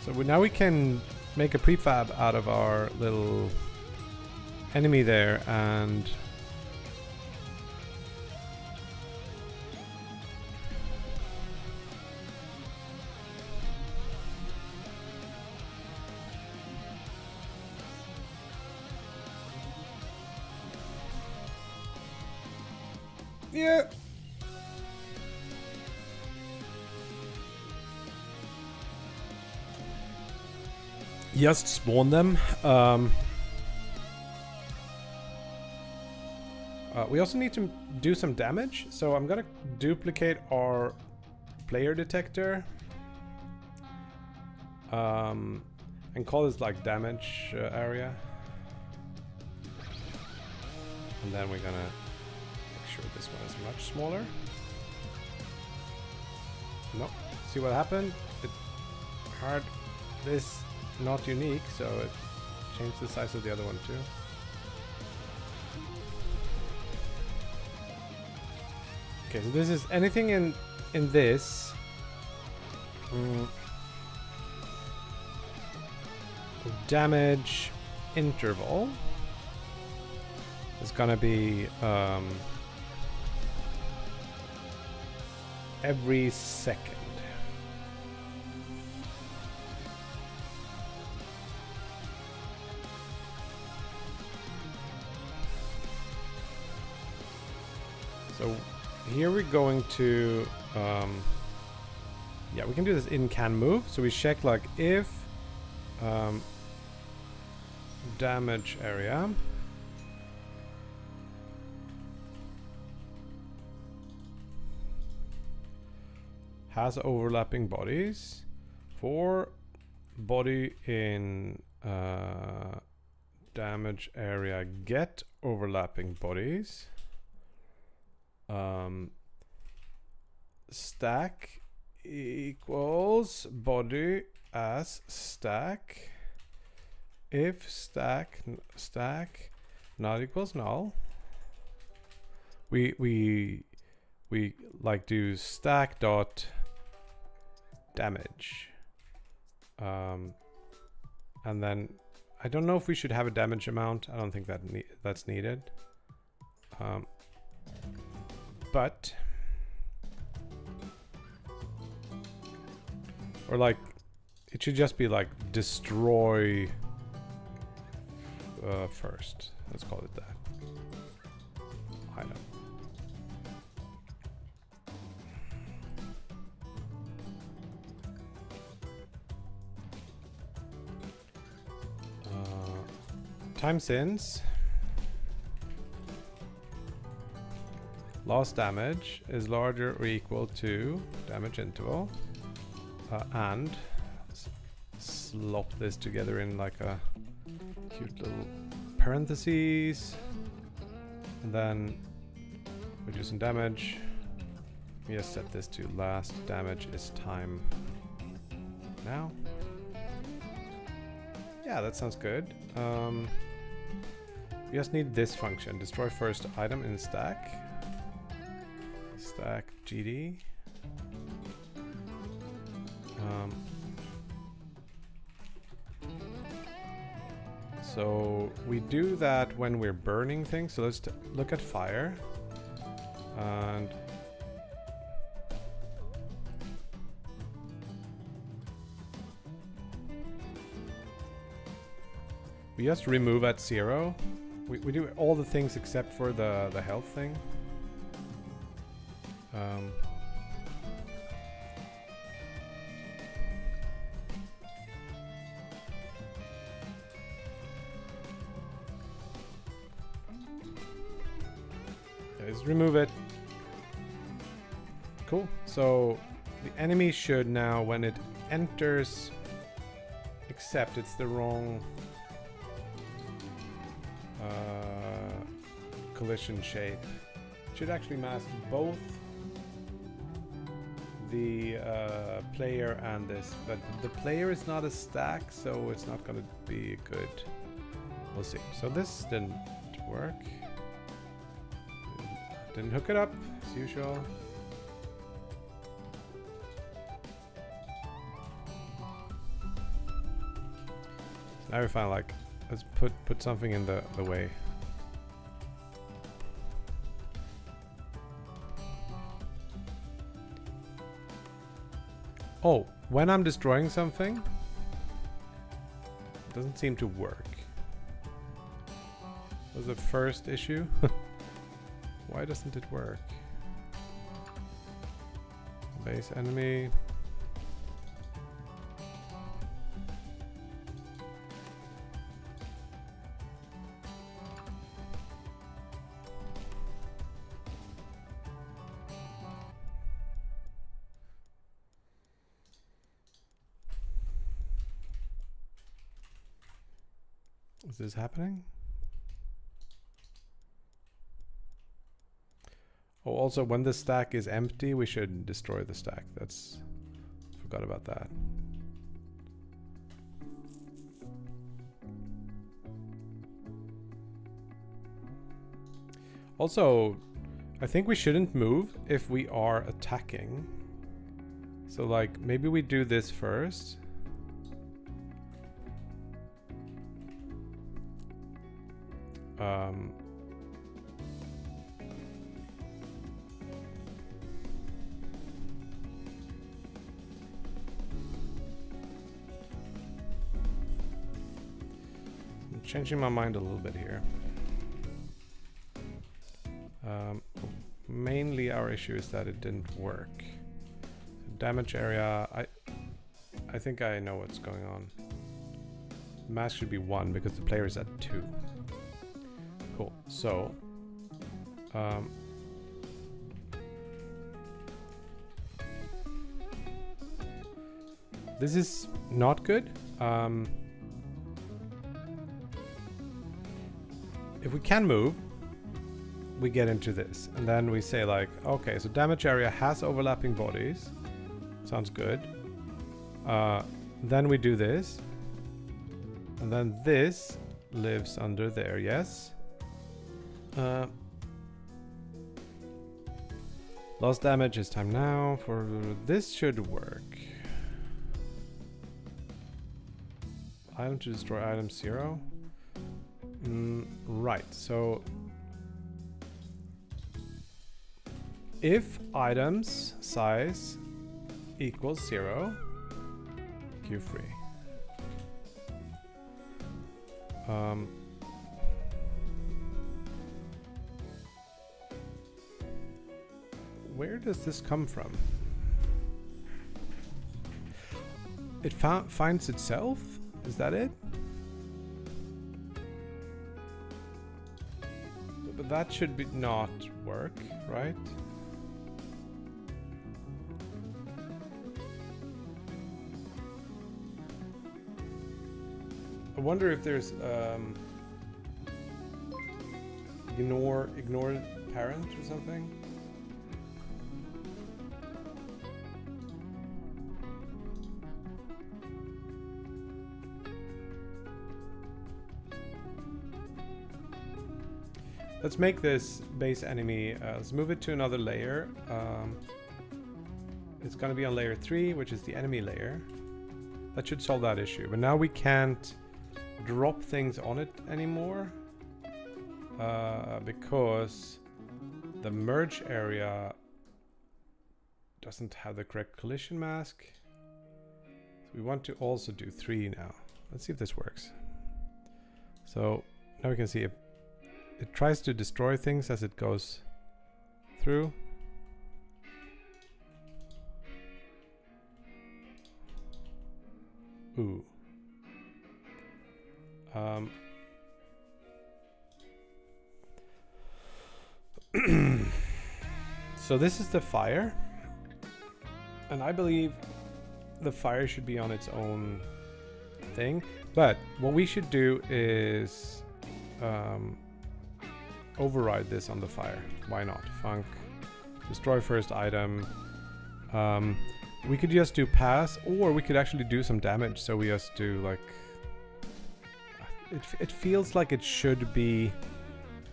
So now we can make a prefab out of our little enemy there, and yeah. Just spawn them. We also need to do some damage, so I'm gonna duplicate our player detector and call this like damage area, and then we're gonna make sure this one is much smaller. Nope. See what happened? It hard this. Not unique, so it changed the size of the other one too. Okay, so this is anything in this damage interval is gonna be every second. So here we're going to, yeah, we can do this in can move. So we check like if damage area has overlapping bodies for body in damage area get overlapping bodies. Stack equals body as stack if stack not equals null. We like do stack dot damage, and then I don't know if we should have a damage amount. I don't think that that's needed, but or like it should just be like destroy first. Let's call it that. Item. Time since lost damage is larger or equal to damage interval, and slop this together in like a cute little parentheses, and then reducing damage. We just set this to last damage is time now. Yeah, that sounds good. We just need this function, destroy first item in stack. Stack GD. So we do that when we're burning things. So let's look at fire. And we just remove at 0. We do all the things except for the health thing. Just remove it. Cool. So the enemy should now, when it enters, except it's the wrong collision shape, should actually mask both the player and this, but the player is not a stack, so it's not going to be good. We'll see. So this didn't work. Didn't hook it up as usual. So now we find like, let's put something in the way. Oh, when I'm destroying something, it doesn't seem to work. That was the first issue. Why doesn't it work? Base enemy. Is this happening? Oh, also when the stack is empty, we should destroy the stack. Forgot about that. Also, I think we shouldn't move if we are attacking. So like maybe we do this first. Um, I'm changing my mind a little bit here. Mainly our issue is that it didn't work. Damage area, I think I know what's going on. Mass should be 1 because the player is at 2. Cool. So this is not good. If we can move, we get into this, and then we say like, okay, so damage area has overlapping bodies. Sounds good. Then we do this, and then this lives under there. Yes. Lost damage is time now. For this should work. Item to destroy item 0. Right. So if items size equals 0, queue free. Where does this come from? It finds itself? Is that it? But that should be not work, right? I wonder if there's ignore parent or something. Let's make this base enemy, let's move it to another layer. It's going to be on layer 3, which is the enemy layer. That should solve that issue. But now we can't drop things on it anymore because the merge area doesn't have the correct collision mask. So we want to also do 3 now. Let's see if this works. So now we can see if it tries to destroy things as it goes through. Ooh. So this is the fire, and I believe the fire should be on its own thing, but what we should do is override this on the fire. Why not? Funk, destroy first item. We could just do pass, or we could actually do some damage, so we just do like it feels like it should be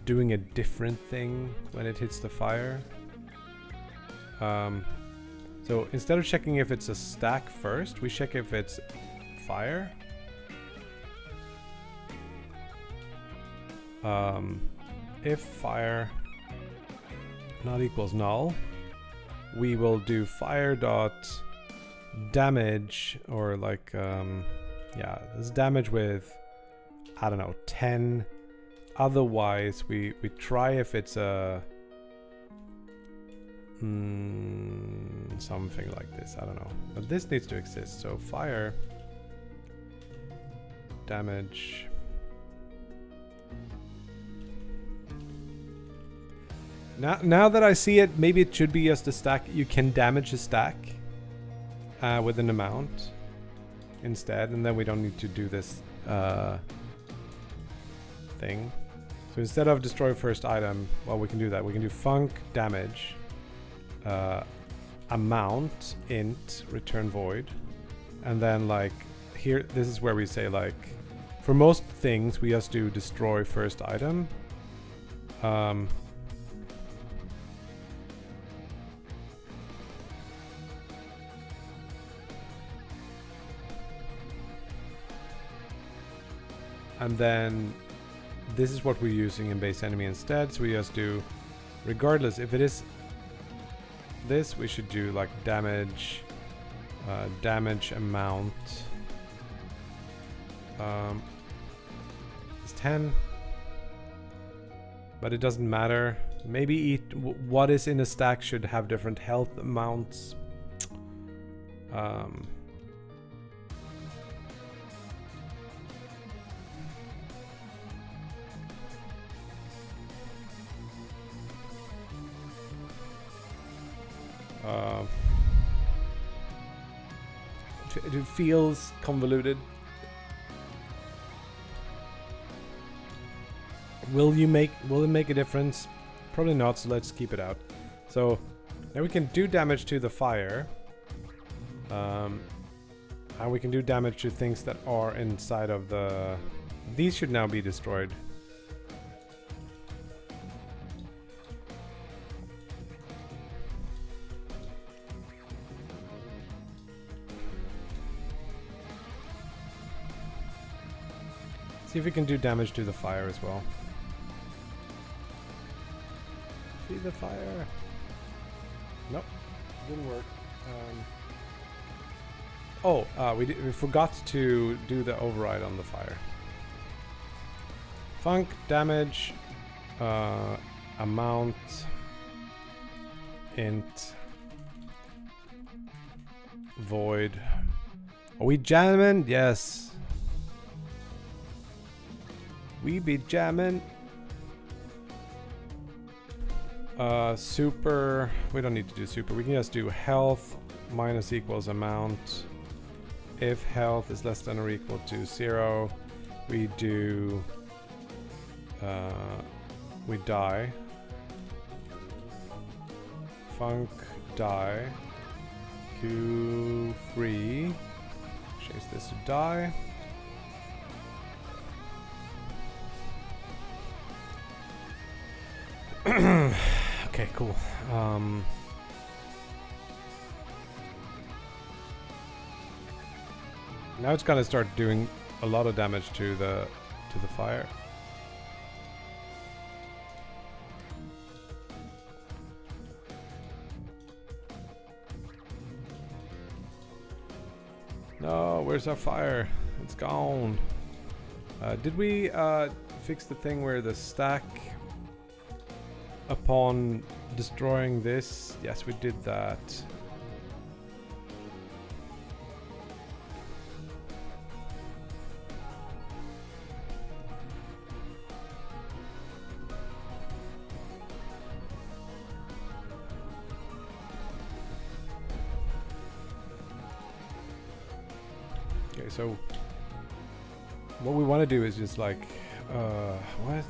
doing a different thing when it hits the fire. So instead of checking if it's a stack first, we check if it's fire. If fire not equals null, we will do fire dot damage, or like yeah, this damage with, I don't know, 10. Otherwise we try if it's a something like this, I don't know, but this needs to exist. So fire damage. Now that I see it, maybe it should be just a stack. You can damage a stack with an amount instead, and then we don't need to do this thing. So instead of destroy first item, well, we can do that. We can do funk damage amount int return void, and then like here, this is where we say like for most things we just do destroy first item. And then this is what we're using in base enemy instead. So we just do, regardless if it is this, we should do like damage, damage amount. It's 10, but it doesn't matter. Maybe what is in a stack should have different health amounts. It feels convoluted. Will it make a difference? Probably not, so let's keep it out. So now we can do damage to the fire. And we can do damage to things that are inside of the... These should now be destroyed. See if we can do damage to the fire as well. See the fire? Nope, didn't work. We forgot to do the override on the fire. Funk, damage, amount, int, void. Are we jamming? Yes. We be jamming. Super, we don't need to do super. We can just do health minus equals amount. If health is less than or equal to 0, we do, we die. Funk, die. Q free. Change this to die. Okay, cool. Now it's gonna start doing a lot of damage to the fire. No, where's our fire? It's gone. Did we fix the thing where the stack upon destroying this? Yes, we did that. Okay, so what we want to do is just like what?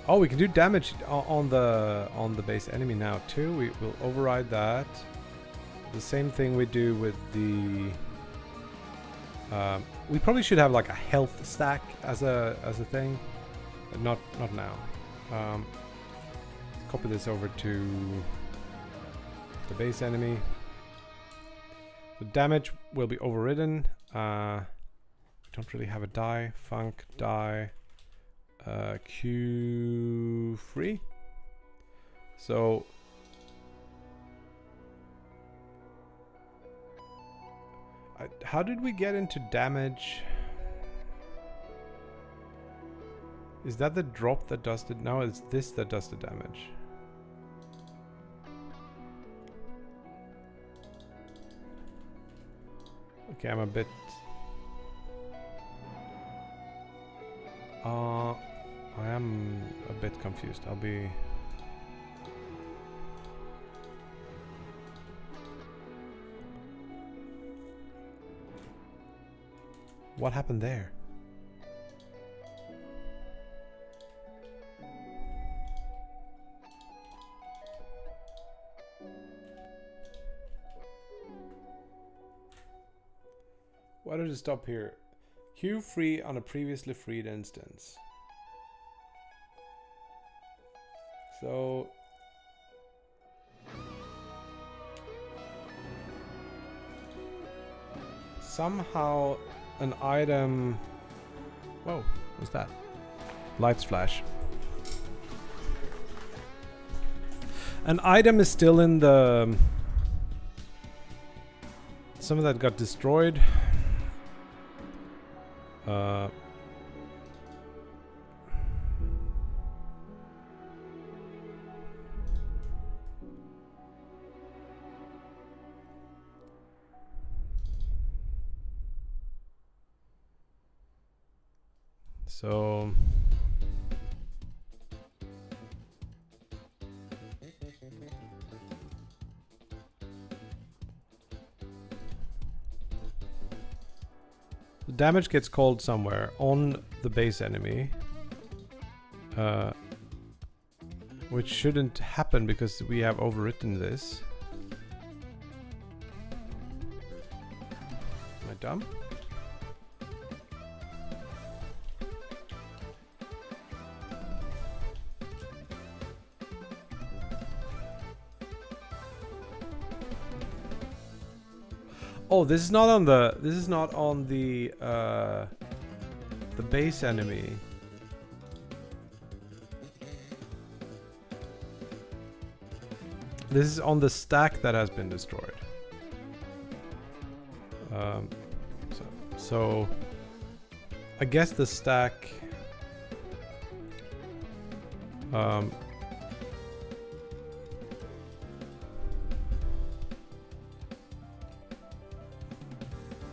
Oh, we can do damage on the base enemy now too. We will override that. The same thing we do with the. We probably should have like a health stack as a thing, but not now. Copy this over to the base enemy. The damage will be overridden. We don't really have a die. Funk die. Q free. So how did we get into damage? Is that the drop that does it? No, it's this that does the damage. Okay, I'm a bit I am a bit confused. I'll be... What happened there? Why did it stop here? Q free on a previously freed instance. So somehow an item. Whoa, what's that? Lights flash. An item is still in the. Some of that got destroyed. So the damage gets called somewhere on the base enemy, which shouldn't happen because we have overwritten this. Am I dumb? Oh, this is not on the. This is not on the base enemy. This is on the stack that has been destroyed. So I guess the stack.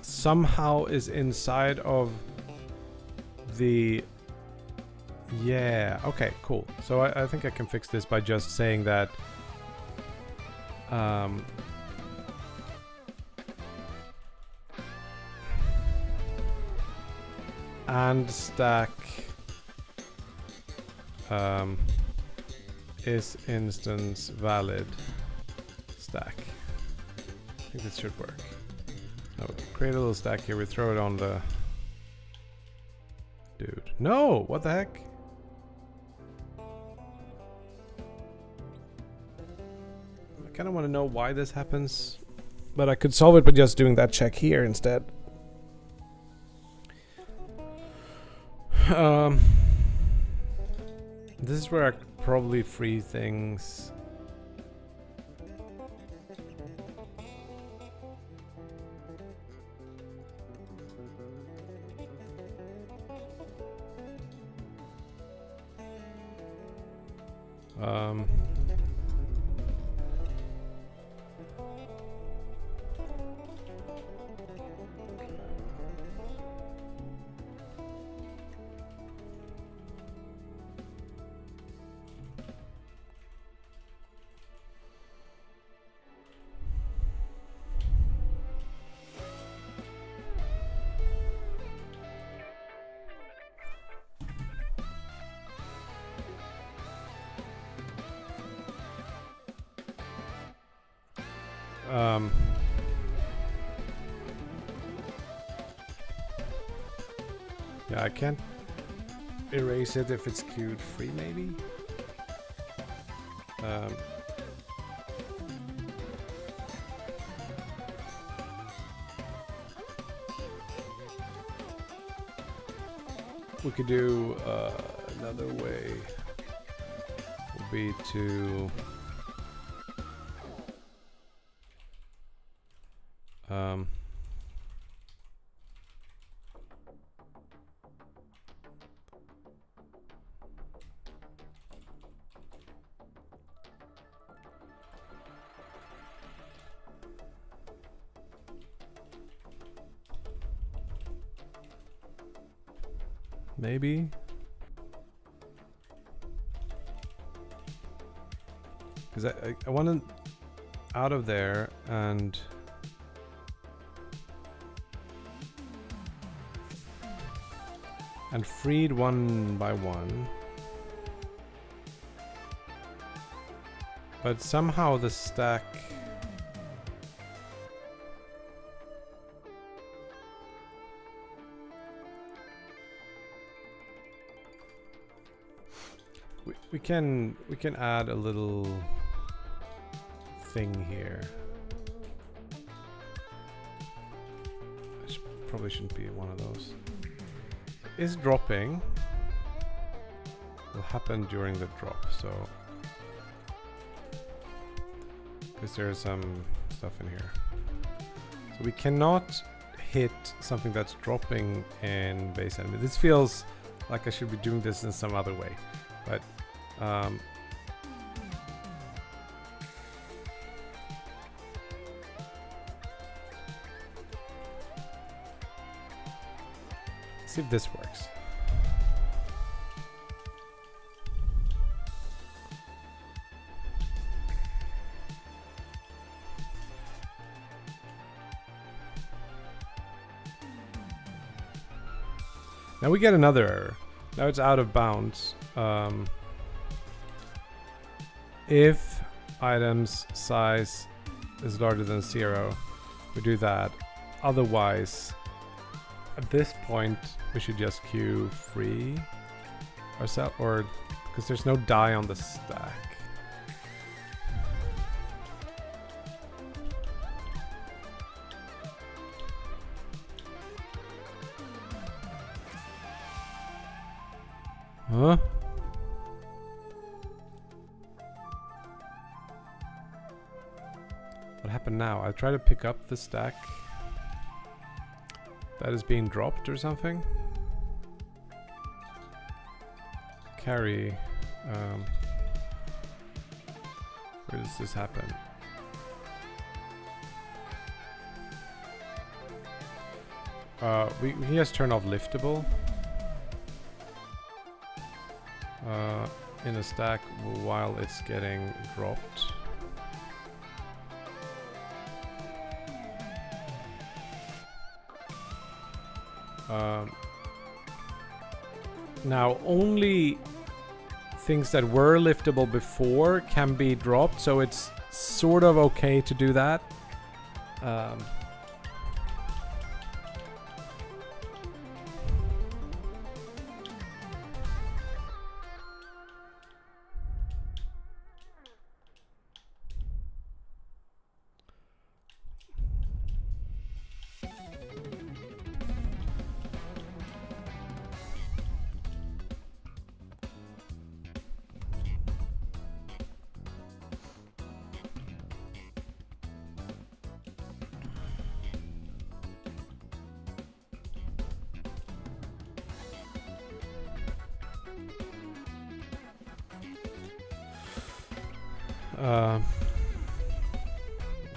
Somehow is inside of the. Yeah, okay, cool. So I think I can fix this by just saying that and stack is instance valid stack. I think this should work. Oh, create a little stack here. We throw it on the dude. No, what the heck? I kind of want to know why this happens, but I could solve it by just doing that check here instead. This is where I probably free things. Yeah, I can't erase it if it's queued free, maybe? We could do another way would be to maybe because I want it out of there and freed one by one, but somehow the stack we can add a little thing here. I should probably shouldn't be one of those. Is dropping will happen during the drop, so because there's some stuff in here. So we cannot hit something that's dropping in base enemy. This feels like I should be doing this in some other way, but see if this works. Now we get another error. Now it's out of bounds. If items size is larger than 0, we do that. Otherwise, at this point, we should just queue free ourselves, or because there's no die on the stack. Huh? What happened now? I try to pick up the stack that is being dropped or something. Carry. Where does this happen? He has turned off liftable. In a stack while it's getting dropped. Now only things that were liftable before can be dropped, so it's sort of okay to do that.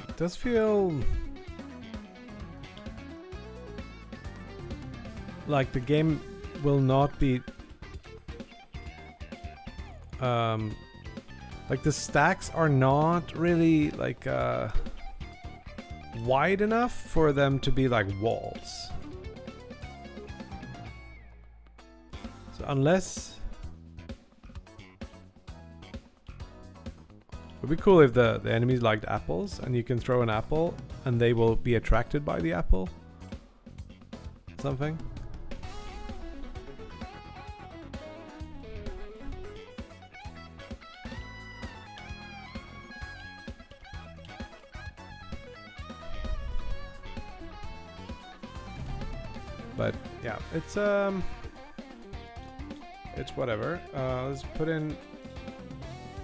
It does feel like the game will not be like the stacks are not really like wide enough for them to be like walls. So unless it'd be cool if the enemies liked apples and you can throw an apple and they will be attracted by the apple. Something. But yeah, it's whatever. Let's put in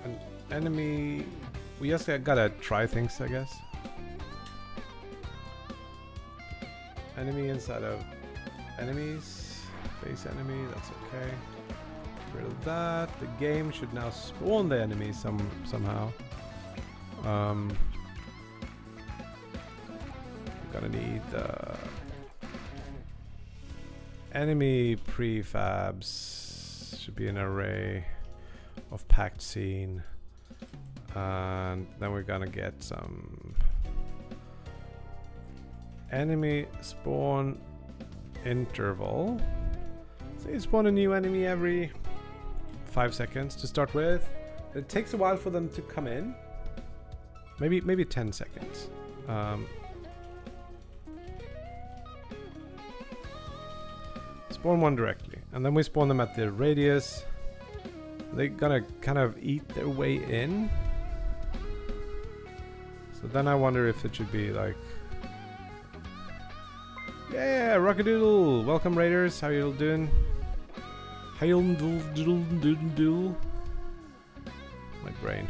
an enemy. We just gotta try things, I guess. Enemy inside of enemies. Base enemy, that's okay. Get rid of that. The game should now spawn the enemy somehow. We're gonna need the enemy prefabs. Should be an array of packed scene. And then we're gonna get some enemy spawn interval. So you spawn a new enemy every 5 seconds to start with. It takes a while for them to come in. Maybe 10 seconds. Spawn one directly, and then we spawn them at the radius. They're gonna kind of eat their way in. So then I wonder if it should be like, Yeah, Rockadoodle. Welcome, Raiders. How you all doing? How you doodle? My brain.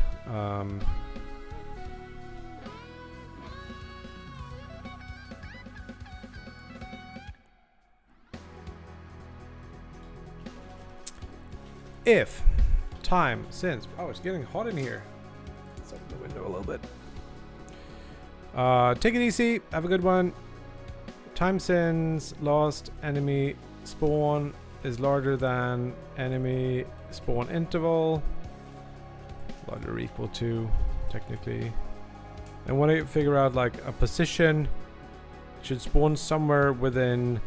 If time since it's getting hot in here. Let's open the window a little bit. Take it easy. Have a good one. Time since lost enemy spawn is larger than enemy spawn interval. Larger or equal to, technically. And when I figure out like a position, it should spawn somewhere within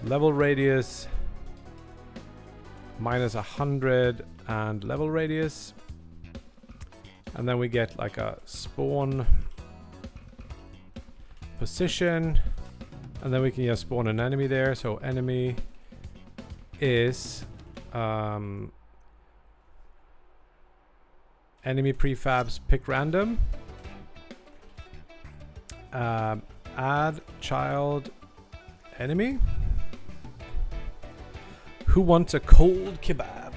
level radius minus 100 and level radius. And then we get like a spawn position. And then we can just spawn an enemy there. So enemy is enemy prefabs pick random. Add child enemy. Who wants a cold kebab?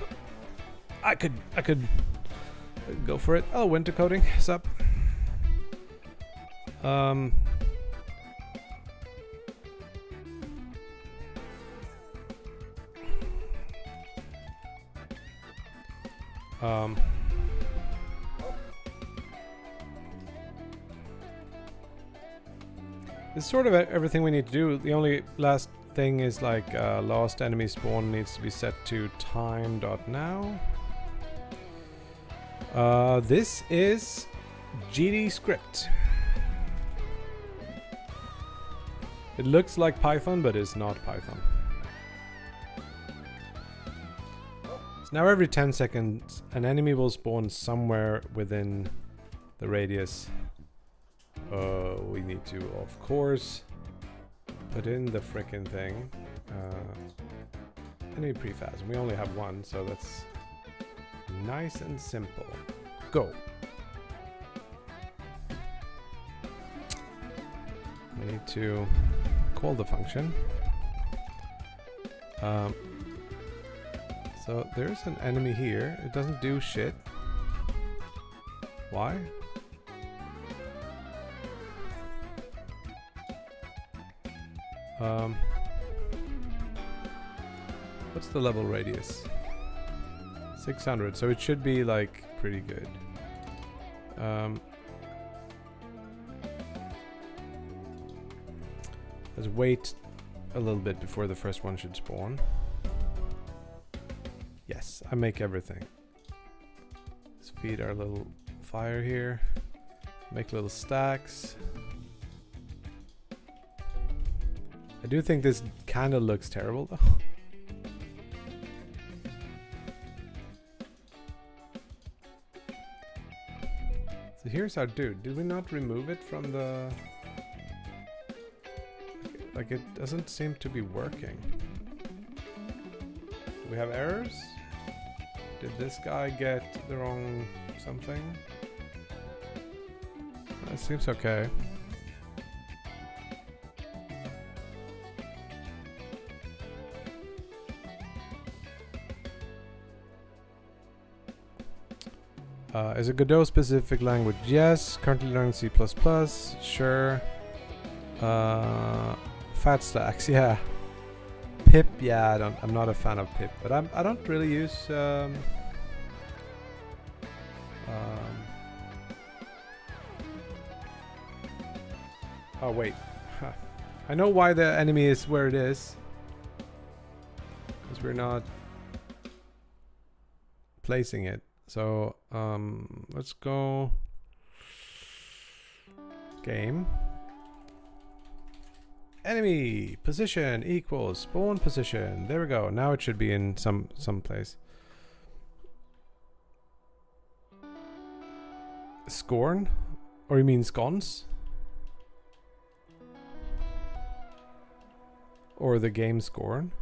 I could go for it. Oh, winter coating. Sup? It's sort of everything we need to do. The only last thing is like lost enemy spawn needs to be set to time.now. This is GD script. It looks like Python, but it's not Python. So now every 10 seconds, an enemy will spawn somewhere within the radius. We need to, of course, put in the frickin' thing. Enemy prefabs. We only have one, so that's nice and simple. Go. We need to call the function. So there's an enemy here. It doesn't do shit. Why? What's the level radius? 600, so it should be like pretty good. Let's wait a little bit before the first one should spawn. Yes, I make everything. Let's feed our little fire here. Make little stacks. I do think this kind of looks terrible though. So here's our dude. Did we not remove it from the... Like it doesn't seem to be working. Do we have errors? Did this guy get the wrong something? It seems okay. Is a Godot specific language? Yes. Currently learning C++. Sure. Fat stacks, yeah. Pip, yeah. I'm not a fan of pip, but I don't really use. Oh wait, I know why the enemy is where it is. Because we're not placing it. So let's go game. Enemy position equals spawn position. There we go. Now it should be in some place. Scorn? Or you mean scones? Or the game Scorn?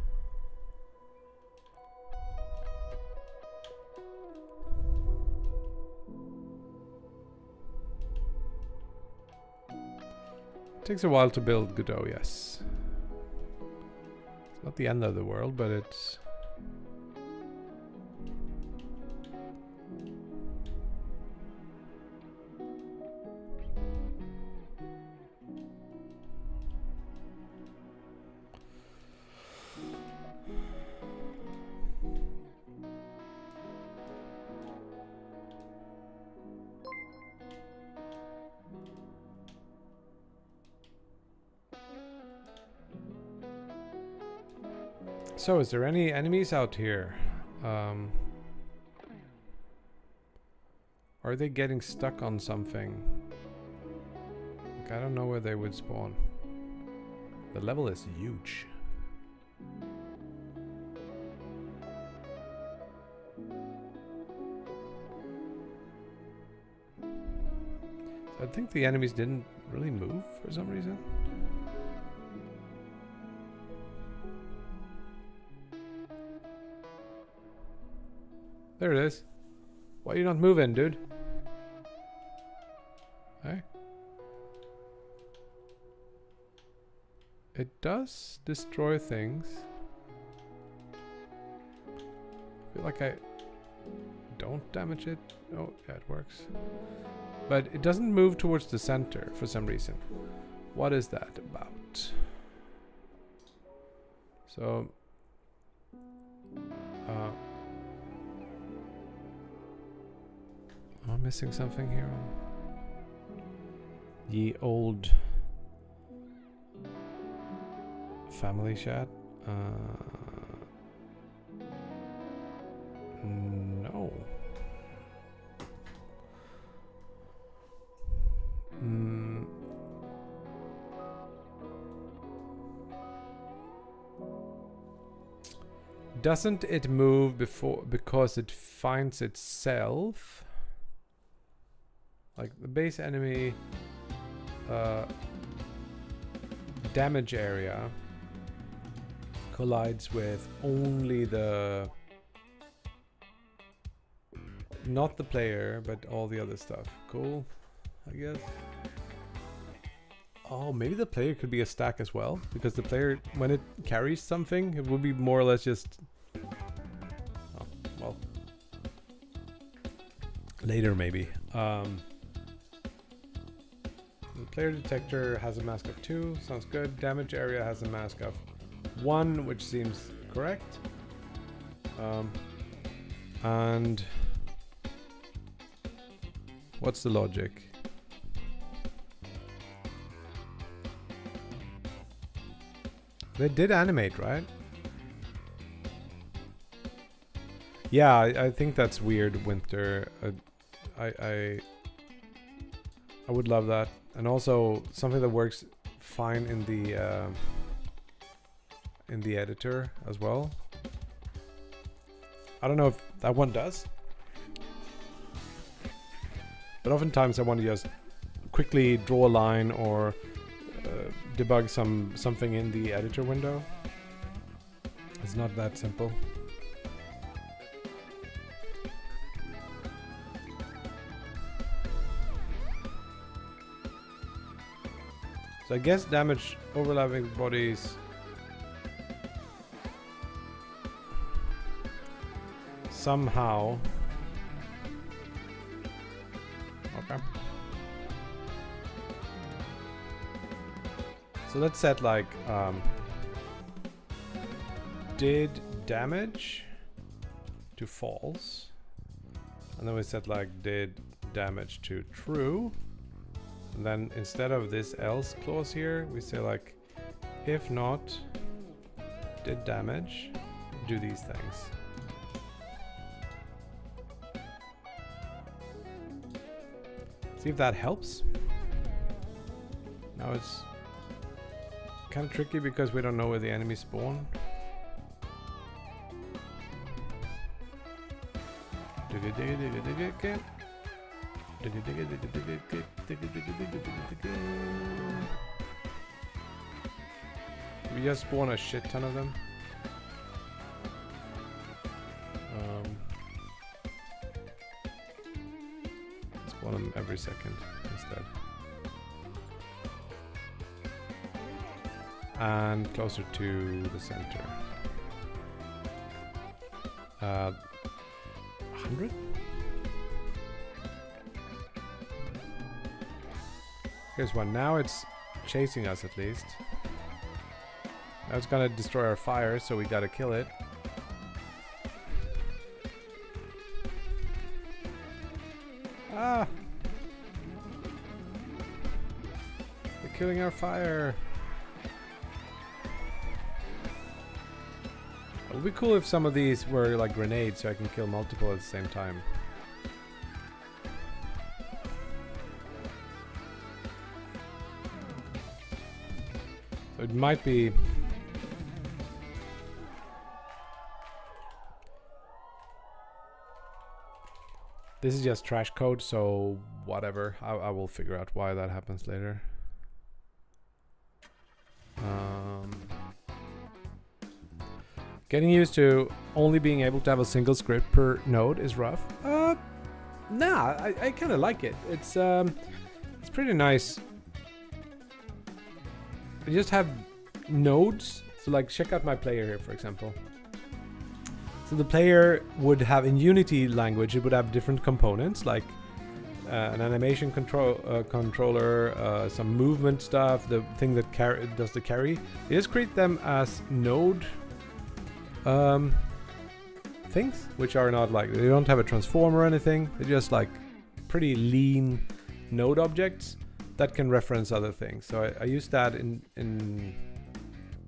Takes a while to build Godot, yes. not the end of the world, but it's... So, is there any enemies out here? Are they getting stuck on something? Like, I don't know where they would spawn. The level is huge. I think the enemies didn't really move for some reason. There it is. Why are you not moving, dude? Hey? It does destroy things. I feel like I don't damage it. Oh, yeah, it works. But it doesn't move towards the center for some reason. What is that about? So... am I missing something here? Ye old family chat? No. Doesn't it move because it finds itself? Like the base enemy damage area collides with only the, not the player, but all the other stuff. Cool, I guess. Oh, maybe the player could be a stack as well, because the player, when it carries something, it would be more or less just... Oh, well. Later, maybe. The player detector has a mask of 2, sounds good. Damage area has a mask of 1, which seems correct. And what's the logic? They did animate, right? Yeah, I think that's weird, Winter. I would love that. And also something that works fine in the editor as well. I don't know if that one does. But oftentimes I want to just quickly draw a line or debug something in the editor window. It's not that simple. So I guess damage overlapping bodies somehow. Okay. So let's set like did damage to false, and then we set like did damage to true. And then instead of this else clause here, we say like, if not, did damage, do these things. See if that helps. Now it's kind of tricky because we don't know where the enemies spawn. We just spawn a shit ton of them. Spawn them every second instead. and closer to the center. 100? Here's one. Now it's chasing us at least. Now it's gonna destroy our fire, so we gotta kill it. Ah! They're killing our fire. It would be cool if some of these were like grenades, so I can kill multiple at the same time. So it might be... This is just trash code, so whatever. I will figure out why that happens later. Getting used to only being able to have a single script per node is rough. Nah, I kind of like it. It's pretty nice. I just have nodes. So like, check out my player here, for example. So the player would have, in Unity language, it would have different components, like an animation controller, some movement stuff, the thing that does the carry. They just create them as node things, which are not like, they don't have a transform or anything. They're just like pretty lean node objects that can reference other things. So I use that in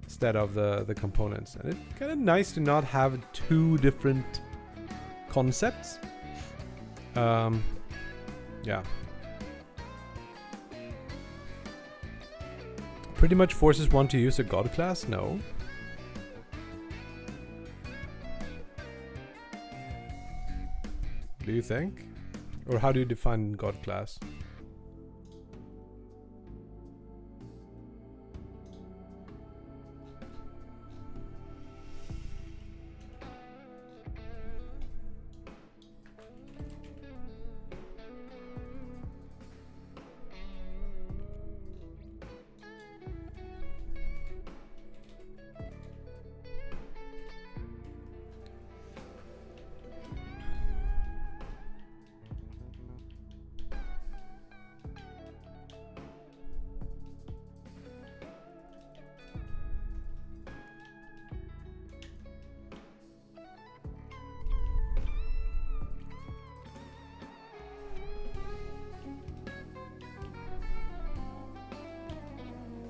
instead of the components, and it's kind of nice to not have two different concepts. Yeah, pretty much forces one to use a god class. No. Do you think? Or how do you define god class?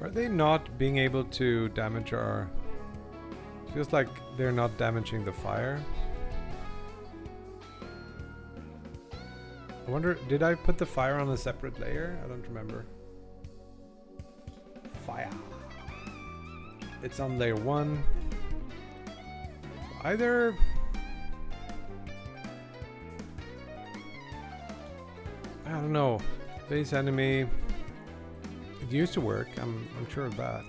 Are they not being able to damage our... Feels like they're not damaging the fire. I wonder, did I put the fire on a separate layer? I don't remember. Fire. It's on layer 1. Either... I don't know. Base enemy... It used to work, I'm sure of that.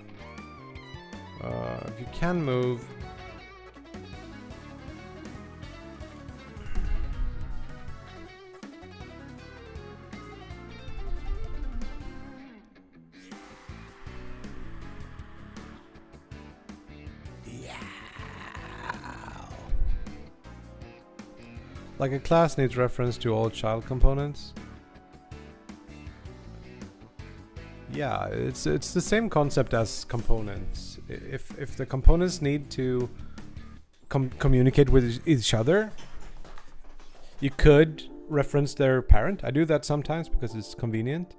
If you can move... Yeah. Like a class needs reference to all child components. Yeah, it's the same concept as components. If the components need to communicate with each other, you could reference their parent. I do that sometimes because it's convenient.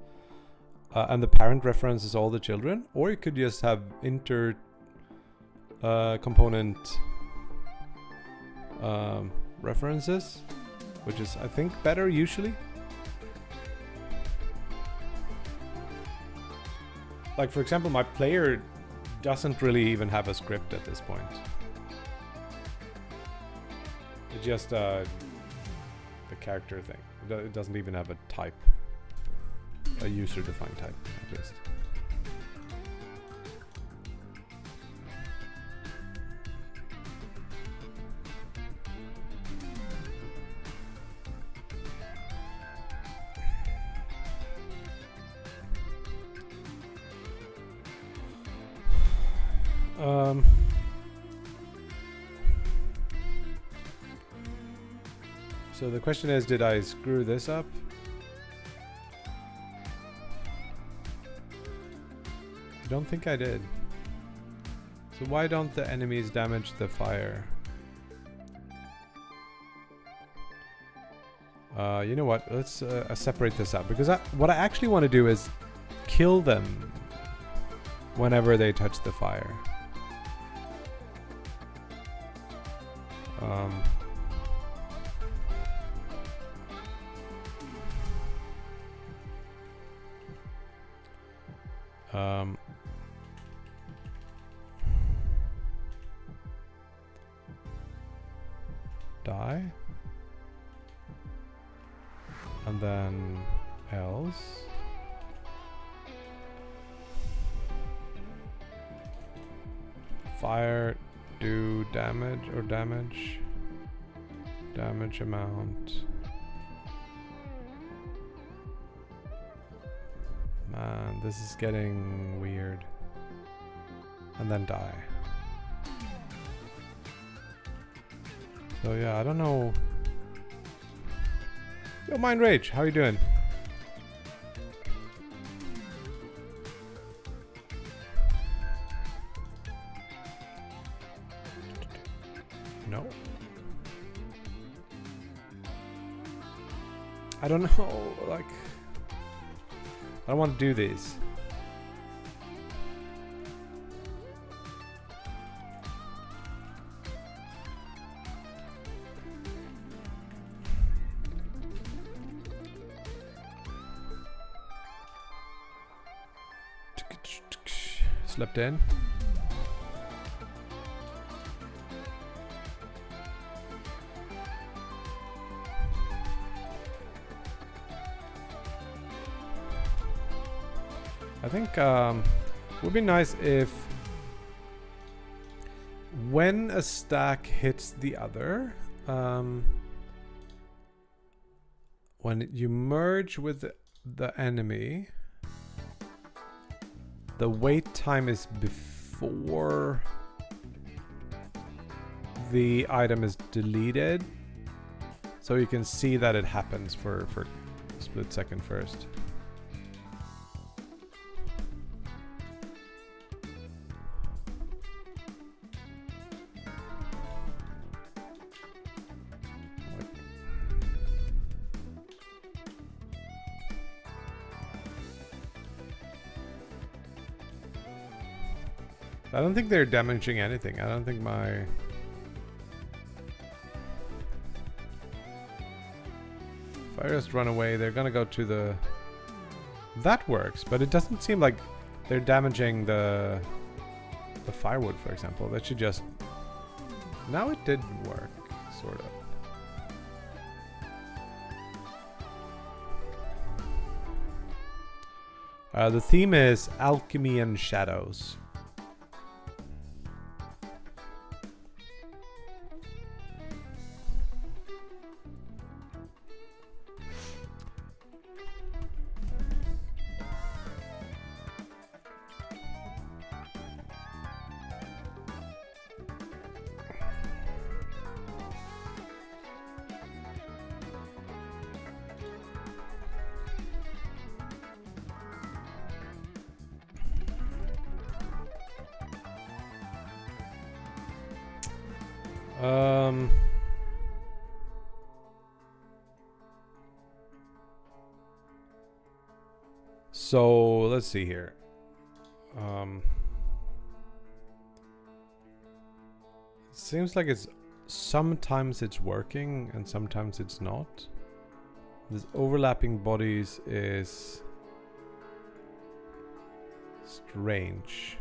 And the parent references all the children. Or you could just have component references, which is, I think, better usually. Like, for example, my player doesn't really even have a script at this point. It's just the character thing. It doesn't even have a type. A user-defined type, at least. So the question is, did I screw this up? I don't think I did. So why don't the enemies damage the fire? You know what? Let's separate this up, because what I actually want to do is kill them whenever they touch the fire. Die. And then else. Fire, do damage or damage. Damage amount. Man, this is getting weird. And then die. So yeah, I don't know. Yo, Mind Rage, how are you doing? No. I don't know, like... I don't want to do these. Slept in. I think would be nice if when a stack hits the other, when you merge with the enemy, the wait time is before the item is deleted, so you can see that it happens for a split second first. I don't think they're damaging anything. I don't think my... If I just run away, they're gonna go to the... That works, but it doesn't seem like they're damaging the firewood, for example. That should just... Now it did work, sort of. The theme is Alchemy and Shadows. So let's see here. Seems like it's sometimes it's working and sometimes it's not. This overlapping bodies is strange.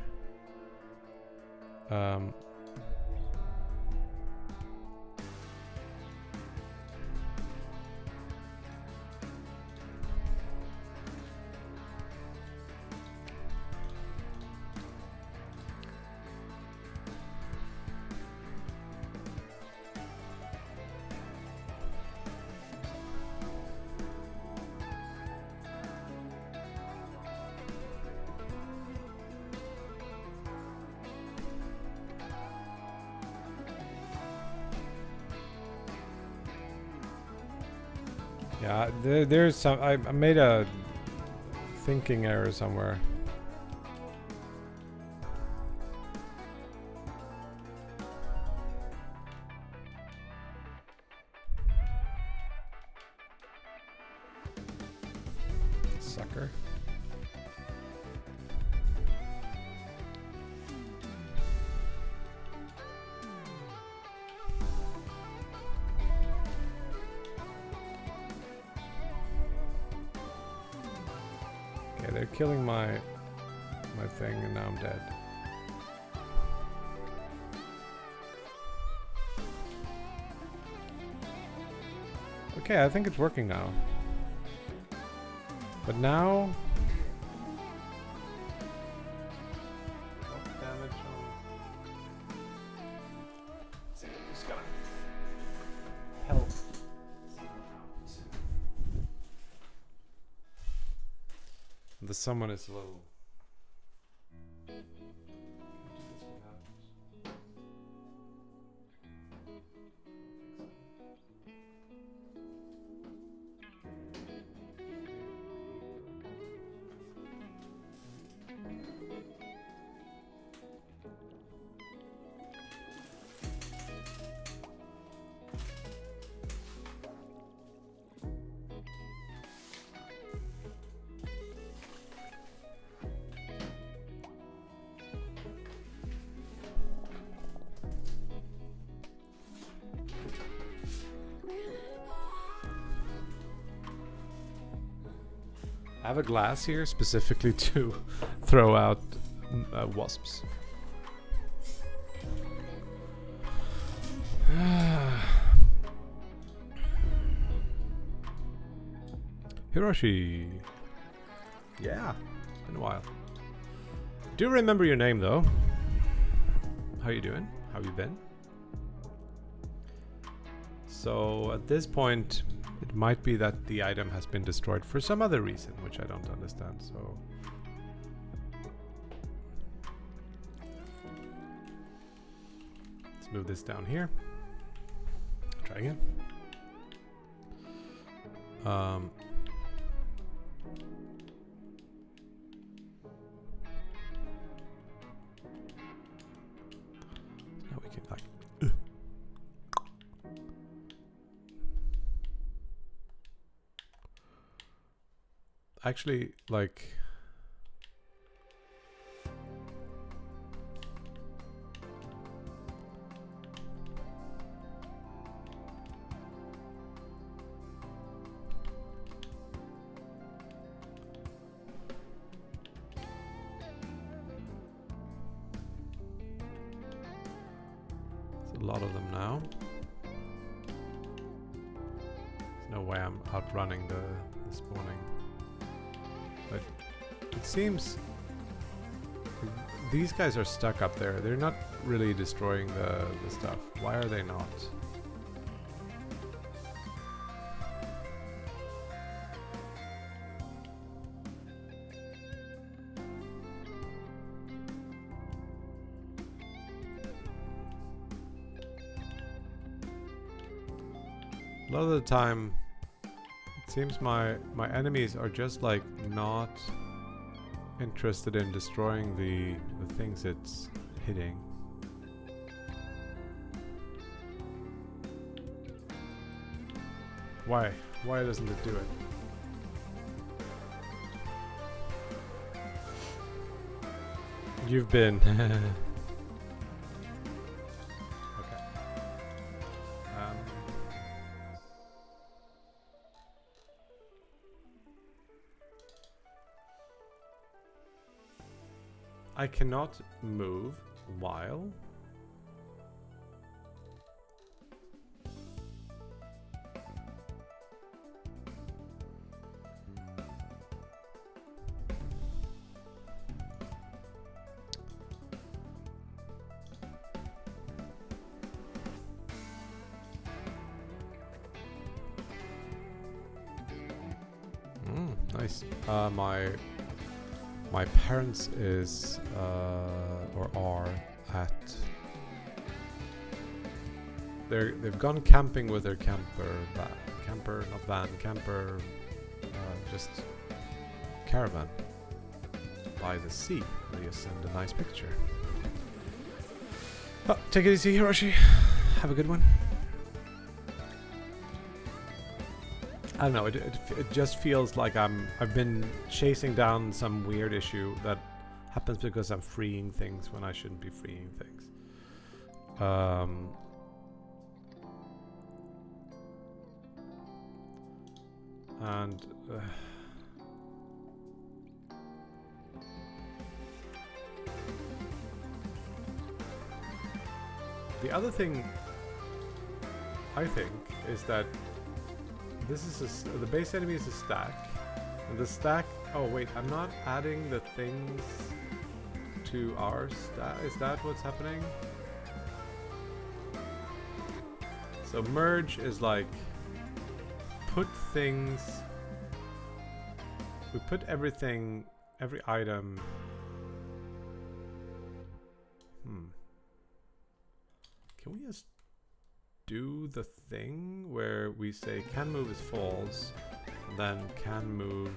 Yeah, there's some. I made a thinking error somewhere. Sucker. Okay, they're killing my thing, and now I'm dead. Okay, I think it's working now. But now... What damage on... So I'm just gonna help. The summon is a little... I have a glass here specifically to throw out wasps. Hiroshi. Yeah, been a while. Do remember your name though. How you doing? How you been? So at this point, it might be that the item has been destroyed for some other reason, which I don't understand, so... Let's move this down here. Try again. Now we can like... Actually, like... There's a lot of them now. There's no way I'm outrunning the spawning. But it seems these guys are stuck up there. They're not really destroying the stuff. Why are they not? A lot of the time it seems my enemies are just like not interested in destroying the things it's hitting. Why? Why doesn't it do it? You've been... Okay. I cannot move while... Nice. My parents is or are at. They've gone camping with their camper camper, not van, camper, just caravan by the sea. They just send a nice picture. Oh, take it easy, Hiroshi. Have a good one. I don't know. It just feels like I've been chasing down some weird issue that happens because I'm freeing things when I shouldn't be freeing things. And the other thing I think is that this is the base enemy is a stack, and the stack. Oh wait, I'm not adding the things to our stack. Is that what's happening? So merge is like put things. We put everything, every item. Can we just do the thing where we say can move is false, and then can move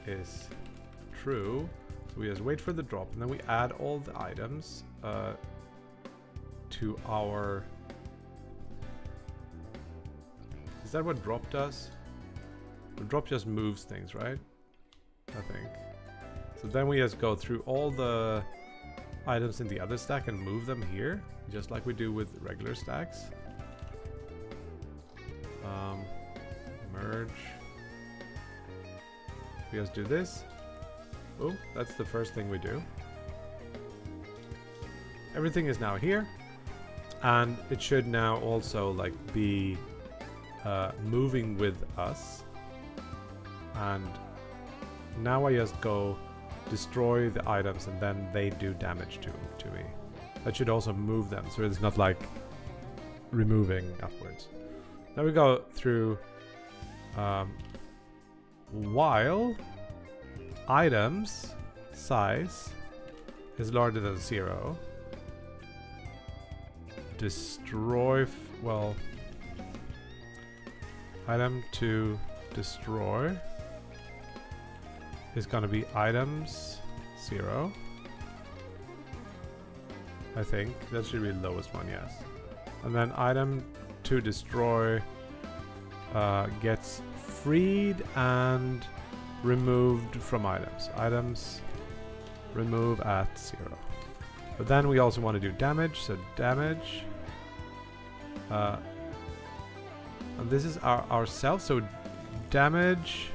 is true? So we just wait for the drop, and then we add all the items to our. Is that what drop does? The drop just moves things, right? I think. So then we just go through all the items in the other stack and move them here, just like we do with regular stacks. Merge. We just do this. Oh, that's the first thing we do. Everything is now here, and it should now also like be moving with us. And now I just go destroy the items, and then they do damage to me. That should also move them, so it's not like removing upwards. Now we go through while items size is larger than 0. Destroy, well, item to destroy is gonna be items 0. I think that should be the lowest one, yes. And then item to destroy gets freed and removed from items. Items remove at 0. But then we also want to do damage, so damage. And this is ourselves, so damage,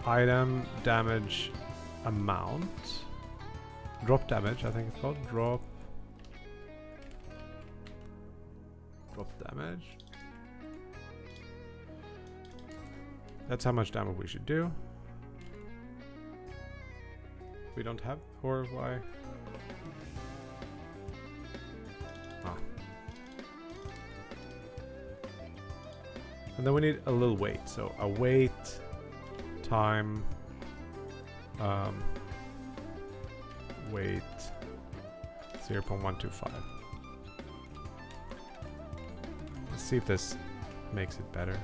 item, damage, amount. Drop damage, I think it's called. Drop damage. That's how much damage we should do. We don't have, or why? Ah. And then we need a little weight. So a weight time weight 0.125. Let's see if this makes it better.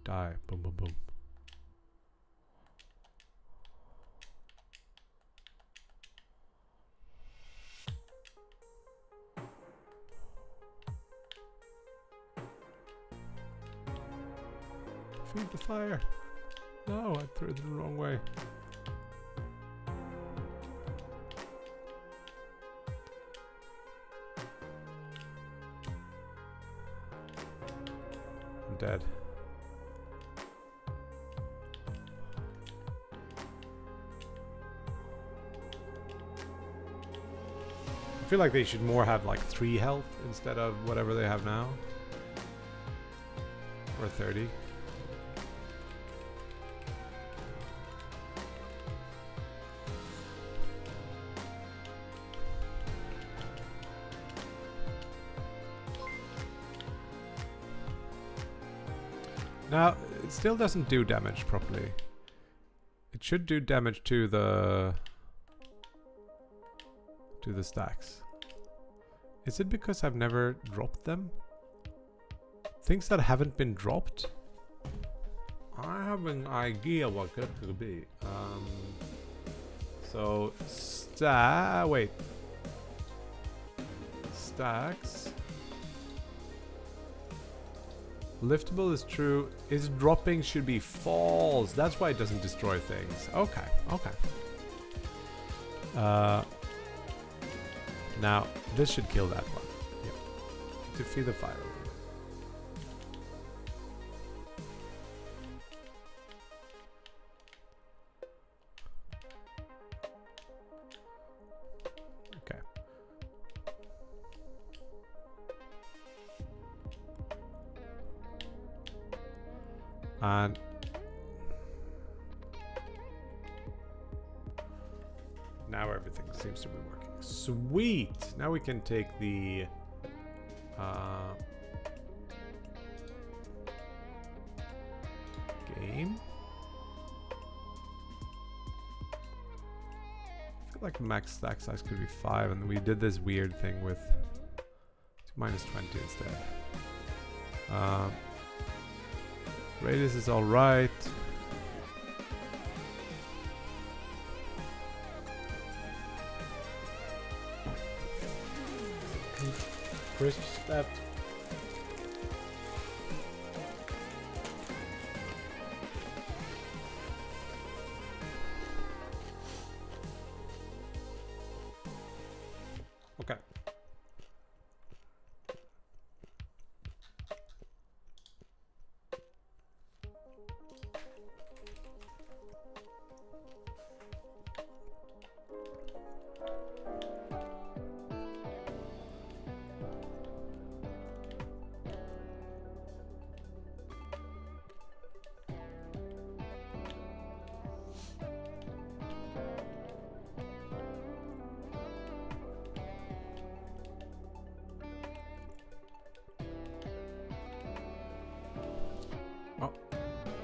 Die. Boom, boom, boom. Feed the fire. No, I threw it the wrong way. I'm dead. I feel like they should more have like 3 health instead of whatever they have now. Or 30. Now, it still doesn't do damage properly. It should do damage to the stacks. Is it because I've never dropped them? Things that haven't been dropped? I have an idea what that could be. So wait. Stacks. Liftable is true. Is dropping should be false. That's why it doesn't destroy things. Okay, okay. Now this should kill that one. Yep. To feed the fire. Okay. And now everything seems to be working. Sweet! Now we can take the game. I feel like max stack size could be 5, and we did this weird thing with minus 20 instead. Radius is alright. Crisp step. Okay.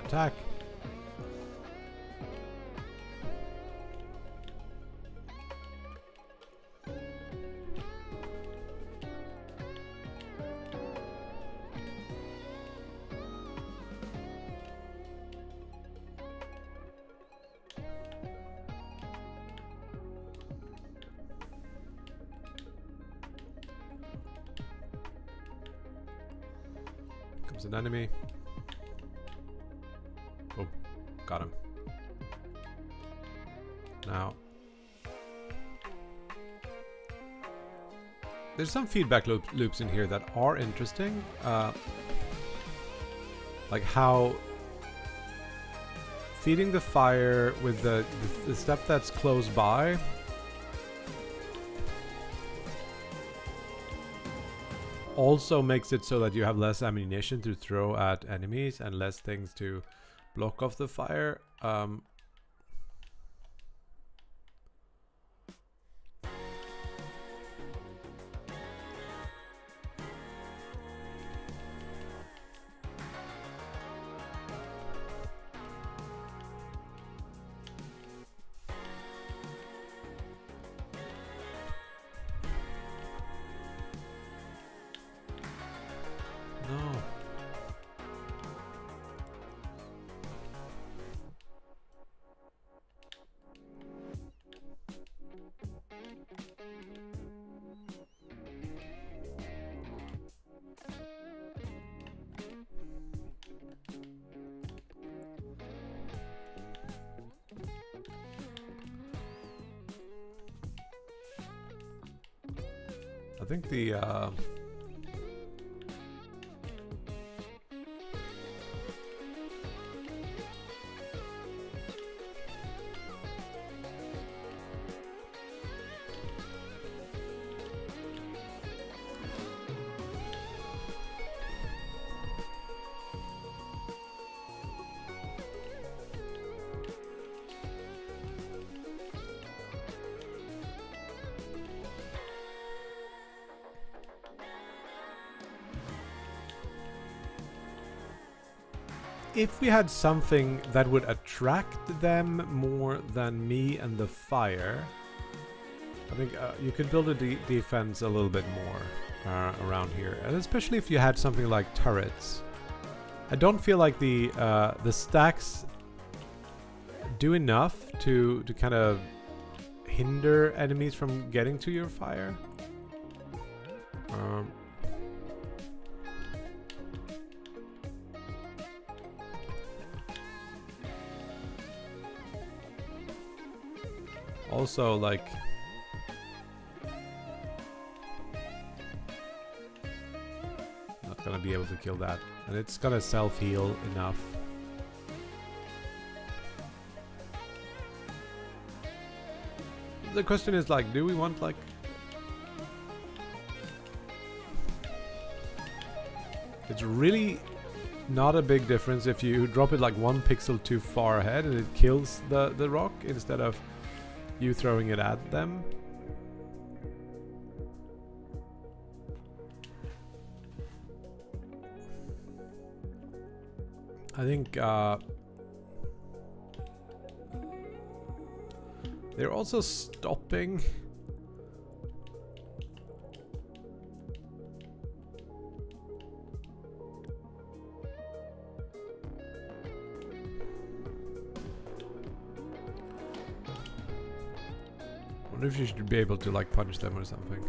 Attack. Comes an enemy. Oh, got him. Now, there's some feedback loops in here that are interesting. Like how feeding the fire with the step that's close by also makes it so that you have less ammunition to throw at enemies and less things to block off the fire. No. I think the if we had something that would attract them more than me and the fire, I think you could build a defense a little bit more around here, and especially if you had something like turrets. I don't feel like the stacks do enough to kind of hinder enemies from getting to your fire. Also, like, not gonna be able to kill that, and it's gonna self-heal enough. The question is, like, do we want, like, it's really not a big difference if you drop it like 1 pixel too far ahead and it kills the rock instead of you throwing it at them. I think they're also stopping. I wonder if you should be able to like punch them or something.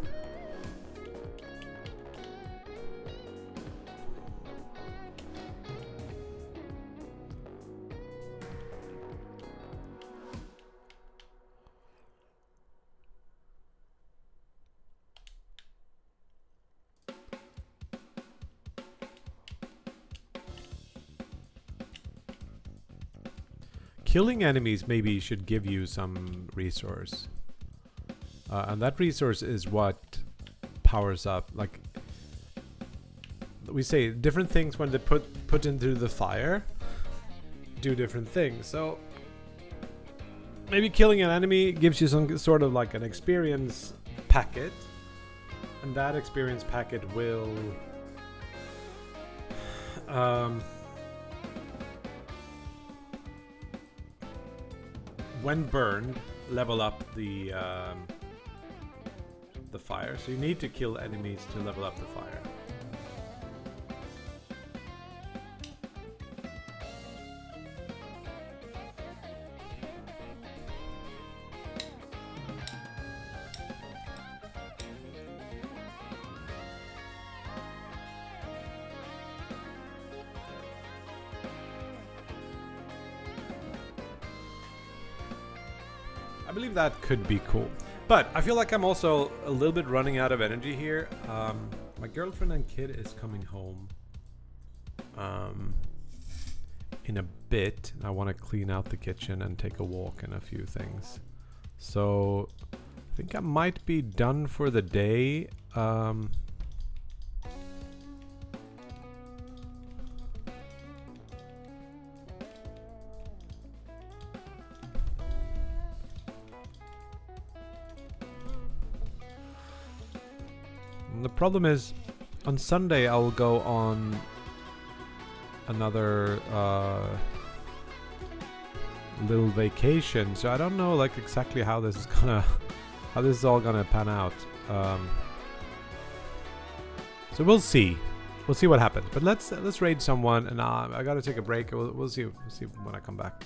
Killing enemies maybe should give you some resource. And that resource is what powers up. Like, we say different things when they put into the fire do different things. So maybe killing an enemy gives you some sort of like an experience packet, and that experience packet will when burned, level up the fire. So you need to kill enemies to level up the fire. I believe that could be cool. But I feel like I'm also a little bit running out of energy here. My girlfriend and kid is coming home in a bit. I want to clean out the kitchen and take a walk and a few things. So I think I might be done for the day. The problem is, on Sunday I'll go on another little vacation, so I don't know like exactly how this is all gonna pan out. So we'll see what happens. But let's raid someone, and I gotta take a break. We'll see when I come back.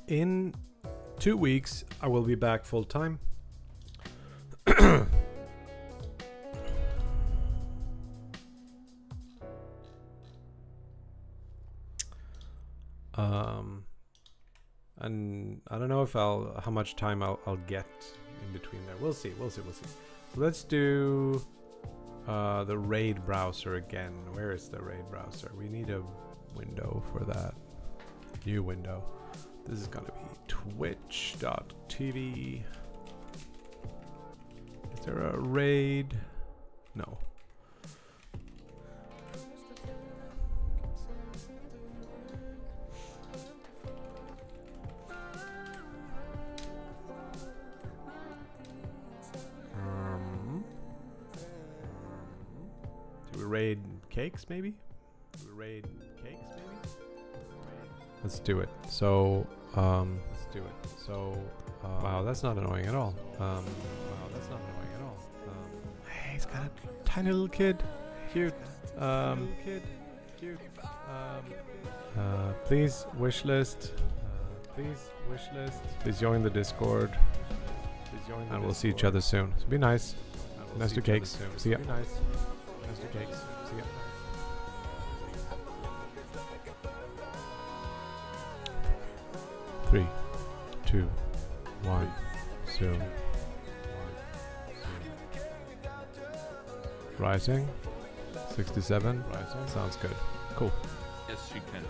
In 2 weeks, I will be back full time. And I don't know if how much time I'll get in between there. We'll see. So let's do the raid browser again. Where is the raid browser? We need a window for that. New window. This is gonna be twitch.tv. Is there a raid? No. Do we raid cakes maybe? Let's do it. So, let's do it. So, wow, that's not annoying at all. Wow, that's not annoying at all. Hey, he's got a tiny little kid. Cute. Cute. Please wishlist. Please wishlist. Please join the Discord. And we'll see each other soon. So be nice. Nice to cakes. See ya. Be nice. Nice to cakes. See ya. 3, 2, 1, zoom. Rising. 67. Rising. Sounds good. Cool. Yes, you can.